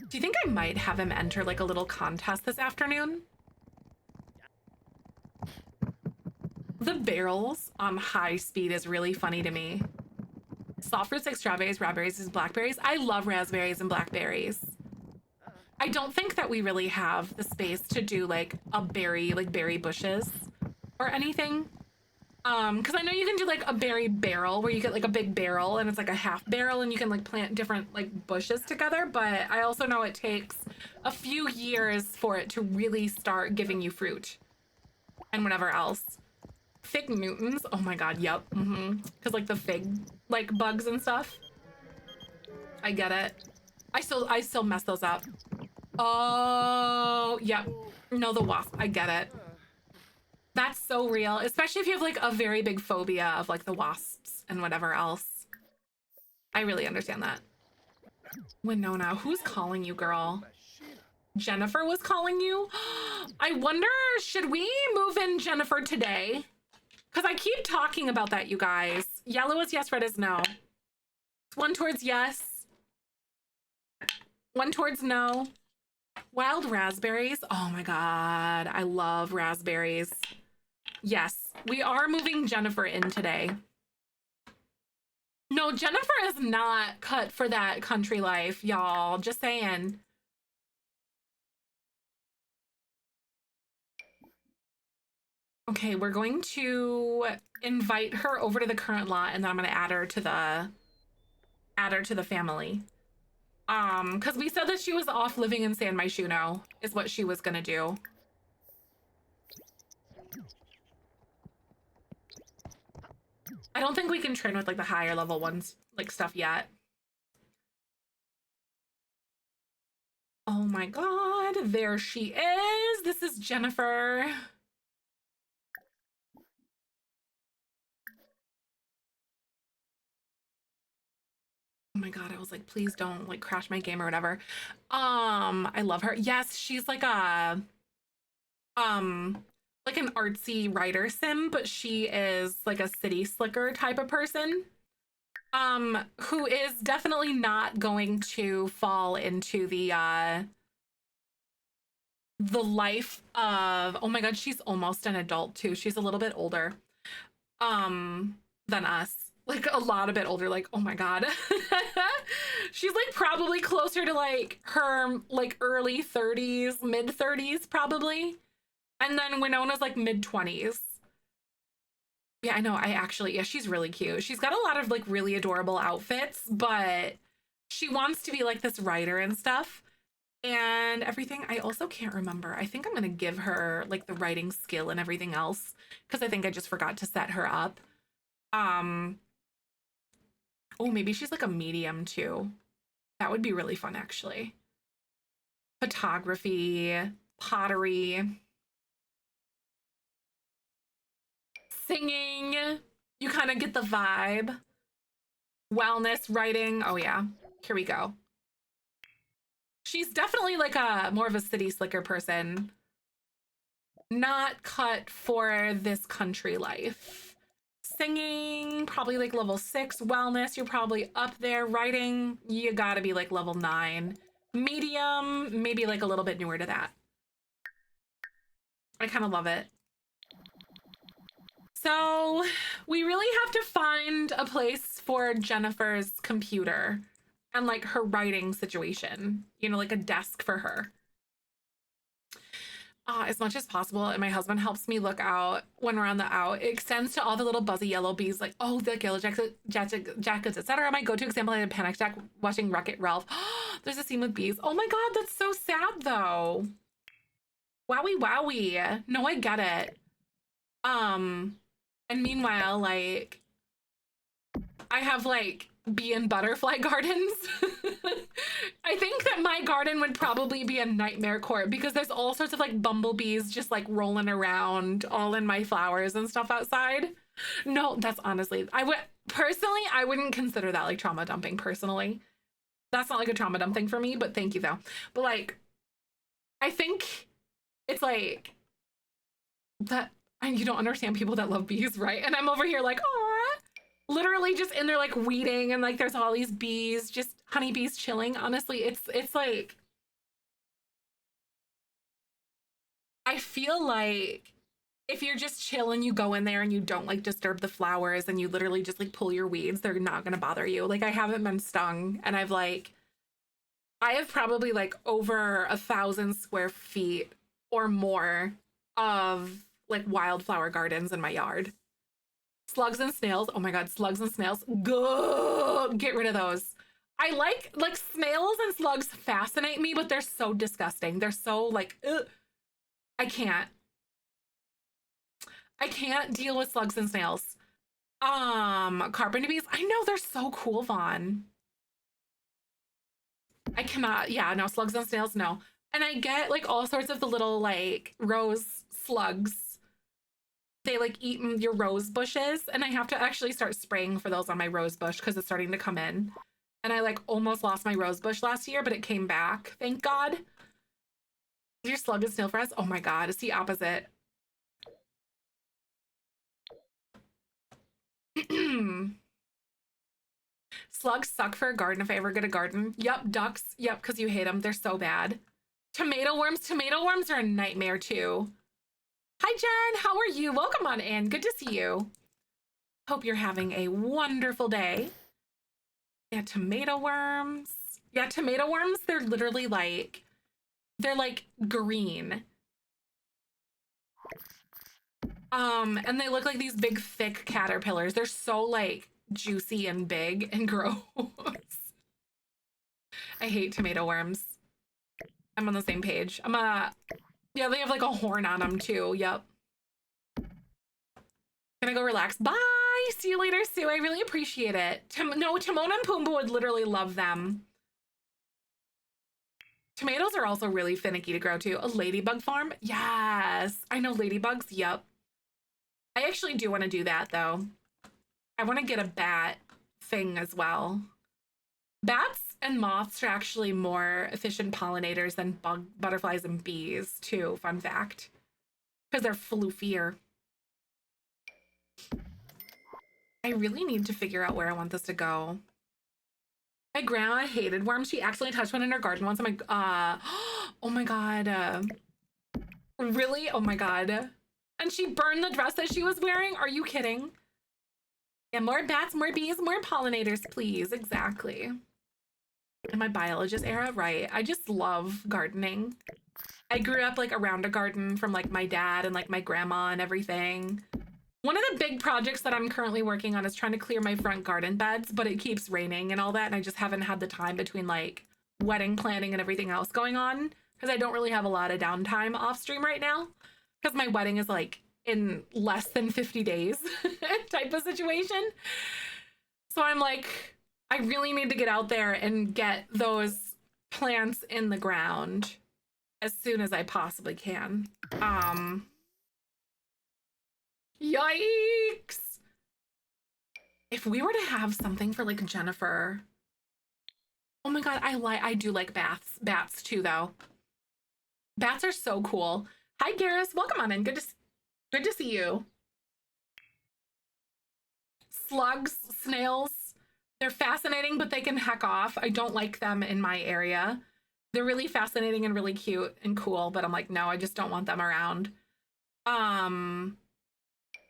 Do you think I might have him enter like a little contest this afternoon? The barrels on high speed is really funny to me. Soft fruits like strawberries, raspberries, and blackberries. I love raspberries and blackberries. I don't think that we really have the space to do like a berry, like berry bushes or anything. Because I know you can do like a berry barrel where you get like a big barrel and it's like a half barrel and you can like plant different like bushes together. But I also know it takes a few years for it to really start giving you fruit and whatever else. Fig Newtons, oh my god, yep. Because like the fig like bugs and stuff. I get it. I still mess those up. Oh, yep. No, the wasp, I get it. That's so real, especially if you have like a very big phobia of like the wasps and whatever else. I really understand that. Winona, who's calling you, girl? Jennifer was calling you? I wonder, should we move in Jennifer today? Because I keep talking about that, you guys. Yellow is yes, red is no. One towards yes. One towards no. Wild raspberries. Oh my god, I love raspberries. Yes, we are moving Jennifer in today. No, Jennifer is not cut for that country life, y'all. Just saying. Okay, we're going to invite her over to the current lot, and then I'm going to add her to the family. Because we said that she was off living in San Myshuno is what she was going to do. I don't think we can train with like the higher level ones, like stuff yet. Oh my god, there she is. This is Jennifer. Oh my god, I was like, please don't like crash my game or whatever. I love her. Yes, she's like a like an artsy writer sim, but she is like a city slicker type of person. Who is definitely not going to fall into the life of, oh my god, she's almost an adult too. She's a little bit older than us. Like a lot a bit older, like, oh my god. She's like probably closer to like her like early 30s, mid 30s probably. And then Winona's like mid 20s. Yeah, I know. Yeah, she's really cute. She's got a lot of like really adorable outfits, but she wants to be like this writer and stuff and everything. I also can't remember. I think I'm going to give her like the writing skill and everything else because I think I just forgot to set her up. Oh, maybe she's like a medium too. That would be really fun, actually. Photography, pottery, singing. You kind of get the vibe. Wellness, writing. Oh, yeah. Here we go. She's definitely like a more of a city slicker person. Not cut for this country life. Singing, probably like level 6. Wellness, you're probably up there. Writing, you gotta be like level 9. Medium, maybe like a little bit newer to that. I kind of love it. So we really have to find a place for Jennifer's computer and like her writing situation, you know, like a desk for her. As much as possible, and my husband helps me look out when we're on the out. It extends to all the little buzzy yellow bees, like, oh, the yellow jackets, etc. My go-to example, I had a panic attack watching Wreck-It Ralph. There's a scene with bees. Oh my god, that's so sad though. Wowie wowie. No, I get it. And meanwhile, like, I have like bee and butterfly gardens. I think that my garden would probably be a nightmare court because there's all sorts of like bumblebees just like rolling around all in my flowers and stuff outside. No, that's honestly, I wouldn't consider that like trauma dumping personally. That's not like a trauma dump thing for me, but thank you though. But like, I think it's like that, and you don't understand people that love bees, right? And I'm over here like, aw, literally just in there like weeding and like there's all these bees, just honeybees chilling. Honestly, it's like, I feel like if you're just chilling, you go in there and you don't like disturb the flowers and you literally just like pull your weeds, they're not gonna bother you. Like I haven't been stung and I have probably like over 1,000 square feet or more of like wildflower gardens in my yard. Slugs and snails. Oh my god, slugs and snails. Go get rid of those. I like snails and slugs fascinate me, but they're so disgusting. They're so like, ugh. I can't deal with slugs and snails. Carpenter bees. I know they're so cool, Vaughn. I cannot. Yeah, no, slugs and snails, no. And I get like all sorts of the little like rose slugs. They like eat your rose bushes, and I have to actually start spraying for those on my rose bush because it's starting to come in. And I like almost lost my rose bush last year, but it came back. Thank God. Your slug and snail for us? Oh my god, it's the opposite. Slugs suck for a garden if I ever get a garden. Yep, ducks. Yep, because you hate them. They're so bad. Tomato worms. Tomato worms are a nightmare too. Hi, Jen. How are you? Welcome on in. Good to see you. Hope you're having a wonderful day. Yeah, tomato worms. Yeah, tomato worms, they're literally like, they're like green. And they look like these big, thick caterpillars. They're so like juicy and big and gross. I hate tomato worms. I'm on the same page. Yeah, they have like a horn on them too. Yep. Gonna go relax. Bye. See you later, Sue. I really appreciate it. No, Timon and Pumbaa would literally love them. Tomatoes are also really finicky to grow too. A ladybug farm? Yes. I know ladybugs. Yep. I actually do want to do that though. I want to get a bat thing as well. Bats and moths are actually more efficient pollinators than butterflies and bees too, fun fact. Because they're floofier. I really need to figure out where I want this to go. My grandma hated worms. She accidentally touched one in her garden once. I'm like, oh my god. Really? Oh my god. And she burned the dress that she was wearing? Are you kidding? Yeah, more bats, more bees, more pollinators, please. Exactly. In my biologist era, right? I just love gardening. I grew up like around a garden from like my dad and like my grandma and everything. One of the big projects that I'm currently working on is trying to clear my front garden beds, but it keeps raining and all that, and I just haven't had the time between like wedding planning and everything else going on because I don't really have a lot of downtime off stream right now because my wedding is like in less than 50 days type of situation. So I'm like I really need to get out there and get those plants in the ground as soon as I possibly can. Yikes! If we were to have something for like Jennifer, oh my god, I do like bats too though. Bats are so cool. Hi Garrus, welcome on in. Good to see you. Slugs, snails, they're fascinating, but they can heck off. I don't like them in my area. They're really fascinating and really cute and cool, but I'm like, no, I just don't want them around.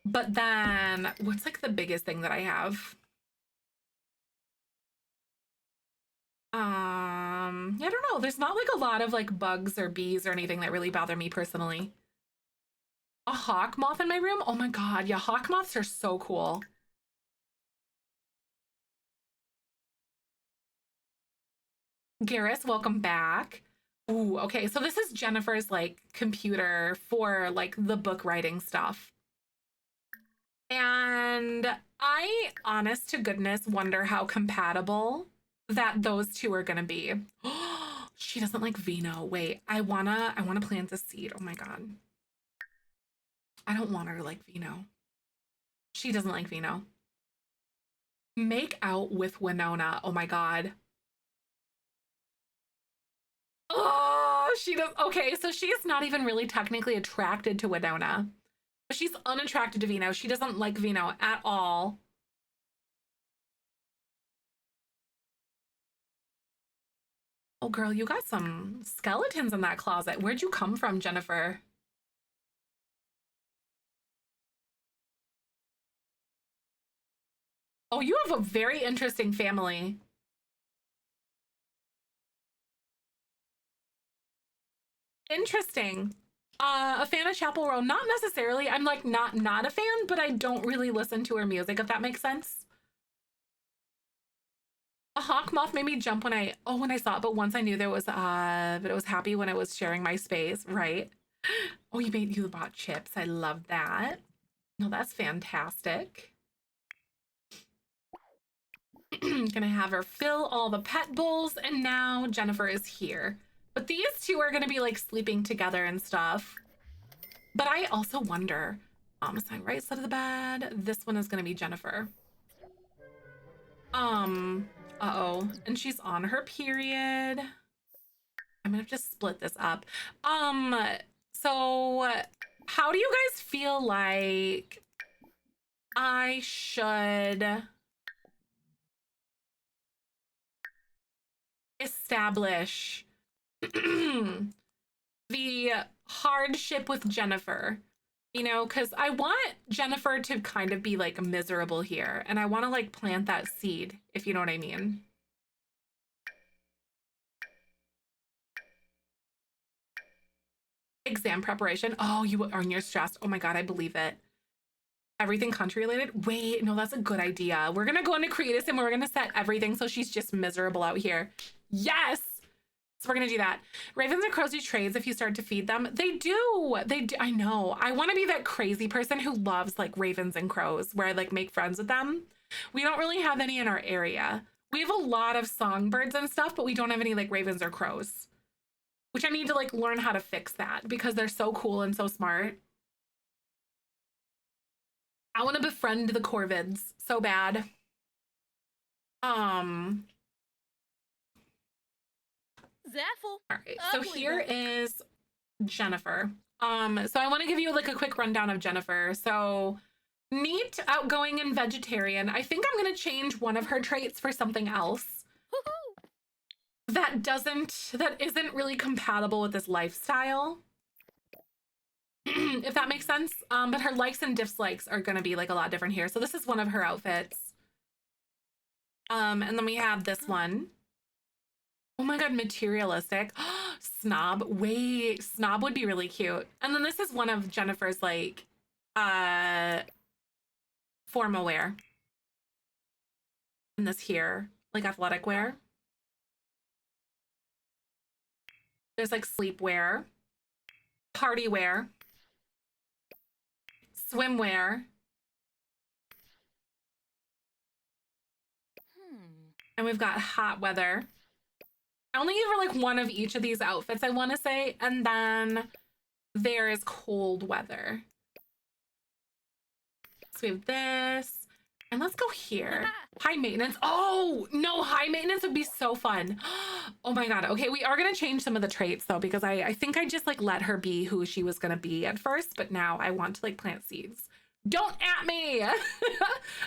But then what's like the biggest thing that I have? Yeah, I don't know. There's not like a lot of like bugs or bees or anything that really bother me personally. A hawk moth in my room? Oh my god, yeah, hawk moths are so cool. Garrus, welcome back. Ooh, okay, so this is Jennifer's like computer for like the book writing stuff. And I, honest to goodness, wonder how compatible that those two are gonna be. She doesn't like vino. Wait, I wanna plant a seed. Oh my god. I don't want her to like vino. She doesn't like vino. Make out with Winona. Oh my god. Oh, she does. Okay, so she's not even really technically attracted to Winona. She's unattracted to vino. She doesn't like vino at all. Oh, girl, you got some skeletons in that closet. Where'd you come from, Jennifer? Oh, you have a very interesting family. Interesting. A fan of Chapel Roan? Not necessarily. I'm like not a fan, but I don't really listen to her music, if that makes sense. A hawk moth made me jump when I saw it, but once I knew there was but it was happy when I was sharing my space, right? Oh, you bought chips. I love that. No, that's fantastic. Gonna have her fill all the pet bowls, and now Jennifer is here. But these two are gonna be like sleeping together and stuff. But I also wonder, sign right side of the bed. This one is gonna be Jennifer. Uh-oh. And she's on her period. I'm gonna have to split this up. So how do you guys feel like I should establish the hardship with Jennifer? You know, because I want Jennifer to kind of be like miserable here, and I want to like plant that seed, if you know what I mean. Exam preparation. Oh, you're stressed. Oh my god, I believe it. Everything country related. Wait, no, that's a good idea. We're gonna go into Creatus and we're gonna set everything so she's just miserable out here. Yes. So we're gonna do that. Ravens and crows do trades if you start to feed them. They do. They do. I know. I want to be that crazy person who loves like ravens and crows, where I like make friends with them. We don't really have any in our area. We have a lot of songbirds and stuff, but we don't have any like ravens or crows, which I need to like learn how to fix that because they're so cool and so smart. I want to befriend the corvids so bad. Zeffel. All right, so here is Jennifer. So I want to give you like a quick rundown of Jennifer. So neat, outgoing, and vegetarian. I think I'm gonna change one of her traits for something else that isn't really compatible with this lifestyle. If that makes sense. But her likes and dislikes are gonna be like a lot different here. So this is one of her outfits. And then we have this one. Oh my god, materialistic. Snob. Wait, snob would be really cute. And then this is one of Jennifer's like formal wear. And this here, like athletic wear. There's like sleepwear, party wear, swimwear. And we've got hot weather. I only gave her like one of each of these outfits, I want to say. And then there is cold weather. So we have this. And let's go here. High maintenance. Oh, no, high maintenance would be so fun. Oh my God. Okay, we are going to change some of the traits though, because I think I just like let her be who she was going to be at first, but now I want to like plant seeds. Don't at me.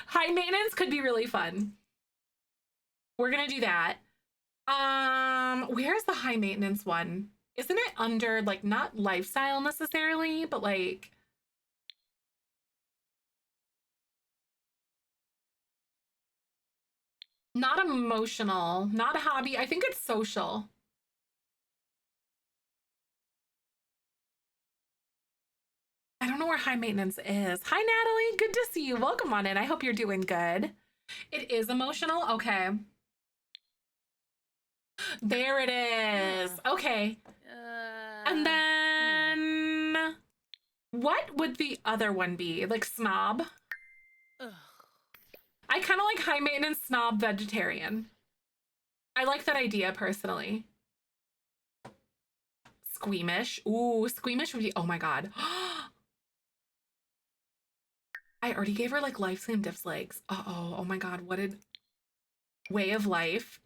High maintenance could be really fun. We're going to do that. Where's the high maintenance one? Isn't it under like not lifestyle necessarily, but like not emotional, not a hobby. I think it's social. I don't know where high maintenance is. Hi, Natalie. Good to see you. Welcome on in. I hope you're doing good. It is emotional. Okay. There it is. Okay. And then what would the other one be? Like snob? I kind of like high maintenance snob vegetarian. I like that idea personally. Squeamish. Ooh, squeamish would be, oh my God. I already gave her like lifespan dips legs. Uh-oh, oh my God, what did, way of life.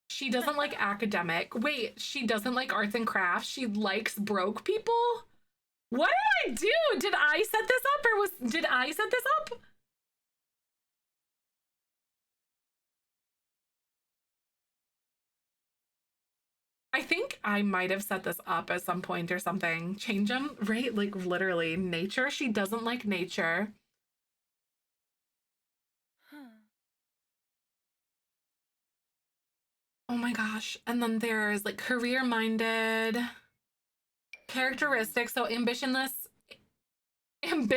She doesn't like academic. Wait, she doesn't like arts and crafts. She likes broke people? What did I do? Did I set this up or did I set this up? I think I might have set this up at some point or something. Change them, right? Like literally nature. She doesn't like nature. Oh my gosh. And then there's like career-minded characteristics. So ambitionless.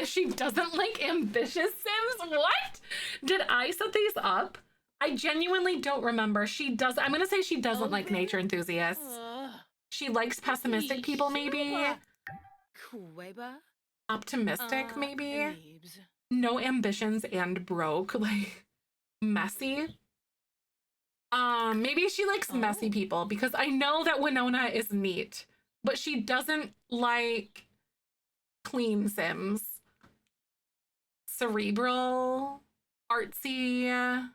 She doesn't like ambitious Sims? What? Did I set these up? I genuinely don't remember. She does. I'm going to say she doesn't like nature enthusiasts. She likes pessimistic people, maybe. Optimistic, maybe. No ambitions and broke. Like, messy. Maybe she likes messy people because I know that Winona is neat, but she doesn't like clean Sims. Cerebral, artsy.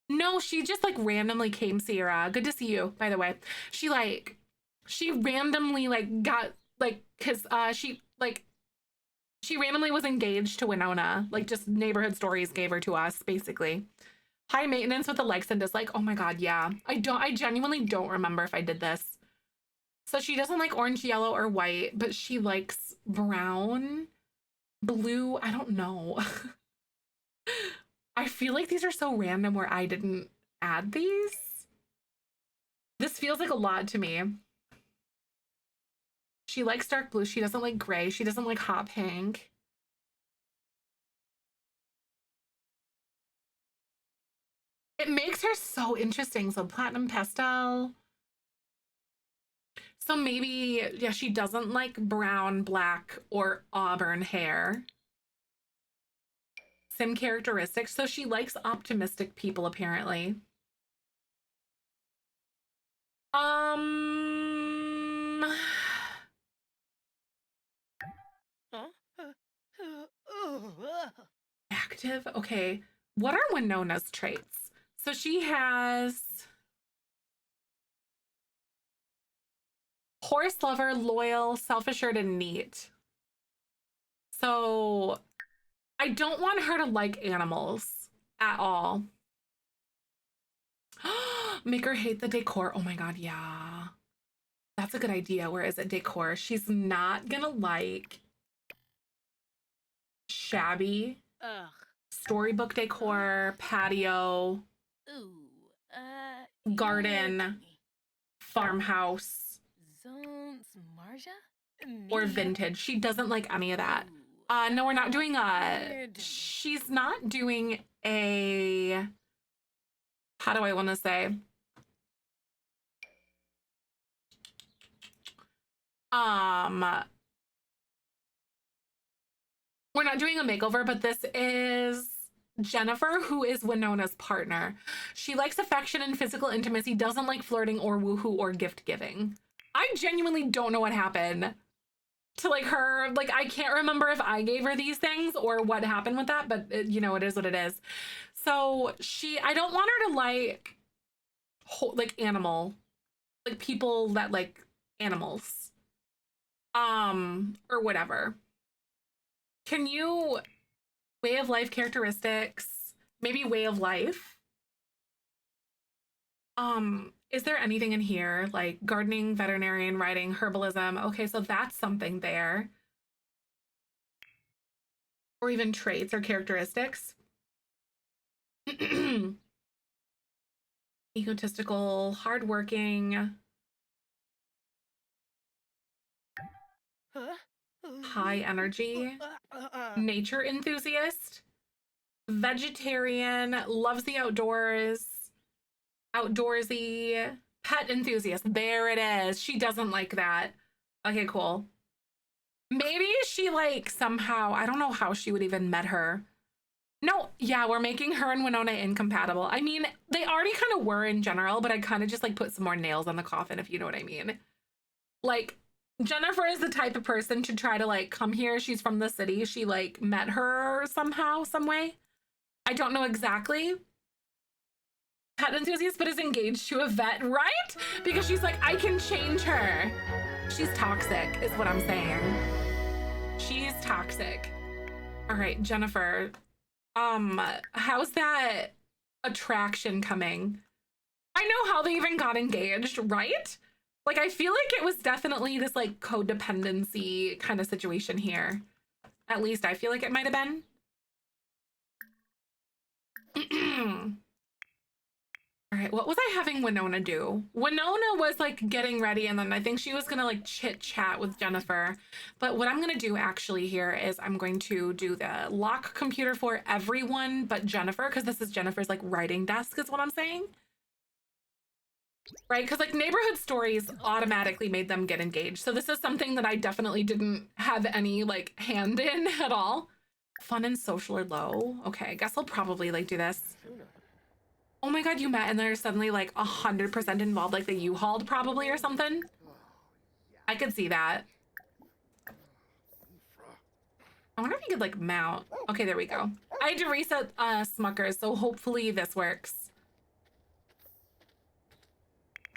No, she just like randomly came Sierra. Good to see you, by the way. She randomly like got like she randomly was engaged to Winona. Like just neighborhood stories gave her to us, basically. High maintenance with the likes and dislike. Oh my God, yeah. I genuinely don't remember if I did this. So she doesn't like orange, yellow, or white, but she likes brown, blue. I don't know. I feel like these are so random where I didn't add these. This feels like a lot to me. She likes dark blue. She doesn't like gray. She doesn't like hot pink. It makes her so interesting. So platinum pastel. So maybe, yeah, she doesn't like brown, black, or auburn hair. Sim characteristics. So she likes optimistic people, apparently. Active. Okay. What are Winona's traits? So she has horse lover, loyal, self-assured, and neat. So I don't want her to like animals at all. Make her hate the decor. Oh my God, yeah. That's a good idea. Where is it? Decor. She's not gonna like shabby storybook decor, patio, garden, farmhouse, or vintage. She doesn't like any of that. No, we're not doing she's not doing a, how do I want to say? We're not doing a makeover, but this is Jennifer, who is Winona's partner. She likes affection and physical intimacy, doesn't like flirting or woohoo or gift giving. I genuinely don't know what happened to like her. Like, I can't remember if I gave her these things or what happened with that, but it, you know, it is what it is. So I don't want her to like animal, like people that like animals, or whatever. Can you way of life characteristics, maybe way of life? Is there anything in here like gardening, veterinarian, writing, herbalism? Okay, so that's something there. Or even traits or characteristics. Egotistical, hardworking, high energy, nature enthusiast, vegetarian, loves the outdoors, outdoorsy, pet enthusiast. There it is. She doesn't like that. Okay, cool. Maybe she like somehow, I don't know how she would even met her. No, yeah, we're making her and Winona incompatible. I mean, they already kind of were in general, but I kind of just like put some more nails on the coffin, if you know what I mean. Like, Jennifer is the type of person to try to like come here. She's from the city. She like met her somehow, some way. I don't know exactly. Pet enthusiast, but is engaged to a vet, right? Because she's like, I can change her. She's toxic, is what I'm saying. She's toxic. All right, Jennifer. How's that attraction coming? I know how they even got engaged, right? Like, I feel like it was definitely this like codependency kind of situation here. At least I feel like it might have been. All right, what was I having Winona do? Winona was like getting ready, and then I think she was gonna like chit chat with Jennifer. But what I'm gonna do actually here is I'm going to do the lock computer for everyone but Jennifer, because this is Jennifer's like writing desk is what I'm saying. Right, because like neighborhood stories automatically made them get engaged. So this is something that I definitely didn't have any like hand in at all. Fun and social are low. Okay, I guess I'll probably like do this. Oh my God, you met and they're suddenly like 100% involved, like the U-Hauled probably or something. I could see that. I wonder if you could like mount. Okay, there we go. I had to reset Smuckers, so hopefully this works.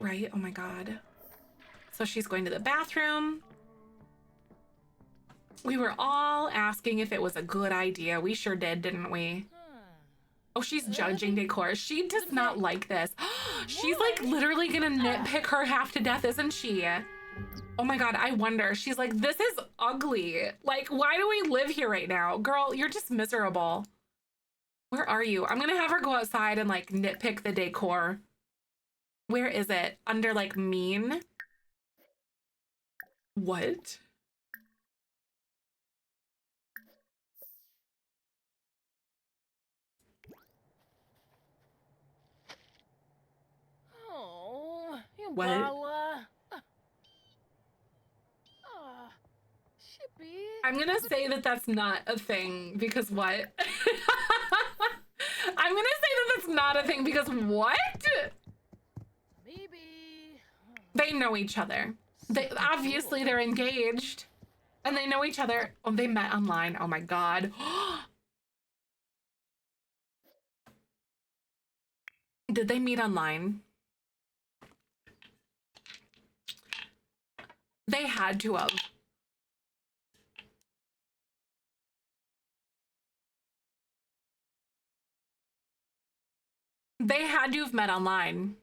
Right, oh my God. So she's going to the bathroom. We were all asking if it was a good idea. We sure did, didn't we? Oh, she's judging decor. She does not like this. She's like literally gonna nitpick her half to death, isn't she? Oh my God, I wonder. She's like, this is ugly. Like, why do we live here right now? Girl, you're just miserable. Where are you? I'm gonna have her go outside and like nitpick the decor. Where is it? Under like mean? What? Oh, you What? bawa. Shippy. I'm gonna say that that's not a thing because what? I'm gonna say that that's not a thing because what? Maybe. They know each other. They obviously they're engaged and they know each other. Oh, they met online. Oh my God. Did they meet online? They had to have. They had to have met online.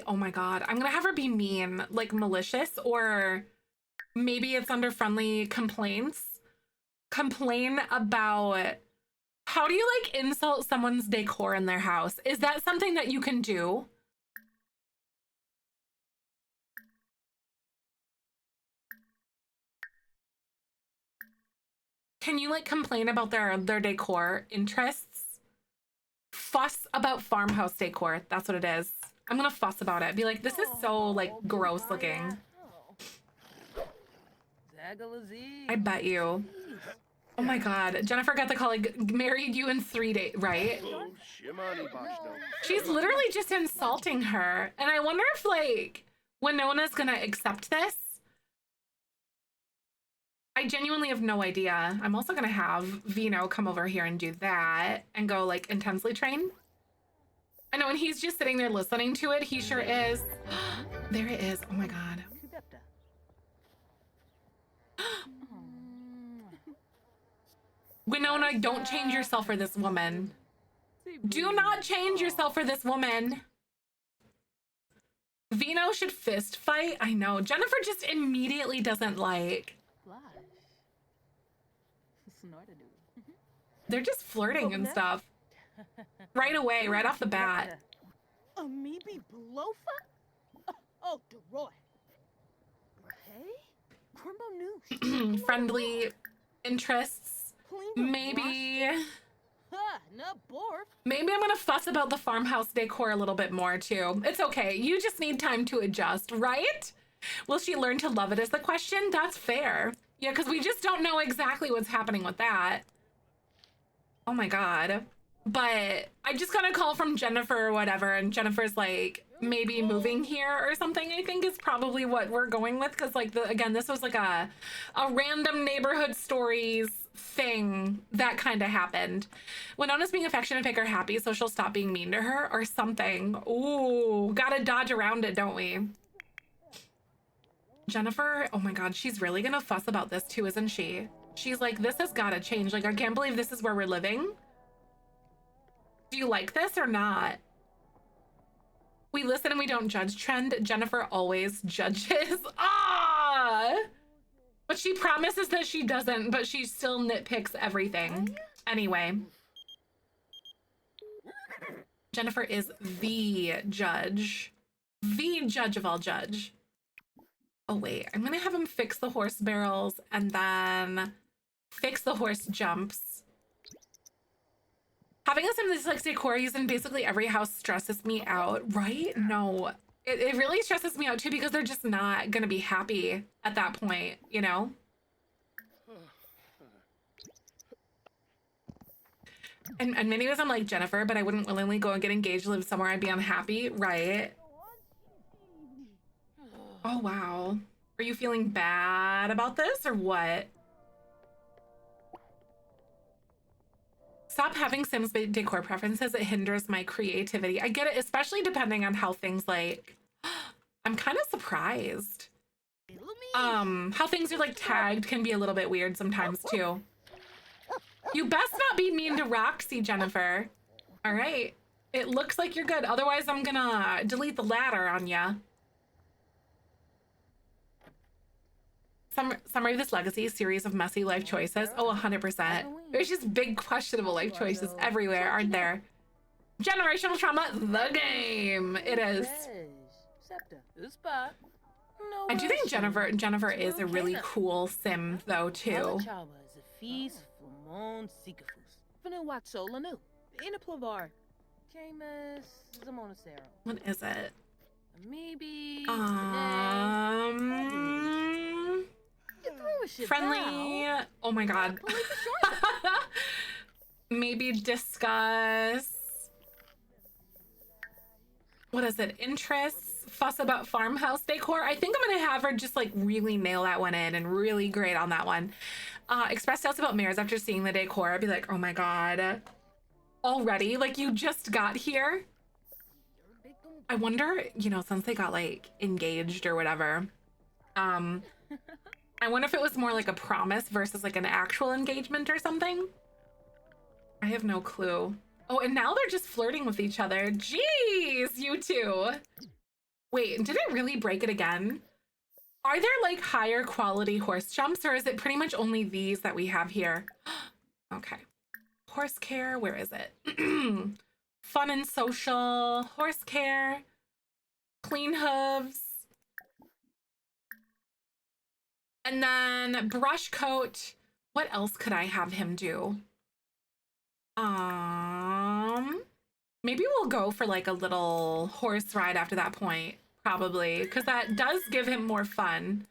Oh my God. I'm gonna have her be mean, like malicious, or maybe it's under friendly complaints. Complain about how do you like insult someone's decor in their house? Is that something that you can do? Can you like complain about their decor interests? Fuss about farmhouse decor. That's what it is. I'm gonna fuss about it. Be like, this is so like gross looking. I bet you. Oh my God. Jennifer got the call, like, married you in 3 days, right? She's literally just insulting her. And I wonder if, like, Winona's gonna accept this. I genuinely have no idea. I'm also gonna have Vino come over here and do that and go, like, intensely train. I know, and he's just sitting there listening to it. He sure is. There it is. Oh my God. Winona, don't change yourself for this woman. Do not change yourself for this woman. Vino should fist fight. I know. Jennifer just immediately doesn't like. They're just flirting and stuff. Right away, right off the bat. Maybe Blofa? Oh, Deroy. Hey? Friendly interests. Maybe I'm gonna fuss about the farmhouse decor a little bit more too. It's okay. You just need time to adjust, right? Will she learn to love it is the question? That's fair. Yeah, because we just don't know exactly what's happening with that. Oh my God. But I just got a call from Jennifer or whatever, and Jennifer's like, maybe moving here or something, I think is probably what we're going with. Because like, again, this was like a random neighborhood stories thing that kind of happened. Winona's being affectionate to make her happy, so she'll stop being mean to her or something. Ooh, gotta dodge around it, don't we? Jennifer, oh my God, she's really gonna fuss about this too, isn't she? She's like, this has gotta change. Like, I can't believe this is where we're living. Do you like this or not? We listen and we don't judge trend. Jennifer always judges. Ah! But she promises that she doesn't, but she still nitpicks everything. Anyway. Jennifer is the judge. The judge of all judge. Oh wait, I'm gonna have him fix the horse barrels and then fix the horse jumps. Having a sim that's like decor used in basically every house stresses me out, right? No, it really stresses me out too because they're just not gonna be happy at that point, you know? And many of us I'm like, Jennifer, but I wouldn't willingly go and get engaged, live somewhere I'd be unhappy, right? Oh, wow. Are you feeling bad about this or what? Stop having Sims decor preferences. It hinders my creativity. I get it, especially depending on how things like, I'm kind of surprised. How things are like tagged can be a little bit weird sometimes too. You best not be mean to Roxy, Jennifer. All right. It looks like you're good. Otherwise, I'm gonna delete the ladder on ya. Summary of this legacy, series of messy life choices. Oh, 100%. There's just big questionable life choices everywhere, aren't there? Generational trauma, the game. It is. I do think Jennifer is a really cool sim though too. What is it? Friendly. Oh my God. Maybe discuss. What is it? Interests. Fuss about farmhouse decor. I think I'm gonna have her just like really nail that one in and really great on that one. Express doubts about mares after seeing the decor. I'd be like, oh my God. Already? Like you just got here? I wonder, you know, since they got like engaged or whatever, I wonder if it was more like a promise versus like an actual engagement or something. I have no clue. Oh, and now they're just flirting with each other. Jeez, you two. Wait, did it really break it again? Are there like higher quality horse jumps or is it pretty much only these that we have here? Okay. Horse care, where is it? Fun and social, horse care, clean hooves. And then brush coat. What else could I have him do? Maybe we'll go for like a little horse ride after that point, probably, because that does give him more fun.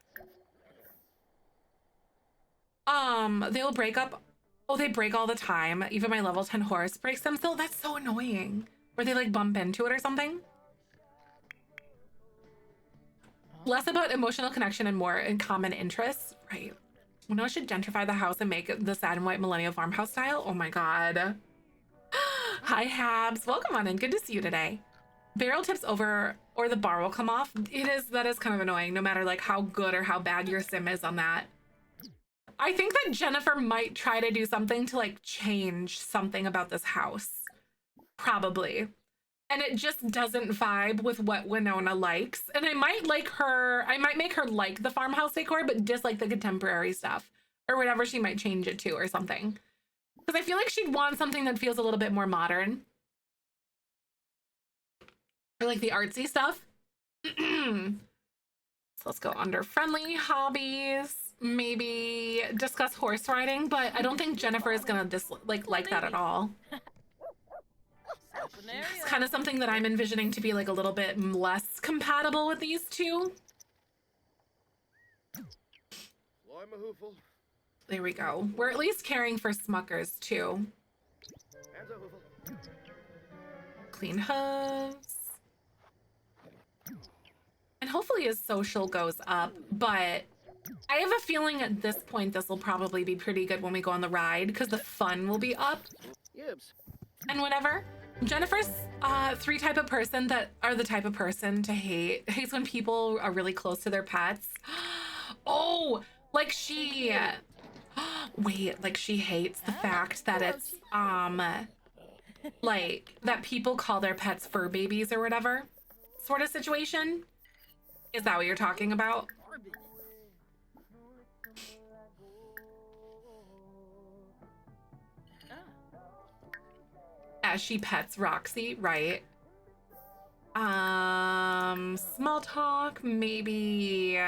They'll break up. Oh, they break all the time. Even my level 10 horse breaks them still. That's so annoying. Or they like bump into it or something. Less about emotional connection and more in common interests. Right. We know I should gentrify the house and make it the sad and white millennial farmhouse style. Oh my God. Hi, Habs. Welcome on in. Good to see you today. Barrel tips over or the bar will come off. That is kind of annoying, no matter like how good or how bad your sim is on that. I think that Jennifer might try to do something to like change something about this house. Probably. And it just doesn't vibe with what Winona likes. And I might make her like the farmhouse decor, but dislike the contemporary stuff or whatever she might change it to or something. Because I feel like she'd want something that feels a little bit more modern. Or like the artsy stuff. So let's go under friendly hobbies. Maybe discuss horse riding, but I don't think Jennifer is gonna like that at all. It's kind of something that I'm envisioning to be like a little bit less compatible with these two. There we go. We're at least caring for Smuckers too. Clean hooves. And hopefully his social goes up, but I have a feeling at this point this will probably be pretty good when we go on the ride because the fun will be up and whatever. Jennifer's the type of person to hates when people are really close to their pets. Oh, like she hates the fact that it's like that people call their pets fur babies or whatever sort of situation. Is that what you're talking about? As she pets Roxy, right? Small talk, maybe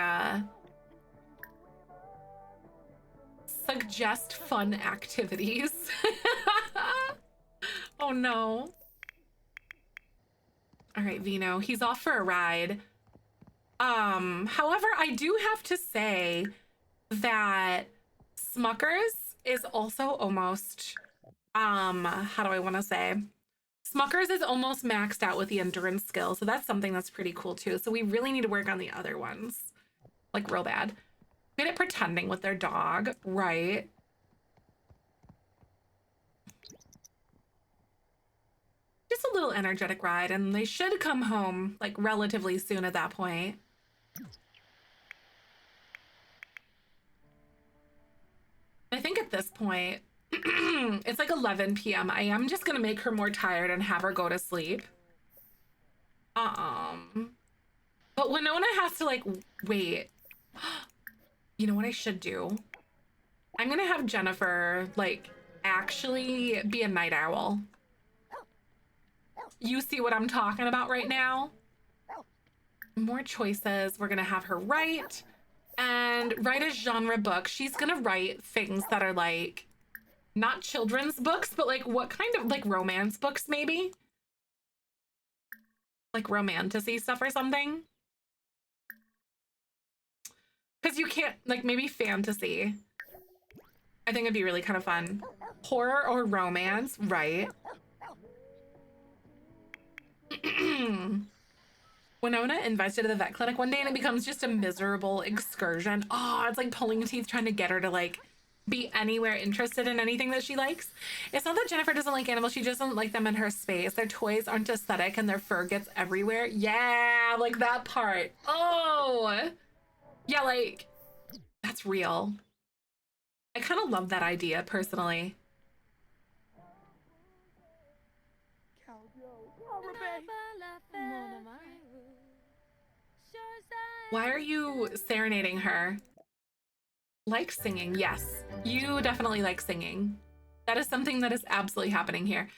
suggest fun activities. Oh no. All right, Vino, he's off for a ride. However, I do have to say that Smuckers is also almost how do I want to say? Smuckers is almost maxed out with the endurance skill, so that's something that's pretty cool too. So we really need to work on the other ones, like real bad. Good at pretending with their dog, right? Just a little energetic ride, and they should come home like relatively soon at that point. I think at this point, it's like 11 p.m. I am just gonna make her more tired and have her go to sleep. But Winona has to like wait. You know what I should do? I'm gonna have Jennifer like actually be a night owl. You see what I'm talking about right now? More choices. We're gonna have her write and write a genre book. She's gonna write things that are like not children's books, but like what kind of like romance books maybe? Like romantasy stuff or something? Because you can't, like maybe fantasy. I think it'd be really kind of fun. Horror or romance, right? Winona invites her to the vet clinic one day and it becomes just a miserable excursion. Oh, it's like pulling teeth trying to get her to like be anywhere interested in anything that she likes. It's not that Jennifer doesn't like animals, she just doesn't like them in her space. Their toys aren't aesthetic and their fur gets everywhere. Yeah, like that part. Oh, yeah, like that's real. I kind of love that idea personally. Why are you serenading her? Like singing, yes. You definitely like singing. That is something that is absolutely happening here.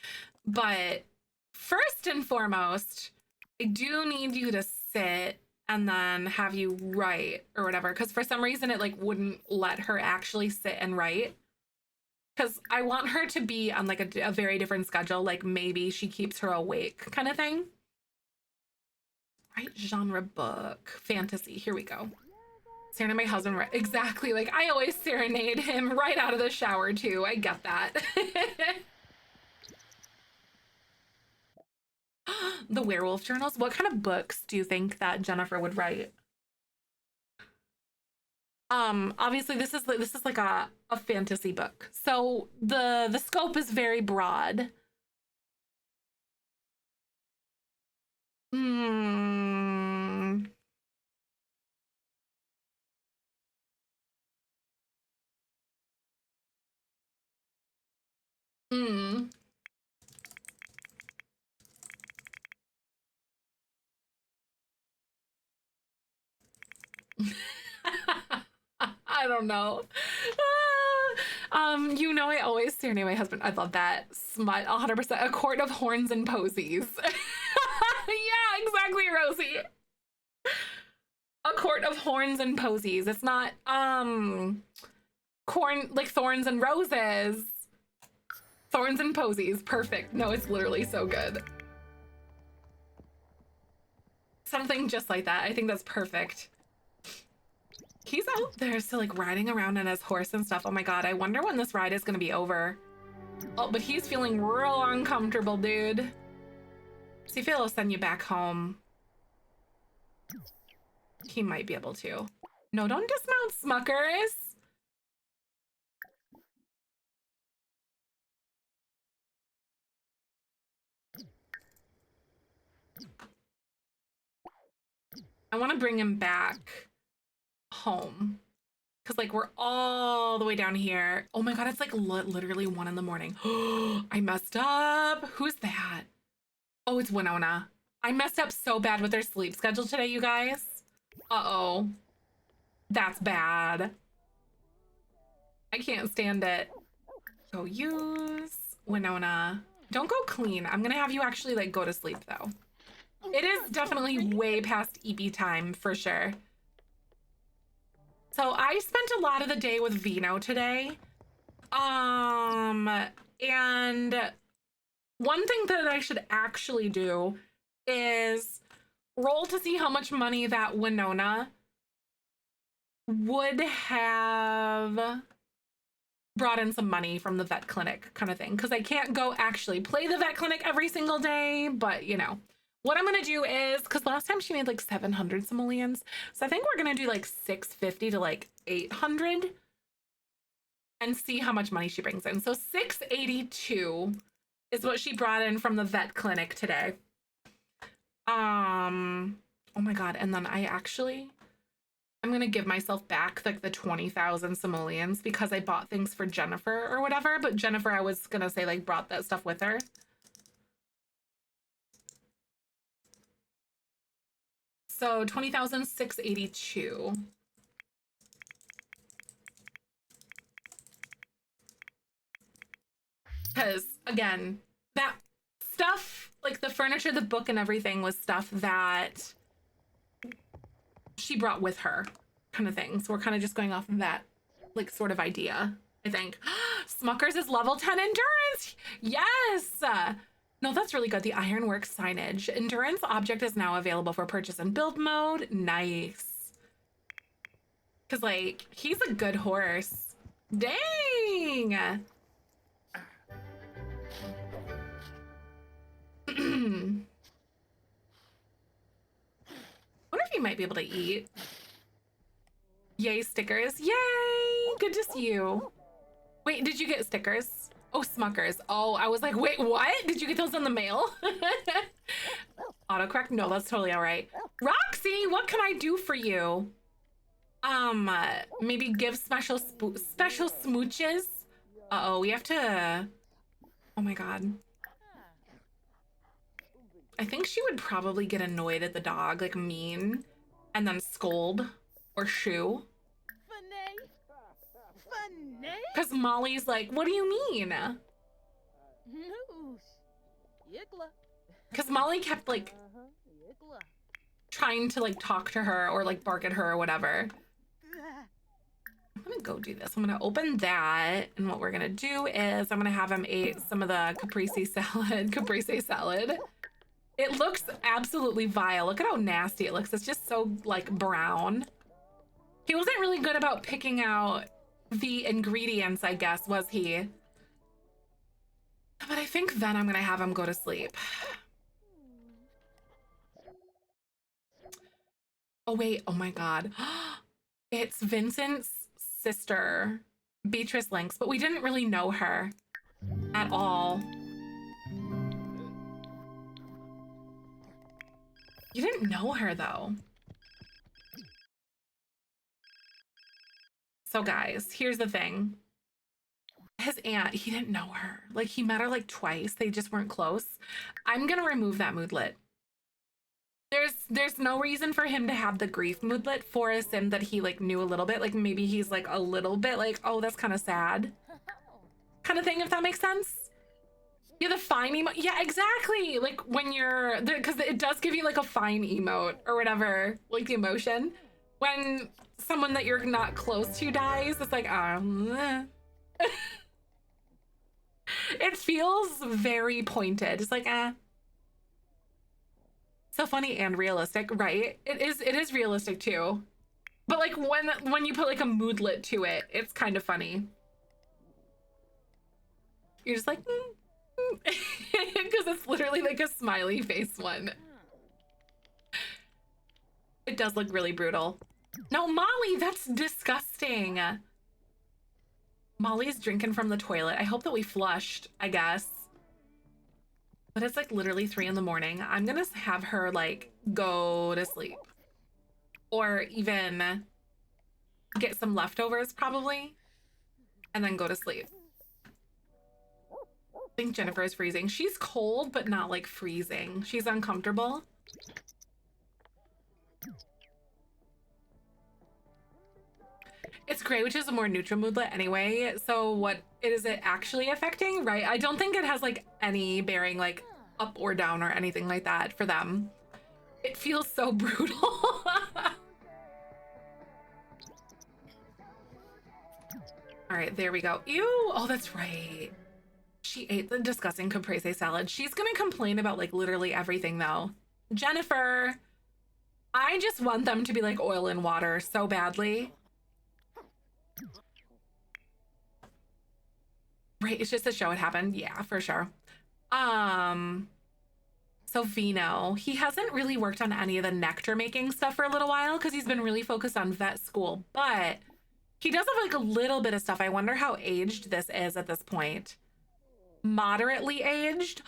But first and foremost, I do need you to sit and then have you write or whatever. Because for some reason it like wouldn't let her actually sit and write. Because I want her to be on like a very different schedule. Like maybe she keeps her awake kind of thing. Right, genre book, fantasy, here we go. Serenade my husband, right? Exactly. Like, I always serenade him right out of the shower, too. I get that. The werewolf journals. What kind of books do you think that Jennifer would write? Obviously this is like a fantasy book. So the scope is very broad. Hmm. Hmm. I don't know. You know, I always serenade my husband. I love that. Smut, 100%. A court of horns and posies. Yeah, exactly, Rosie. A court of horns and posies. It's not, corn, like thorns and roses. Thorns and posies. Perfect. No, it's literally so good. Something just like that. I think that's perfect. He's out there still like riding around on his horse and stuff. Oh my god, I wonder when this ride is gonna be over. Oh, but he's feeling real uncomfortable, dude. See if he'll send you back home. He might be able to. No, don't dismount, Smuckers. I want to bring him back home. Because, like, we're all the way down here. Oh my god, it's like literally 1 in the morning. I messed up. Who's that? Oh, it's Winona. I messed up so bad with their sleep schedule today, you guys. Uh-oh. That's bad. I can't stand it. Go use Winona. Don't go clean. I'm gonna have you actually, like, go to sleep, though. It is definitely way past EP time, for sure. So I spent a lot of the day with Vino today. And one thing that I should actually do is roll to see how much money that Winona would have brought in some money from the vet clinic kind of thing. Because I can't go actually play the vet clinic every single day, but you know. What I'm gonna do is, because last time she made like 700 simoleons, so I think we're gonna do like 650 to like 800 and see how much money she brings in. So 682 is what she brought in from the vet clinic today. Oh my god, and then I'm gonna give myself back like the 20,000 simoleons because I bought things for Jennifer or whatever, but Jennifer, I was gonna say, like, brought that stuff with her. So 20,682. Because again, that stuff, like the furniture, the book, and everything was stuff that she brought with her, kind of thing. So we're kind of just going off of that, like, sort of idea, I think. Smuckers is level 10 endurance. Yes. No, that's really good. The Ironworks signage. Endurance object is now available for purchase in build mode. Nice. Because, like, he's a good horse. Dang. Wonder if he might be able to eat. Yay, stickers. Yay. Good to see you. Wait, did you get stickers? Oh, Smuckers. Oh, I was like, wait, what? Did you get those in the mail? Autocorrect? No, that's totally all right. Roxy, what can I do for you? Maybe give special smooches? Uh-oh, we have to... Oh my god. I think she would probably get annoyed at the dog, like mean, and then scold or shoo. Because Molly's like, what do you mean? Because Molly kept, like, trying to, like, talk to her or, like, bark at her or whatever. I'm gonna go do this. I'm gonna open that, and what we're gonna do is I'm gonna have him eat some of the caprese salad. It looks absolutely vile. Look at how nasty it looks. It's just so, like, brown. He wasn't really good about picking out the ingredients, I guess, was he? But I think then I'm gonna have him go to sleep. Oh wait, oh my God. It's Vincent's sister, Beatrice Lynx, but we didn't really know her at all. You didn't know her though. So guys, here's the thing. His aunt, he didn't know her. Like he met her like twice. They just weren't close. I'm gonna remove that moodlet. There's no reason for him to have the grief moodlet for a sim that he like knew a little bit. Like maybe he's like a little bit like, oh, that's kind of sad kind of thing, if that makes sense. Yeah, the fine emote. Yeah, exactly. Like when you're, because it does give you like a fine emote or whatever, like the emotion. When someone that you're not close to dies, it's like, it feels very pointed. It's like, so funny and realistic, right? It is realistic too. But like when you put like a moodlet to it, it's kind of funny. You're just like, because it's literally like a smiley face one. It does look really brutal. No, Molly, that's disgusting. Molly's drinking from the toilet. I hope that we flushed, I guess. But it's like literally 3 in the morning. I'm gonna have her like go to sleep. Or even get some leftovers probably. And then go to sleep. I think Jennifer is freezing. She's cold, but not like freezing. She's uncomfortable. It's gray, which is a more neutral moodlet anyway. So what is it actually affecting, right? I don't think it has like any bearing like up or down or anything like that for them. It feels so brutal. All right, there we go. Ew, oh, that's right. She ate the disgusting caprese salad. She's gonna complain about like literally everything though. Jennifer, I just want them to be like oil and water so badly. Right, it's just a show it happened. Yeah, for sure. So Vino, he hasn't really worked on any of the nectar making stuff for a little while because he's been really focused on vet school, but he does have like a little bit of stuff. I wonder how aged this is at this point. Moderately aged.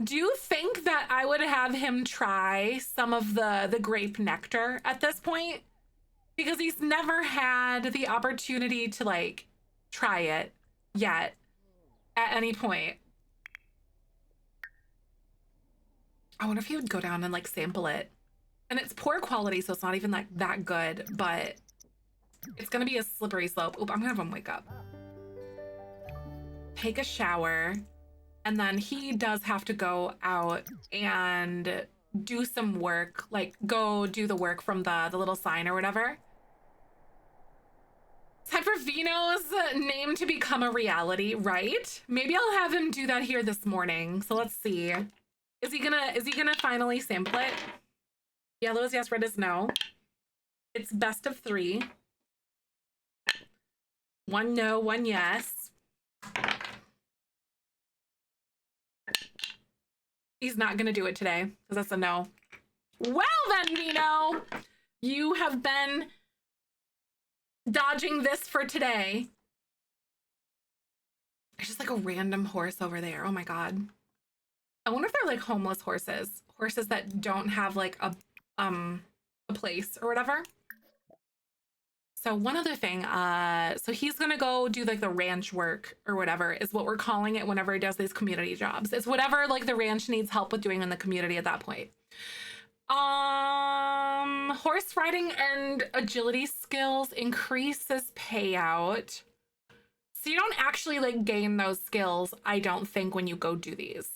Do you think that I would have him try some of the grape nectar at this point? Because he's never had the opportunity to like try it yet at any point. I wonder if he would go down and like sample it. And it's poor quality, so it's not even like that good, but it's gonna be a slippery slope. Oop, I'm gonna have him wake up. Take a shower, and then he does have to go out and do some work, like go do the work from the little sign or whatever. Time for Vino's name to become a reality, right? Maybe I'll have him do that here this morning. So let's see. Is he gonna finally sample it? Yellow is yes, red is no. It's best of 3. 1 no, 1 yes. He's not gonna do it today because that's a no. Well then, Vino, you have been dodging this for today. There's just like a random horse over there. Oh my God. I wonder if they're like homeless horses that don't have like a place or whatever. So one other thing, so he's gonna go do like the ranch work or whatever is what we're calling it whenever he does these community jobs. It's whatever like the ranch needs help with doing in the community at that point. Horse riding and agility skills increases payout. So you don't actually like gain those skills, I don't think, when you go do these.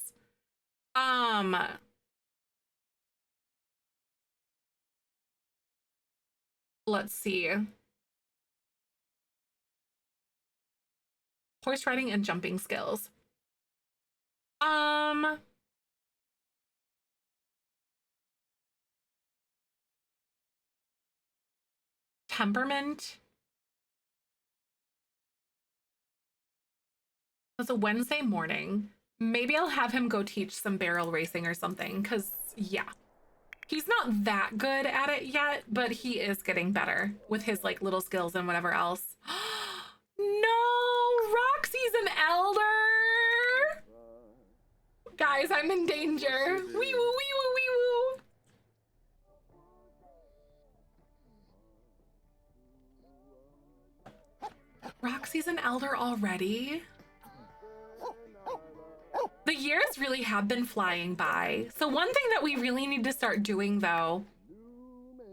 Let's see. Horse riding and jumping skills. temperament. It's a Wednesday morning. Maybe I'll have him go teach some barrel racing or something, because, yeah. He's not that good at it yet, but he is getting better with his, like, little skills and whatever else. No! Roxy's an elder! Guys, I'm in danger. Wee woo, wee woo, wee woo. Roxy's an elder already? The years really have been flying by. So one thing that we really need to start doing, though,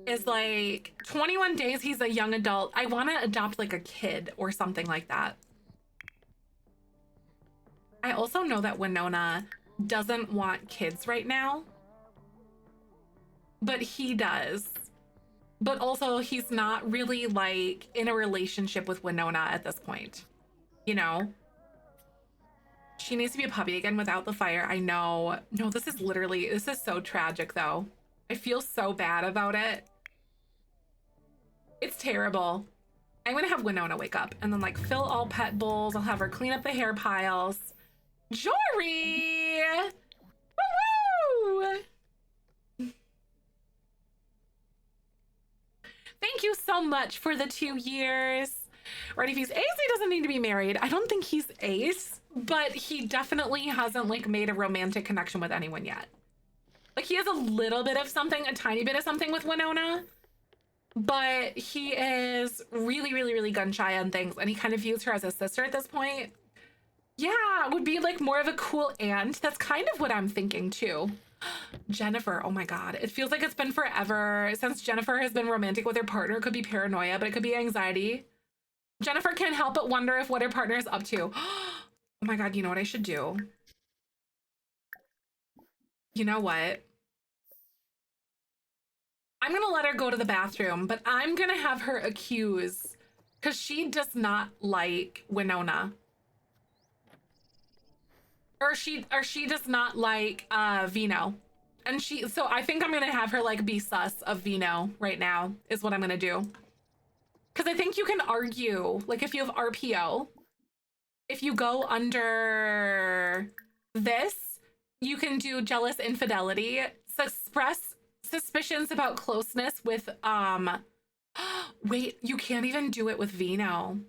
is like 21 days he's a young adult. I want to adopt like a kid or something like that. I also know that Winona doesn't want kids right now, but he does. But also he's not really like in a relationship with Winona at this point, you know? She needs to be a puppy again without the fire. I know. No, this is so tragic though. I feel so bad about it. It's terrible. I'm gonna have Winona wake up and then like fill all pet bowls. I'll have her clean up the hair piles. Jory! Woo-woo! Thank you so much for the 2 years. Right, if he's ace, he doesn't need to be married. I don't think he's ace, but he definitely hasn't like made a romantic connection with anyone yet. Like he has a little bit of something, a tiny bit of something with Winona, but he is really, really, really gun shy on things, and he kind of views her as a sister at this point. Yeah, would be like more of a cool aunt. That's kind of what I'm thinking too. Jennifer, oh my God. It feels like it's been forever since Jennifer has been romantic with her partner. It could be paranoia, but it could be anxiety. Jennifer can't help but wonder if what her partner is up to. Oh my God, you know what I should do? You know what? I'm gonna let her go to the bathroom, but I'm gonna have her accuse, because she does not like Winona. Or she does not like Vino. And so I think I'm gonna have her like be sus of Vino right now, is what I'm gonna do. Because I think you can argue, like if you have RPO, if you go under this, you can do jealous infidelity, express suspicions about closeness with, wait, you can't even do it with Vino.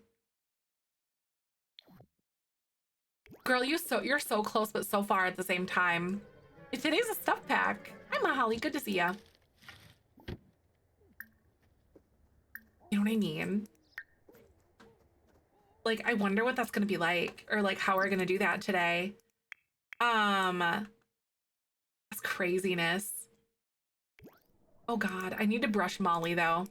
Girl, you're so close, but so far at the same time. Today's a stuff pack. Hi, Mahali, good to see ya. You know what I mean? Like, I wonder what that's gonna be like, or like how we're gonna do that today. That's craziness. Oh God, I need to brush Molly though.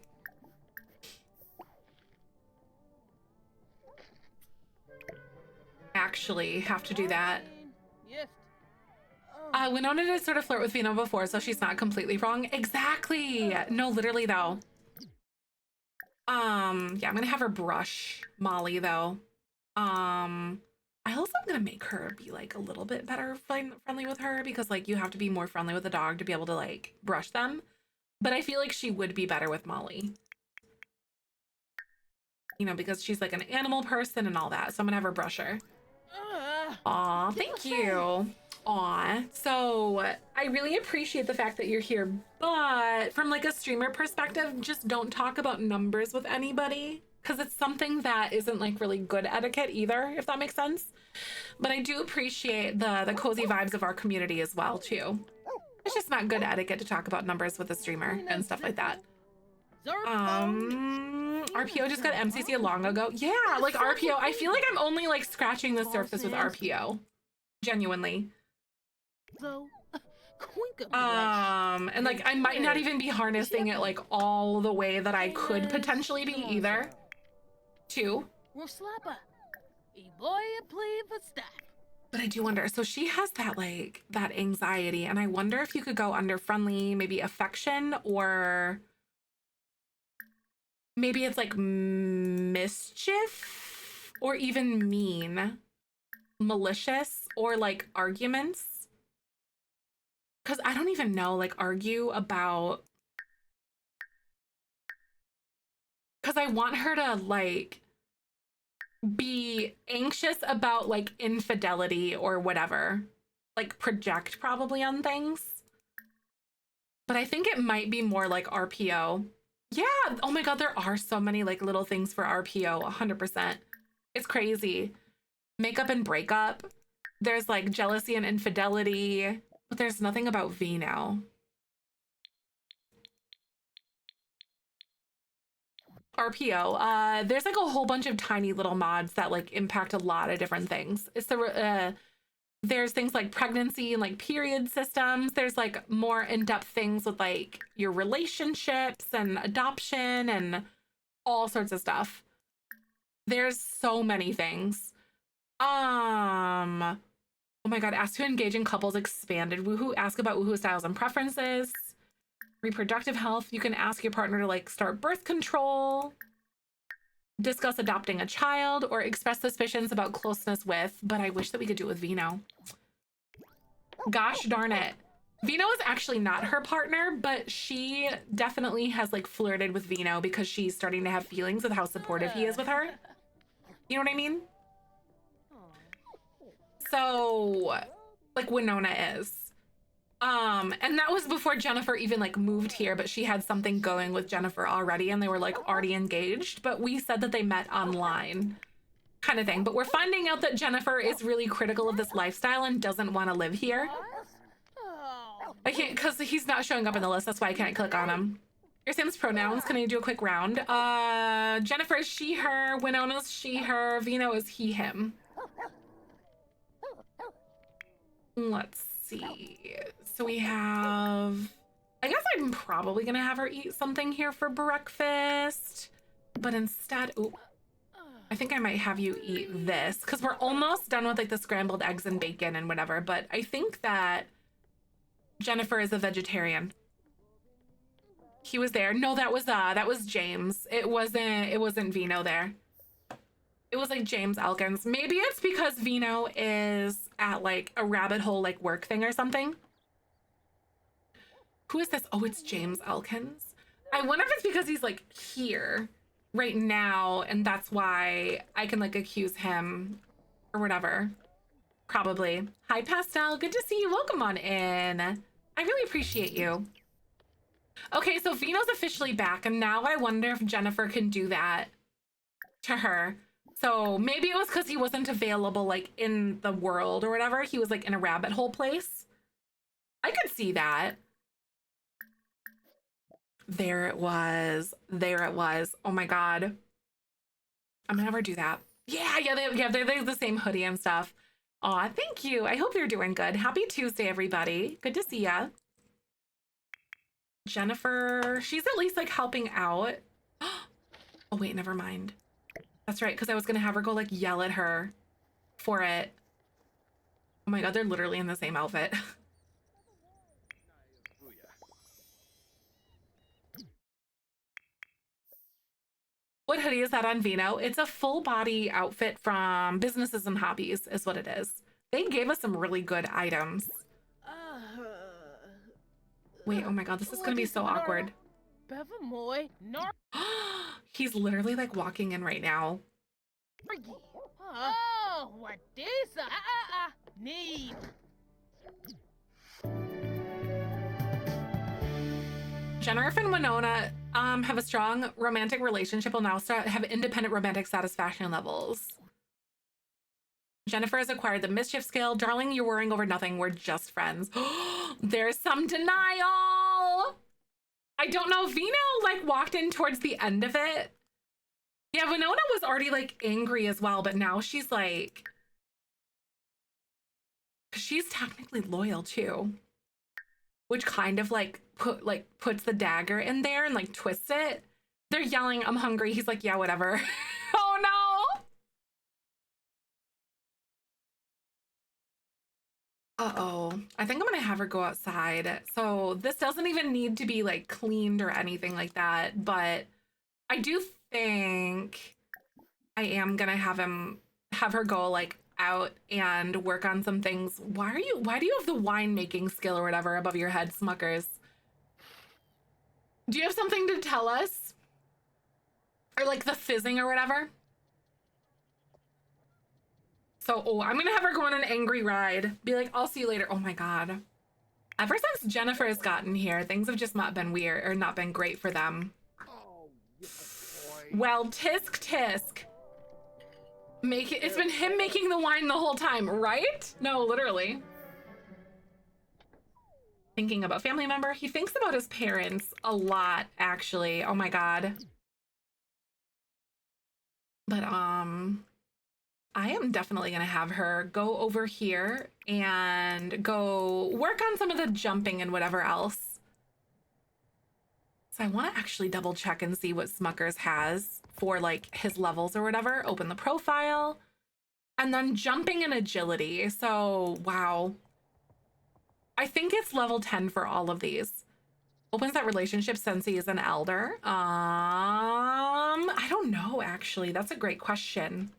Actually, have to do that. Winona did sort of flirt with Vino before, so she's not completely wrong. Exactly. No, literally though. Yeah, I'm gonna have her brush Molly though. I also am gonna make her be like a little bit better friendly with her, because like you have to be more friendly with a dog to be able to like brush them. But I feel like she would be better with Molly. You know, because she's like an animal person and all that. So I'm gonna have her brush her. Aw, thank you. Aw, so I really appreciate the fact that you're here, but from like a streamer perspective, just don't talk about numbers with anybody, because it's something that isn't like really good etiquette either, if that makes sense. But I do appreciate the cozy vibes of our community as well too. It's just not good etiquette to talk about numbers with a streamer and stuff like that. RPO just got MCC long ago. Yeah, like RPO, I feel like I'm only like scratching the surface with RPO. Genuinely. And like I might not even be harnessing it like all the way that I could potentially be either. Too. But I do wonder, so she has that like that anxiety, and I wonder if you could go under friendly, maybe affection, or maybe it's like mischief, or even mean, malicious, or like arguments. Because I don't even know, like argue about because I want her to like be anxious about like infidelity or whatever, like project probably on things. But I think it might be more like RPO. Yeah. Oh my God, there are so many like little things for RPO. 100%. It's crazy. Makeup and breakup. There's like jealousy and infidelity, but there's nothing about Vino. RPO. There's like a whole bunch of tiny little mods that like impact a lot of different things. It's the there's things like pregnancy and like period systems. There's like more in-depth things with like your relationships and adoption and all sorts of stuff. There's so many things. Oh my God, ask to engage in couples expanded. Woohoo, ask about woohoo styles and preferences. Reproductive health, you can ask your partner to like start birth control, discuss adopting a child, or express suspicions about closeness with, but I wish that we could do it with Vino. Gosh darn it. Vino is actually not her partner, but she definitely has like flirted with Vino because she's starting to have feelings with how supportive he is with her. You know what I mean? So, like Winona is. And that was before Jennifer even like moved here, but she had something going with Jennifer already and they were like already engaged, but we said that they met online kind of thing. But we're finding out that Jennifer is really critical of this lifestyle and doesn't want to live here. I can't, because he's not showing up in the list. That's why I can't click on him. Your Sam's pronouns. Can I do a quick round? Jennifer is she, her. Winona's she, her. Vino is he, him. Let's see. So we have, I guess I'm probably gonna have her eat something here for breakfast, but instead, ooh, I think I might have you eat this because we're almost done with like the scrambled eggs and bacon and whatever, but I think that Jennifer is a vegetarian. He was there. No, that was James. It wasn't Vino there. It was like James Elkins. Maybe it's because Vino is at like a rabbit hole like work thing or something. Who is this? Oh, it's James Elkins. I wonder if it's because he's like here right now and that's why I can like accuse him or whatever. Probably. Hi, Pastel. Good to see you. Welcome on in. I really appreciate you. Okay, so Vino's officially back and now I wonder if Jennifer can do that to her. So maybe it was because he wasn't available like in the world or whatever. He was like in a rabbit hole place. I could see that. There it was. There it was. Oh my God. I'm gonna never do that. Yeah, they're the same hoodie and stuff. Aw, thank you. I hope you're doing good. Happy Tuesday, everybody. Good to see ya. Jennifer, she's at least like helping out. Oh wait, never mind. That's right, because I was gonna have her go like yell at her for it. Oh my God, they're literally in the same outfit. What hoodie is that on Vino? It's a full body outfit from Businesses and Hobbies is what it is. They gave us some really good items. Wait, oh my God, this is gonna be so awkward. He's literally like walking in right now. Oh, what is need? Jennifer and Winona have a strong romantic relationship, will now have independent romantic satisfaction levels. Jennifer has acquired the mischief skill. Darling, you're worrying over nothing. We're just friends. There's some denial. I don't know. Vino like walked in towards the end of it. Yeah, Winona was already like angry as well, but now she's like, she's technically loyal too, which kind of like puts the dagger in there and like twists it. They're yelling, I'm hungry. He's like, yeah, whatever. Oh no. Uh-oh. I think I'm gonna have her go outside. So this doesn't even need to be like cleaned or anything like that, but I do think I am gonna have her go like out and work on some things. Why do you have the wine making skill or whatever above your head, Smuckers? Do you have something to tell us? Or like the fizzing or whatever. So, oh, I'm gonna have her go on an angry ride. Be like, I'll see you later. Oh my God. Ever since Jennifer has gotten here, things have just not been weird or not been great for them. Well, tisk tisk. It's been him making the wine the whole time, right? No, literally. Thinking about family member. He thinks about his parents a lot, actually. Oh my God. But, I am definitely gonna have her go over here and go work on some of the jumping and whatever else. So I want to actually double check and see what Smuckers has for like his levels or whatever. Open the profile and then jumping and agility. So, wow. I think it's level 10 for all of these. Opens that relationship since he is an elder. I don't know, actually. That's a great question.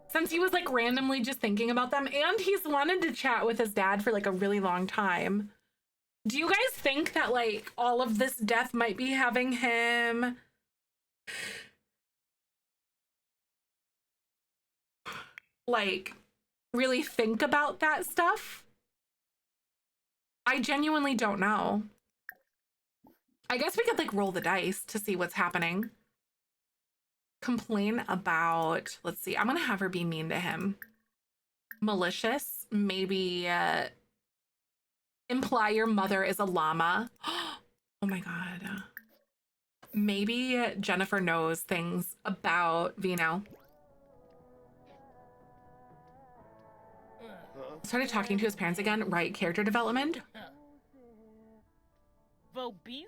Since he was like randomly just thinking about them and he's wanted to chat with his dad for like a really long time. Do you guys think that like all of this death might be having him like really think about that stuff? I genuinely don't know. I guess we could like roll the dice to see what's happening. Complain about, let's see, I'm gonna have her be mean to him. Malicious, maybe imply your mother is a llama. Oh my God. Maybe Jennifer knows things about Vino. Started talking to his parents again, right? Character development. Vo busy.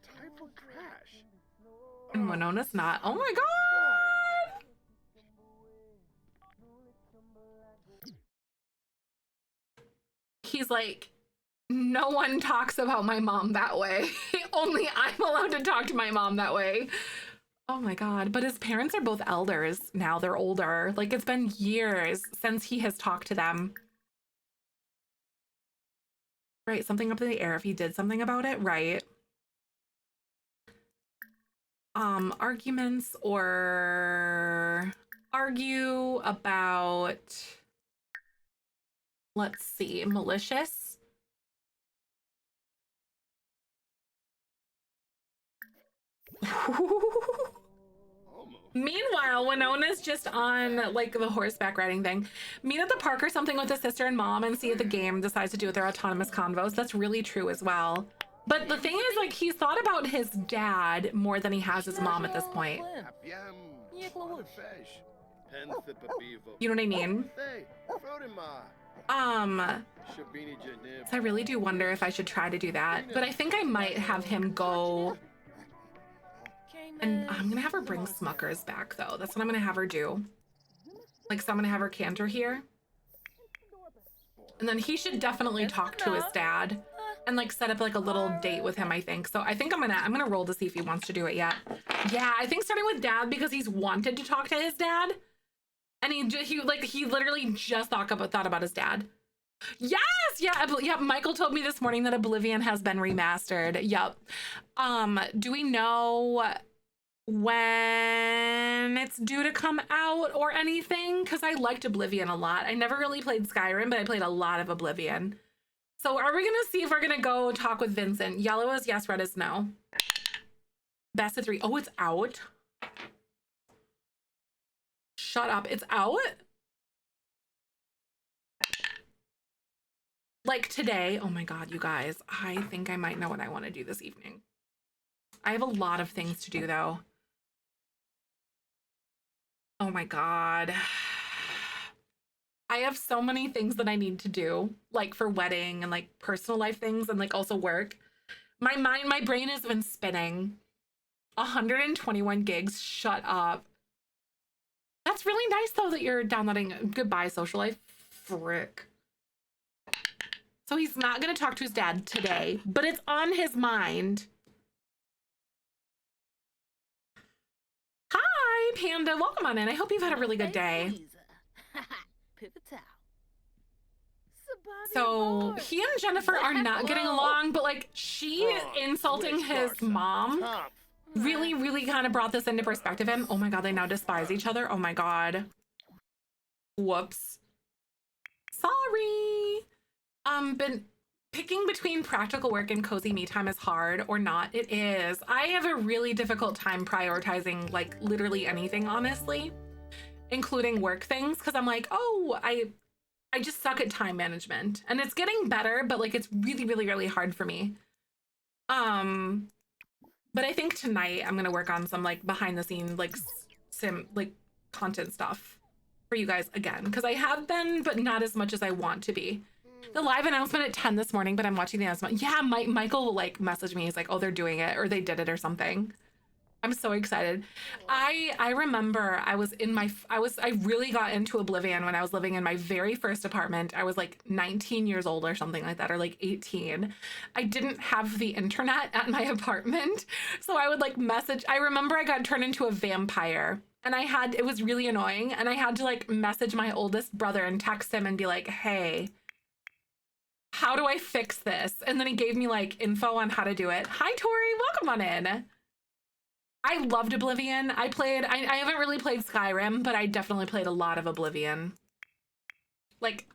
Type of trash. And Winona's not. Oh my God! He's like, no one talks about my mom that way. Only I'm allowed to talk to my mom that way. Oh my God. But his parents are both elders now. They're older. Like, it's been years since he has talked to them. Right. Something up in the air if he did something about it. Right. Arguments or argue about, let's see, malicious. Meanwhile, Winona's just on like the horseback riding thing. Meet at the park or something with his sister and mom and see at the game, decides to do with their autonomous convos. That's really true as well. But the thing is, like, he's thought about his dad more than he has his mom at this point. You know what I mean? So I really do wonder if I should try to do that. But I think I might have him go. And I'm gonna have her bring Smuckers back though. That's what I'm gonna have her do. Like, so I'm gonna have her canter here. And then he should definitely talk to his dad and like set up like a little date with him, I think. So I think I'm gonna roll to see if he wants to do it yet. Yeah, I think starting with dad because he's wanted to talk to his dad. And he literally just thought about his dad. Yes, yeah, Michael told me this morning that Oblivion has been remastered. Yep. Do we know when it's due to come out or anything? Because I liked Oblivion a lot. I never really played Skyrim, but I played a lot of Oblivion. So are we gonna see if we're gonna go talk with Vincent? Yellow is yes, red is no. Best of 3. Oh, it's out. Shut up, it's out? Like today. Oh my God, you guys. I think I might know what I want to do this evening. I have a lot of things to do though. Oh my God. I have so many things that I need to do, like for wedding and like personal life things and like also work. My brain has been spinning. 121 gigs, shut up. That's really nice though that you're downloading. Goodbye, social life. Frick. So he's not gonna talk to his dad today, but it's on his mind. Hi, Panda, welcome on in. I hope you've had a really good day. So he and Jennifer are not getting along, but like she insulting his mom really, really kind of brought this into perspective. And oh my God, they now despise each other. Oh my God. Whoops. Sorry. Been picking between practical work and cozy me time is hard or not. It is. I have a really difficult time prioritizing like literally anything, honestly, including work things. Cause I'm like, oh, I just suck at time management and it's getting better, but like, it's really, really, really hard for me. But I think tonight I'm going to work on some like behind the scenes, like content stuff for you guys again. Cause I have been, but not as much as I want to be. The live announcement at 10 this morning, but I'm watching the announcement. Yeah, Michael will like message me. He's like, oh, they're doing it or they did it or something. I'm so excited. I remember I really got into Oblivion when I was living in my very first apartment. I was like 19 years old or something like that, or like 18. I didn't have the internet at my apartment. So I would like message. I remember I got turned into a vampire and it was really annoying. And I had to like message my oldest brother and text him and be like, hey, how do I fix this? And then he gave me like info on how to do it. Hi, Tori, welcome on in. I loved Oblivion. I haven't really played Skyrim, but I definitely played a lot of Oblivion. Like,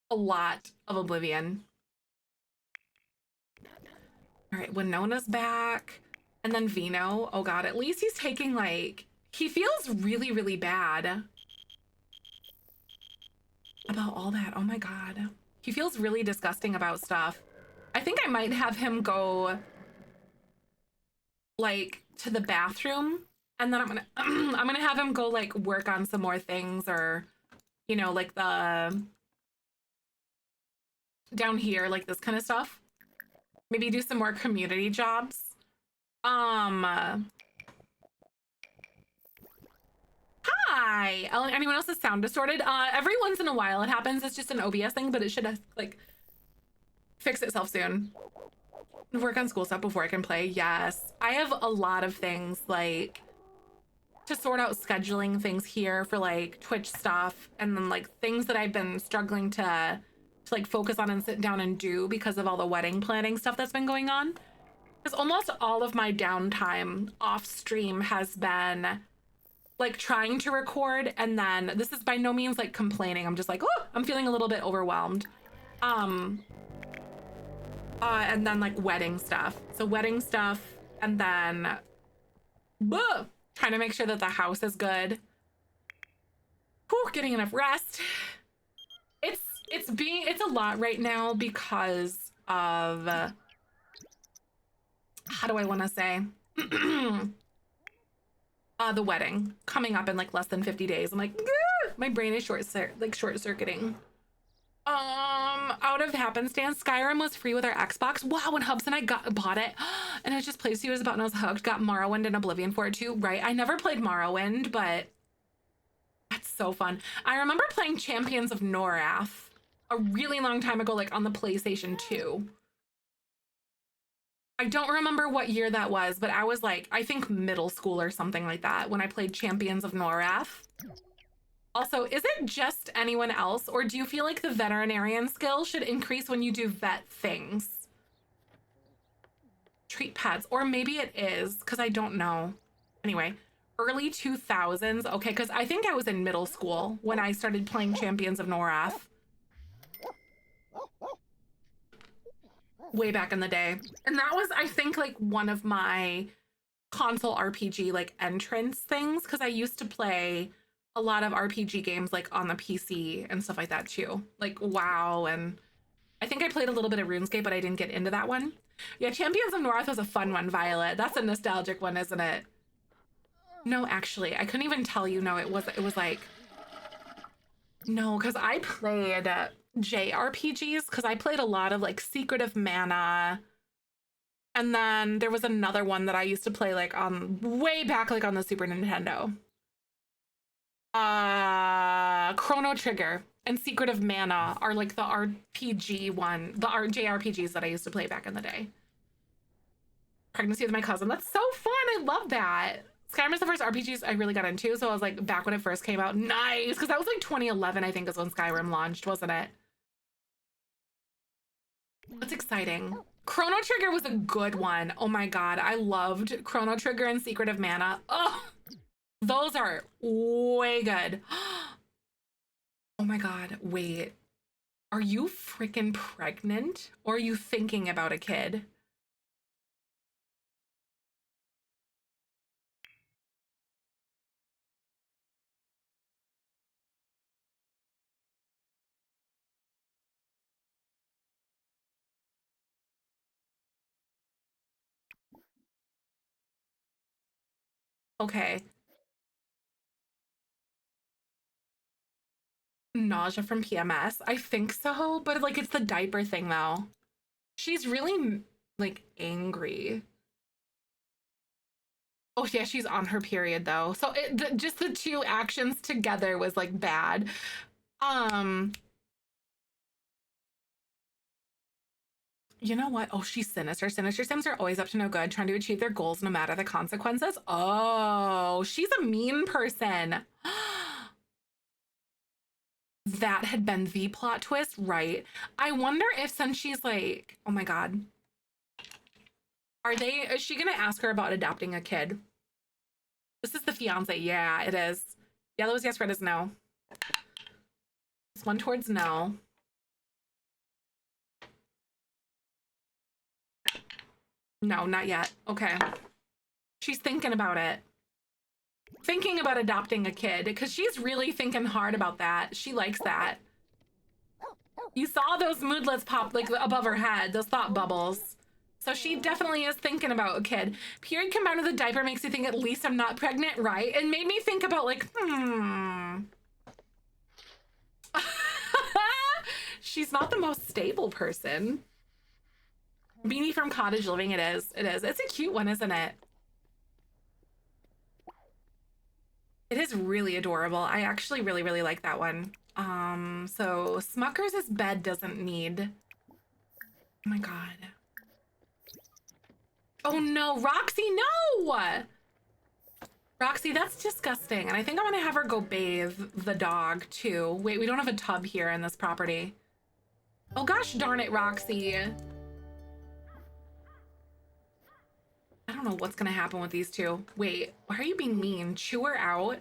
a lot of Oblivion. All right, Winona's back. And then Vino. Oh God, at least he's taking like, he feels really, really bad about all that. Oh my God. He feels really disgusting about stuff. I think I might have him go like to the bathroom and then I'm gonna have him go like work on some more things or, you know, like the down here, like this kind of stuff. Maybe do some more community jobs. Hi. Anyone else's sound distorted? Every once in a while it happens. It's just an OBS thing, but it should like fix itself soon. Work on school stuff before I can play. Yes. I have a lot of things like to sort out scheduling things here for like Twitch stuff and then like things that I've been struggling to like focus on and sit down and do because of all the wedding planning stuff that's been going on. Because almost all of my downtime off stream has been like trying to record, and then this is by no means like complaining. I'm just like, oh, I'm feeling a little bit overwhelmed. And then like wedding stuff. So wedding stuff, and then trying to make sure that the house is good. Whew, getting enough rest. It's a lot right now because of how do I want to say the wedding coming up in like less than 50 days. I'm like, my brain is short circuiting. Out of happenstance, Skyrim was free with our Xbox. Wow, when Hubs and I bought it, and it just plays he was about and I was hooked. Got Morrowind and Oblivion for it too, right? I never played Morrowind, but that's so fun. I remember playing Champions of Norath a really long time ago, like on the PlayStation 2. I don't remember what year that was, but I was like, I think middle school or something like that when I played Champions of Norath. Also, is it just anyone else, or do you feel like the veterinarian skill should increase when you do vet things? Treat pets, or maybe it is, because I don't know. Anyway, early 2000s. Okay, because I think I was in middle school when I started playing Champions of Norath. Way back in the day. And that was, I think, like one of my console RPG like entrance things, because I used to play a lot of RPG games like on the PC and stuff like that too. Like WoW, and I think I played a little bit of RuneScape, but I didn't get into that one. Yeah, Champions of Norath was a fun one, Violet. That's a nostalgic one, isn't it? No, actually, I couldn't even tell you. No, it was like, no, because I played JRPGs, because I played a lot of like Secret of Mana. And then there was another one that I used to play like on way back, like on the Super Nintendo. Chrono Trigger and Secret of Mana are like the RPG one, the JRPGs that I used to play back in the day. Pregnancy with my cousin. That's so fun. I love that. Skyrim is the first RPGs I really got into. So I was like, back when it first came out, nice. Because that was like 2011, I think, is when Skyrim launched, wasn't it? That's exciting. Chrono Trigger was a good one. Oh my God. I loved Chrono Trigger and Secret of Mana. Oh, those are way good. Oh my God. Wait, are you freaking pregnant or are you thinking about a kid? Okay. Nausea from PMS. I think so, but like it's the diaper thing though. She's really like angry. Oh yeah, she's on her period though. So just the two actions together was like bad. You know what? Oh, she's sinister. Sinister Sims are always up to no good, trying to achieve their goals no matter the consequences. Oh, she's a mean person. That had been the plot twist, right? I wonder if since she's like, oh my God. Is she gonna ask her about adopting a kid? This is the fiance. Yeah, it is. Yellow is yes, red is no. This one towards no. No, not yet. Okay. She's thinking about it. Thinking about adopting a kid because she's really thinking hard about that. She likes that. You saw those moodlets pop like above her head, those thought bubbles. So she definitely is thinking about a kid. Period combined with a diaper makes you think at least I'm not pregnant, right? It made me think about like, She's not the most stable person. Beanie from Cottage Living, it is. It is. It's a cute one, isn't it? It is really adorable. I actually really, really like that one. So Smucker's bed doesn't need... Oh my God. Oh no, Roxy, no! Roxy, that's disgusting. And I think I'm gonna have her go bathe the dog too. Wait, we don't have a tub here in this property. Oh gosh darn it, Roxy. I don't know what's gonna happen with these two. Wait, why are you being mean? Chew her out.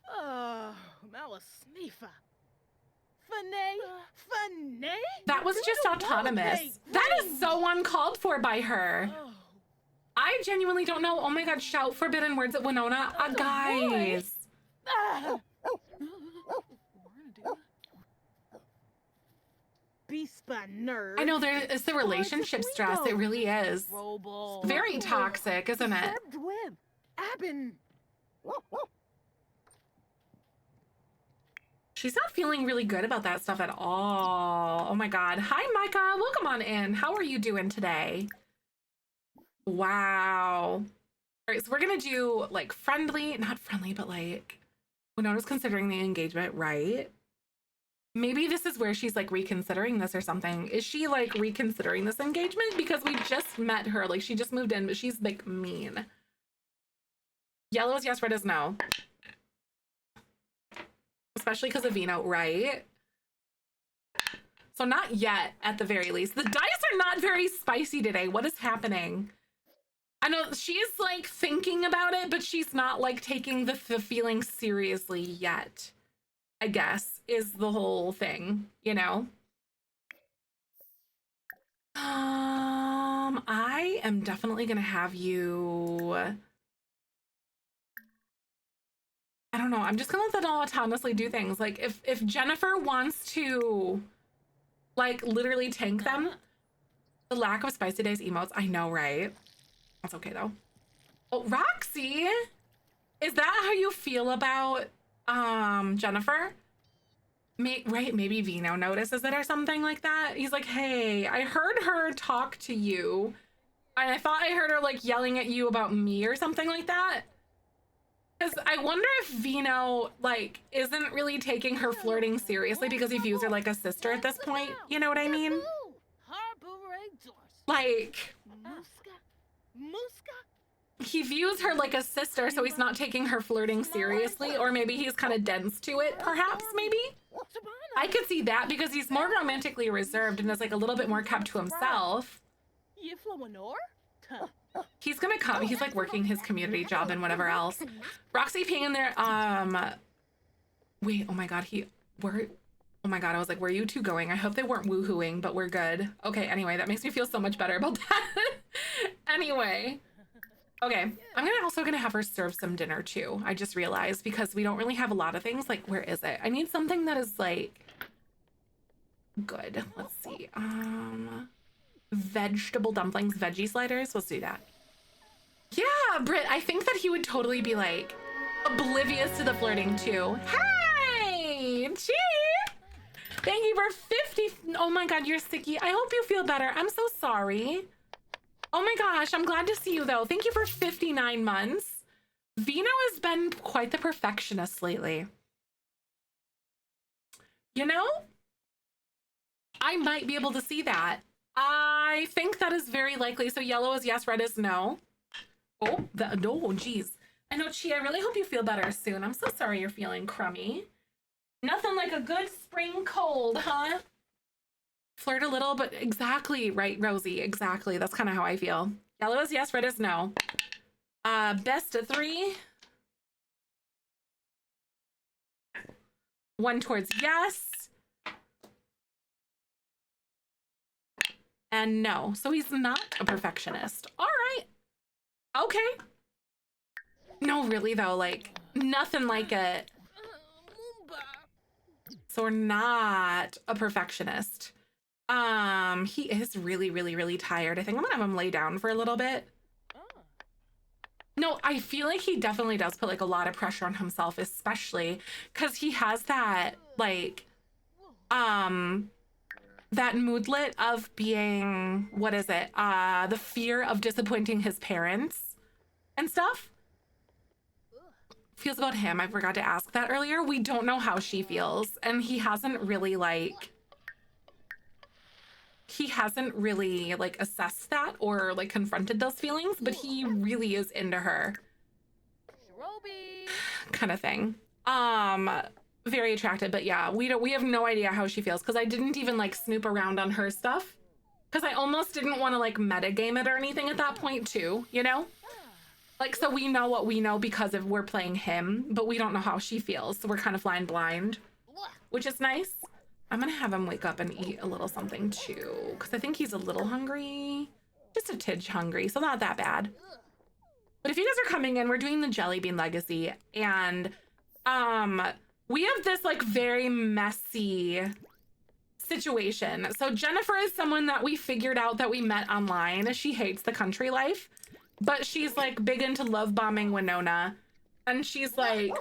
Oh, Malasnifa. Fanay? Fanay? That was just autonomous. That is so uncalled for by her. Oh, I genuinely don't know. Oh my God, shout forbidden words at Winona. Guys. ah. Beastba nerd. I know there is the relationship stress. It really is. Robo. Very toxic, isn't it? Dwib. Abin. She's not feeling really good about that stuff at all. Oh my God. Hi, Micah. Welcome on in. How are you doing today? Wow. All right, so we're gonna do like friendly, not friendly, but like Winona's considering the engagement, right? Maybe this is where she's like reconsidering this or something. Is she like reconsidering this engagement? Because we just met her, like she just moved in, but she's like mean. Yellow is yes, red is no. Especially because of Vino, right? So not yet, at the very least. The dice are not very spicy today. What is happening? I know she's like thinking about it, but she's not like taking the feeling seriously yet, I guess, is the whole thing, you know? I am definitely gonna have you... I don't know. I'm just gonna let them autonomously do things. Like if Jennifer wants to like literally tank them, the lack of spicy days emotes. I know, right? That's okay though. Oh, Roxy, is that how you feel about Jennifer? Right? Maybe Vino notices it or something like that. He's like, hey, I heard her talk to you, and I thought I heard her like yelling at you about me or something like that. Because I wonder if Vino, like, isn't really taking her flirting seriously because he views her like a sister at this point. You know what I mean? Harbor Like... Muska. Muska. he views her like a sister, so he's not taking her flirting seriously, or maybe he's kind of dense to it, perhaps, maybe? I could see that because he's more romantically reserved and is like a little bit more kept to himself. You Floanor? He's gonna come. He's like working his community job and whatever else. Roxy Ping in there. Wait, oh my God, oh my God, I was like, where are you two going? I hope they weren't woohooing, but we're good. Okay, anyway, that makes me feel so much better about that. Anyway. Okay, I'm also gonna have her serve some dinner too. I just realized because we don't really have a lot of things. Like, where is it? I need something that is like good. Let's see. Vegetable dumplings, veggie sliders. Let's do that. Yeah, Britt, I think that he would totally be like oblivious to the flirting too. Hey, gee. Thank you for 50. Oh my God, you're sticky. I hope you feel better. I'm so sorry. Oh my gosh, I'm glad to see you though. Thank you for 59 months. Vino has been quite the perfectionist lately. You know, I might be able to see that. I think that is very likely. So yellow is yes, red is no. Oh, geez. I know, Chi, I really hope you feel better soon. I'm so sorry you're feeling crummy. Nothing like a good spring cold, huh? Flirt a little, but exactly right, Rosie. Exactly. That's kind of how I feel. Yellow is yes, red is no. Best of 3. 1 towards yes. And no. So he's not a perfectionist. All right. Okay. No, really though, like nothing like it. So we're not a perfectionist. He is really, really, really tired. I think I'm gonna have him lay down for a little bit. No, I feel like he definitely does put like a lot of pressure on himself, especially because he has that like, that moodlet of being, what is it? The fear of disappointing his parents and stuff. Feels about him. I forgot to ask that earlier. We don't know how she feels, and he hasn't really assessed that or like confronted those feelings, but he really is into her. Kind of thing. Very attracted, but yeah, we have no idea how she feels because I didn't even like snoop around on her stuff because I almost didn't want to like metagame it or anything at that point too, you know? Like, so we know what we know because of we're playing him, but we don't know how she feels, so we're kind of flying blind, which is nice. I'm gonna have him wake up and eat a little something too, because I think he's a little hungry, just a tidge hungry, so not that bad. But if you guys are coming in, we're doing the Jellybean Legacy, and we have this like very messy situation. So Jennifer is someone that we figured out that we met online. She hates the country life, but she's like big into love bombing Winona, and she's like,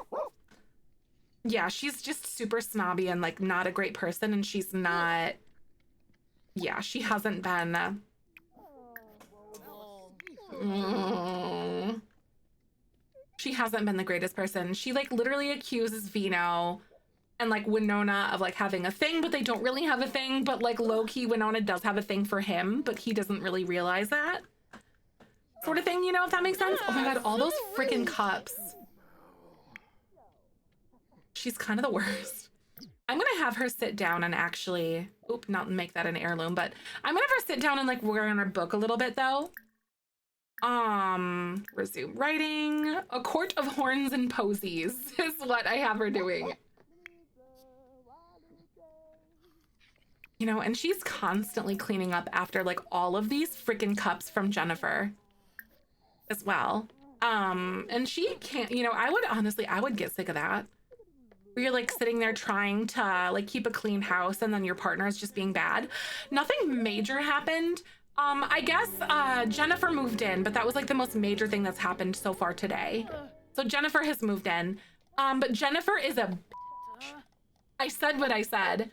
yeah, she's just super snobby and like not a great person, and she's not, yeah, she hasn't been she hasn't been the greatest person. She like literally accuses Vino and like Winona of like having a thing, but they don't really have a thing, but like low-key Winona does have a thing for him, but he doesn't really realize that sort of thing, you know, if that makes sense. Oh my God, all those freaking cups. She's kind of the worst. I'm gonna have her sit down and actually, not make that an heirloom, but I'm gonna have her sit down and like we're gonna book a little bit though. Resume writing. A Court of Horns and Posies is what I have her doing. You know, and she's constantly cleaning up after like all of these freaking cups from Jennifer as well. And she can't, you know, I would get sick of that. Where you're like sitting there trying to like keep a clean house and then your partner is just being bad. Nothing major happened. I guess Jennifer moved in, but that was like the most major thing that's happened so far today. So Jennifer has moved in. But Jennifer is a bitch. I said what I said.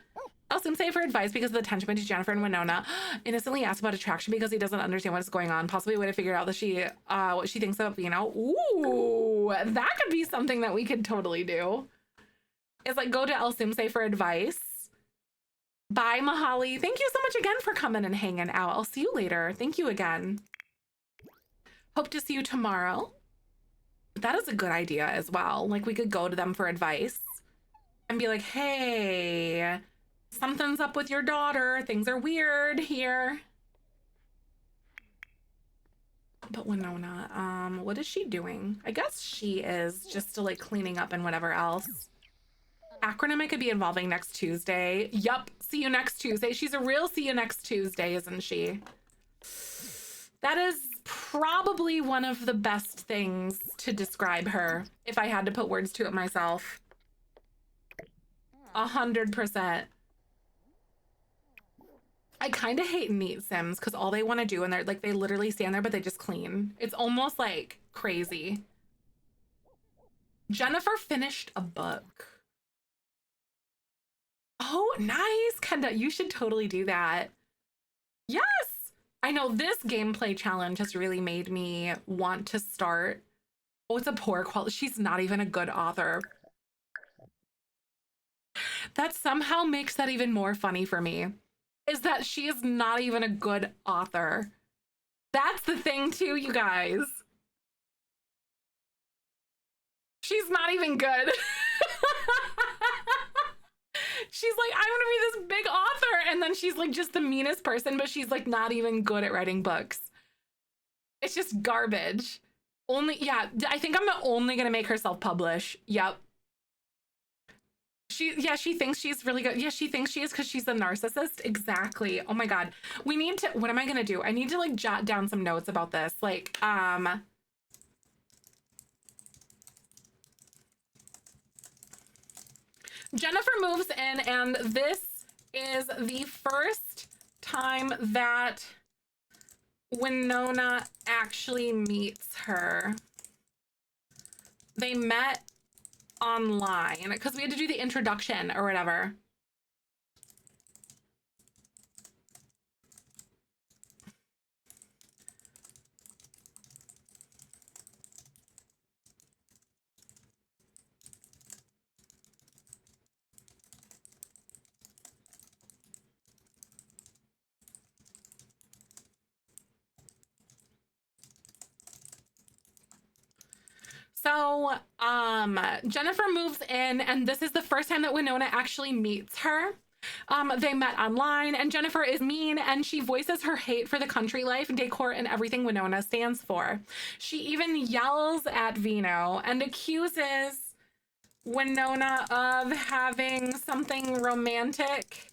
I'll soon say for advice because of the tension between Jennifer and Winona. Innocently asked about attraction because he doesn't understand what's going on. Possibly would have figured out that she, what she thinks of, you know. Ooh, that could be something that we could totally do. It's like, go to El Simse for advice. Bye, Mahali. Thank you so much again for coming and hanging out. I'll see you later. Thank you again. Hope to see you tomorrow. That is a good idea as well. Like, we could go to them for advice and be like, hey, something's up with your daughter. Things are weird here. But Winona, what is she doing? I guess she is just still like cleaning up and whatever else. Acronym I could be involving next Tuesday. Yup, see you next Tuesday. She's a real see you next Tuesday, isn't she? That is probably one of the best things to describe her, if I had to put words to it myself. 100%. I kind of hate neat Sims because all they want to do, and they're like, they literally stand there, but they just clean. It's almost like crazy. Jennifer finished a book. Oh, nice, Kenda. You should totally do that. Yes. I know this gameplay challenge has really made me want to start. Oh, it's a poor quality. She's not even a good author. That somehow makes that even more funny for me. Is that she is not even a good author. That's the thing too, you guys. She's not even good. She's like, I want to be this big author. And then she's like just the meanest person, but she's like not even good at writing books. It's just garbage. Only, yeah, I think I'm only going to make her self-publish. Yep. She thinks she's really good. Yeah, she thinks she is because she's a narcissist. Exactly. Oh my God. We need to, what am I going to do? I need to like jot down some notes about this. Like, Jennifer moves in, and this is the first time that Winona actually meets her. They met online because we had to do the introduction or whatever. So, Jennifer moves in, and this is the first time that Winona actually meets her. They met online, and Jennifer is mean, and she voices her hate for the country life, decor, and everything Winona stands for. She even yells at Vino and accuses Winona of having something romantic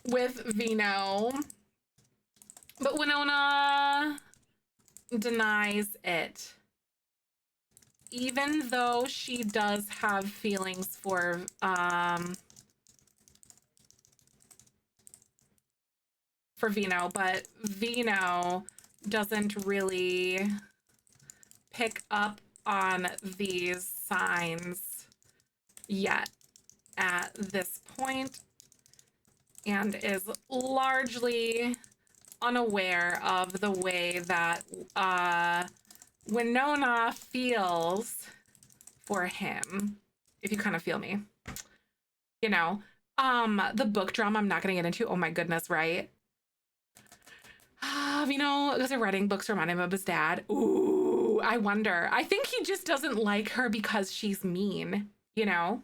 with Vino. But Winona denies it, even though she does have feelings for Vino, but Vino doesn't really pick up on these signs yet at this point and is largely unaware of the way that Winona feels for him, if you kind of feel me. You know, the book drama I'm not gonna get into. Oh my goodness, right? Vino, because of writing books remind him of his dad. Ooh, I wonder. I think he just doesn't like her because she's mean, you know?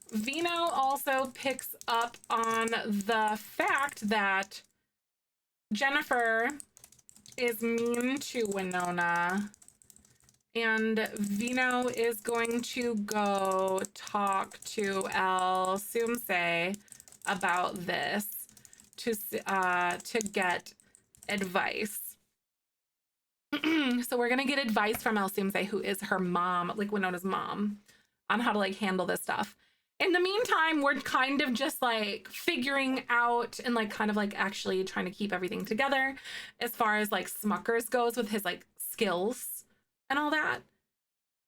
Vino also picks up on the fact that Jennifer is mean to Winona, and Vino is going to go talk to El Sumse about this to get advice. So we're gonna get advice from El Sumse, who is her mom, like Winona's mom, on how to like handle this stuff. In the meantime, we're kind of just like figuring out and like kind of like actually trying to keep everything together as far as like Smuckers goes with his like skills and all that.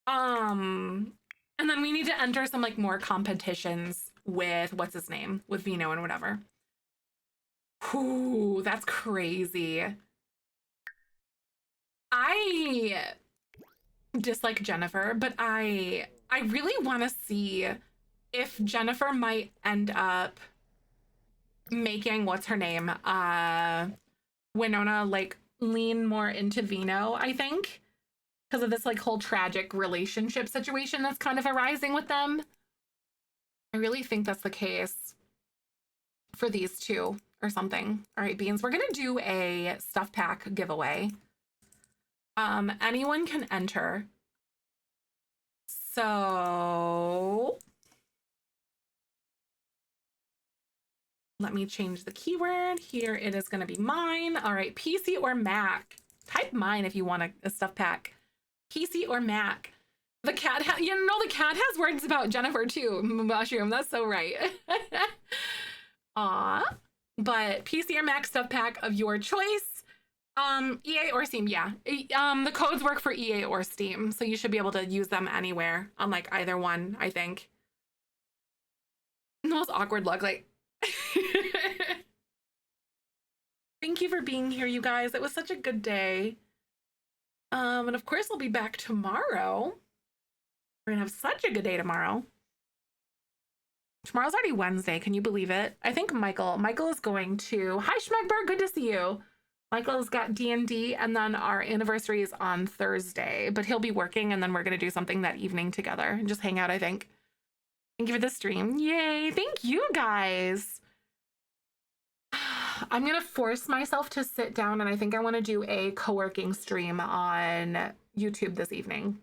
And then we need to enter some like more competitions with what's his name, with Vino and whatever. Ooh, that's crazy. I dislike Jennifer, but I really want to see if Jennifer might end up making, what's her name? Winona like lean more into Vino, I think, because of this like whole tragic relationship situation that's kind of arising with them. I really think that's the case for these two or something. All right, Beans, we're gonna do a stuff pack giveaway. Anyone can enter. So let me change the keyword. Here it is gonna be mine. All right, PC or Mac. Type mine if you want a stuff pack. PC or Mac. The cat, you know, the cat has words about Jennifer too. Mushroom, that's so right. Aw, but PC or Mac stuff pack of your choice. EA or Steam, yeah. The codes work for EA or Steam, so you should be able to use them anywhere on like either one, I think. The most awkward look, like. Thank you for being here, you guys. It was such a good day. And of course, I'll be back tomorrow. We're gonna have such a good day tomorrow. Tomorrow's already Wednesday. Can you believe it? I think Michael is going to. Hi, Schmegberg. Good to see you. Michael's got D&D, and then our anniversary is on Thursday, but he'll be working, and then we're gonna do something that evening together and just hang out, I think. Thank you for the stream. Yay. Thank you, guys. I'm gonna force myself to sit down, and I think I want to do a co-working stream on YouTube this evening.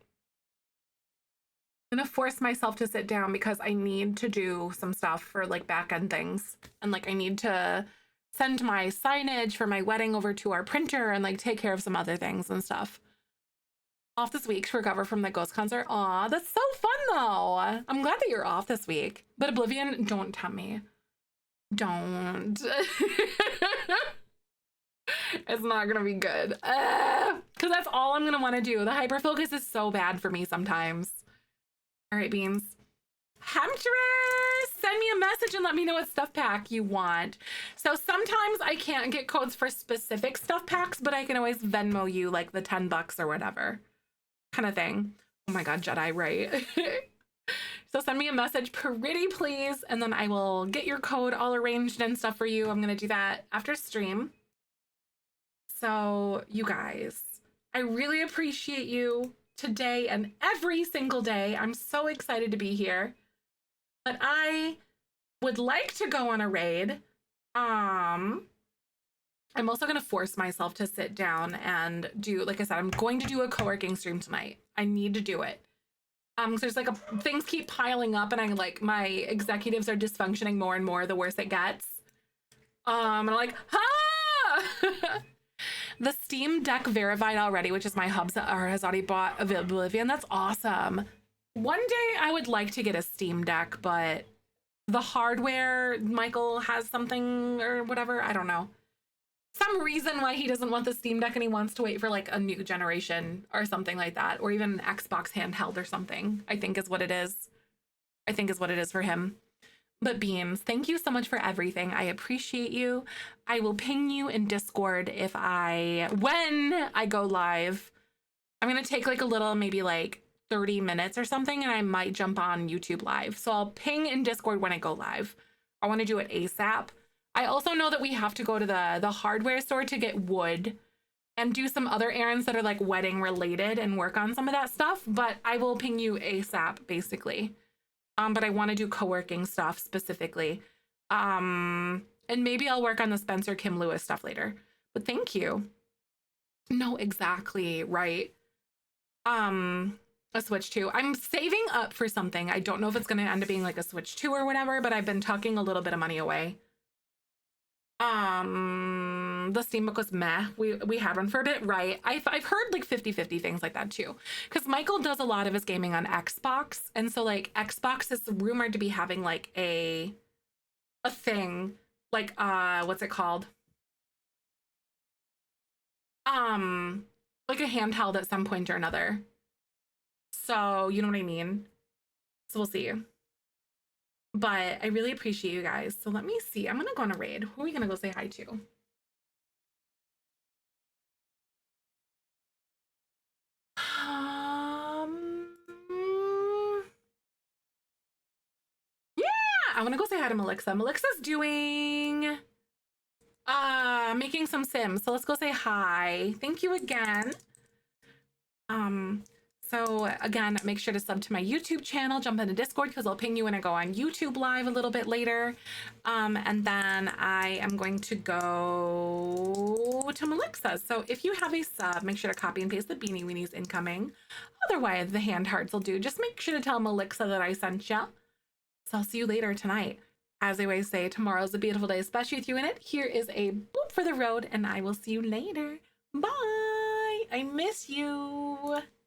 I'm gonna force myself to sit down because I need to do some stuff for like back end things, and like I need to send my signage for my wedding over to our printer and like take care of some other things and stuff. Off this week to recover from the Ghost concert. Aw, that's so fun though. I'm glad that you're off this week. But Oblivion, don't tempt me. Don't. It's not gonna be good. Because that's all I'm gonna want to do. The hyperfocus is so bad for me sometimes. All right, Beans. Hemtress, send me a message and let me know what stuff pack you want. So sometimes I can't get codes for specific stuff packs, but I can always Venmo you like the $10 or whatever kind of thing. Oh my God, Jedi, right? So send me a message pretty please, and then I will get your code all arranged and stuff for you. I'm gonna do that after stream. So you guys, I really appreciate you today and every single day. I'm so excited to be here. But I would like to go on a raid. I'm also gonna force myself to sit down and do, like I said, I'm going to do a co-working stream tonight. I need to do it. So there's like things keep piling up, and I like my executives are dysfunctioning more and more the worse it gets. And I'm like, ah! The Steam Deck verified already, which is my hub has already bought Oblivion. That's awesome. One day I would like to get a Steam Deck, but the hardware, Michael has something or whatever, I don't know. Some reason why he doesn't want the Steam Deck and he wants to wait for like a new generation or something like that, or even an Xbox handheld or something, I think is what it is. I think is what it is for him. But Beams, thank you so much for everything. I appreciate you. I will ping you in Discord when I go live. I'm gonna take like a little, maybe like 30 minutes or something, and I might jump on YouTube live. So I'll ping in Discord when I go live. I want to do it ASAP. I also know that we have to go to the hardware store to get wood and do some other errands that are like wedding related and work on some of that stuff, but I will ping you ASAP basically. But I want to do co-working stuff specifically. And maybe I'll work on the Spencer Kim Lewis stuff later. But thank you. No, exactly, right. A Switch 2. I'm saving up for something. I don't know if it's going to end up being like a Switch 2 or whatever, but I've been tucking a little bit of money away. The Steambook was meh. We had one for a bit, right? I've heard like 50-50 things like that too, because Michael does a lot of his gaming on Xbox, and so like Xbox is rumored to be having like a thing like what's it called, like a handheld at some point or another. So you know what I mean? So we'll see. But I really appreciate you guys. So let me see. I'm gonna go on a raid. Who are we gonna go say hi to? Yeah, I want to go say hi to Melixa. Melixa's doing making some Sims. So let's go say hi. Thank you again. So again, make sure to sub to my YouTube channel, jump into Discord because I'll ping you when I go on YouTube live a little bit later. And then I am going to go to Melixa. So if you have a sub, make sure to copy and paste the Beanie Weenies incoming. Otherwise, the hand hearts will do. Just make sure to tell Melixa that I sent you. So I'll see you later tonight. As I always say, tomorrow's a beautiful day, especially with you in it. Here is a boop for the road, and I will see you later. Bye. I miss you.